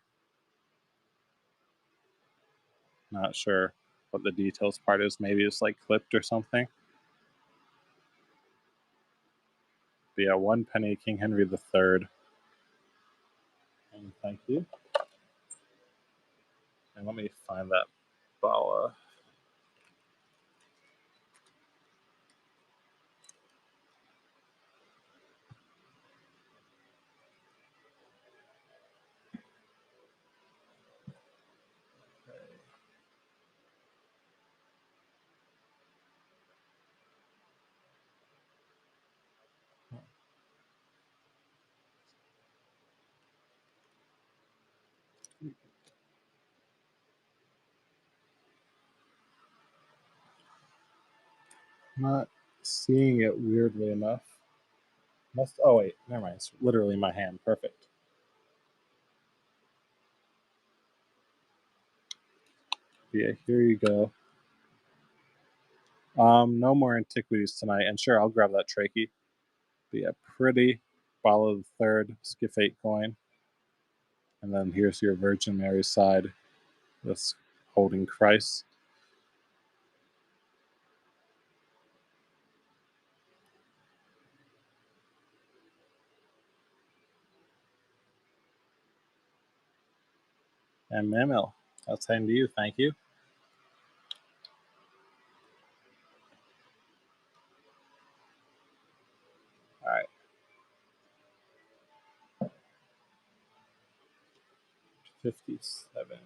Not sure what the details part is. Maybe it's like clipped or something. But yeah, 1 penny, King Henry III. And thank you. And let me find that Bala. Not seeing it, weirdly enough. Oh wait, never mind. It's literally in my hand. Perfect. Yeah, here you go. No more antiquities tonight. And sure, I'll grab that trachea. But yeah, pretty. Bala III, Skiff 8 coin. And then here's your Virgin Mary side. This holding Christ. And Mamil, that's heading to you. Thank you. All right. 57.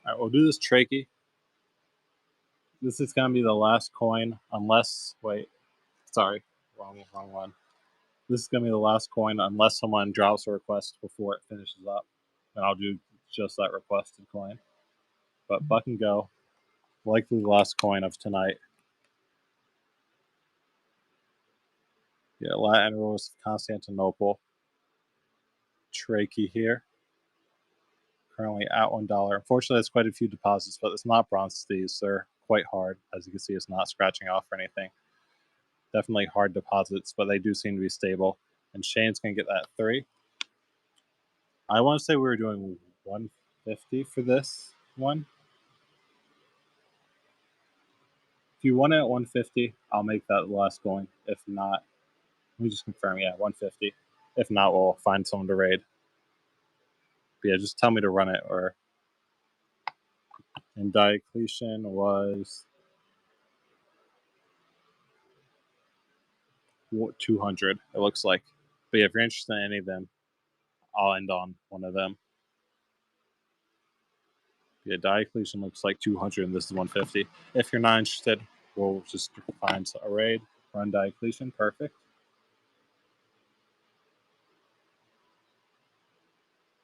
All right, we'll do this Trakey. This is going to be the last coin, unless, wait, sorry, wrong one. This is going to be the last coin unless someone drops a request before it finishes up. And I'll do just that requested coin. But Buck and Go, likely the last coin of tonight. Yeah, Latin Rose of Constantinople. Trakey here. Currently at $1. Unfortunately, there's quite a few deposits, but it's not bronze thieves. They're quite hard. As you can see, it's not scratching off or anything. Definitely hard deposits, but they do seem to be stable. And Shane's going to get that 3. I want to say we were doing 150 for this one. If you want it at 150, I'll make that the last coin. If not, let me just confirm. Yeah, 150. If not, we'll find someone to raid. But yeah, just tell me to run it. Or and Diocletian was 200. It looks like. But yeah, if you're interested in any of them, I'll end on one of them. Yeah, Diocletian looks like 200, and this is 150. If you're not interested, we'll just find a raid, run Diocletian. Perfect.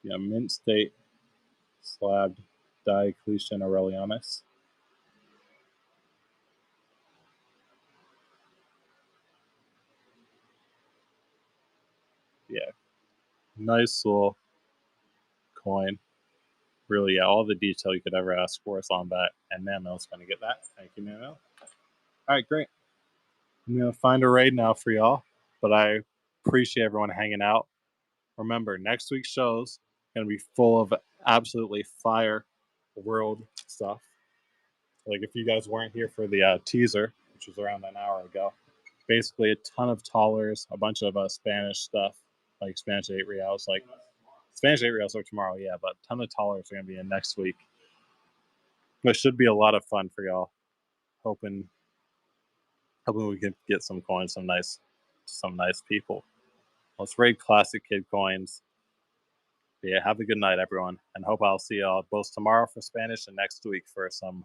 Yeah, mint state, slabbed Diocletian Aurelianus. Yeah, nice little coin. Really, yeah, all the detail you could ever ask for is on that, and Mamil's going to get that. Thank you, Mamil. All right, great. I'm going to find a raid now for y'all, but I appreciate everyone hanging out. Remember, next week's show's going to be full of absolutely fire world stuff. Like if you guys weren't here for the teaser, which was around an hour ago, basically a ton of tollers, a bunch of Spanish stuff, like Spanish 8 reals. Like Spanish 8 reals are tomorrow, yeah, but a ton of tollers are going to be in next week. It should be a lot of fun for y'all. Hoping we can get some coins, some nice people. Let's raid classic kid coins. But yeah, have a good night, everyone, and hope I'll see y'all both tomorrow for Spanish and next week for some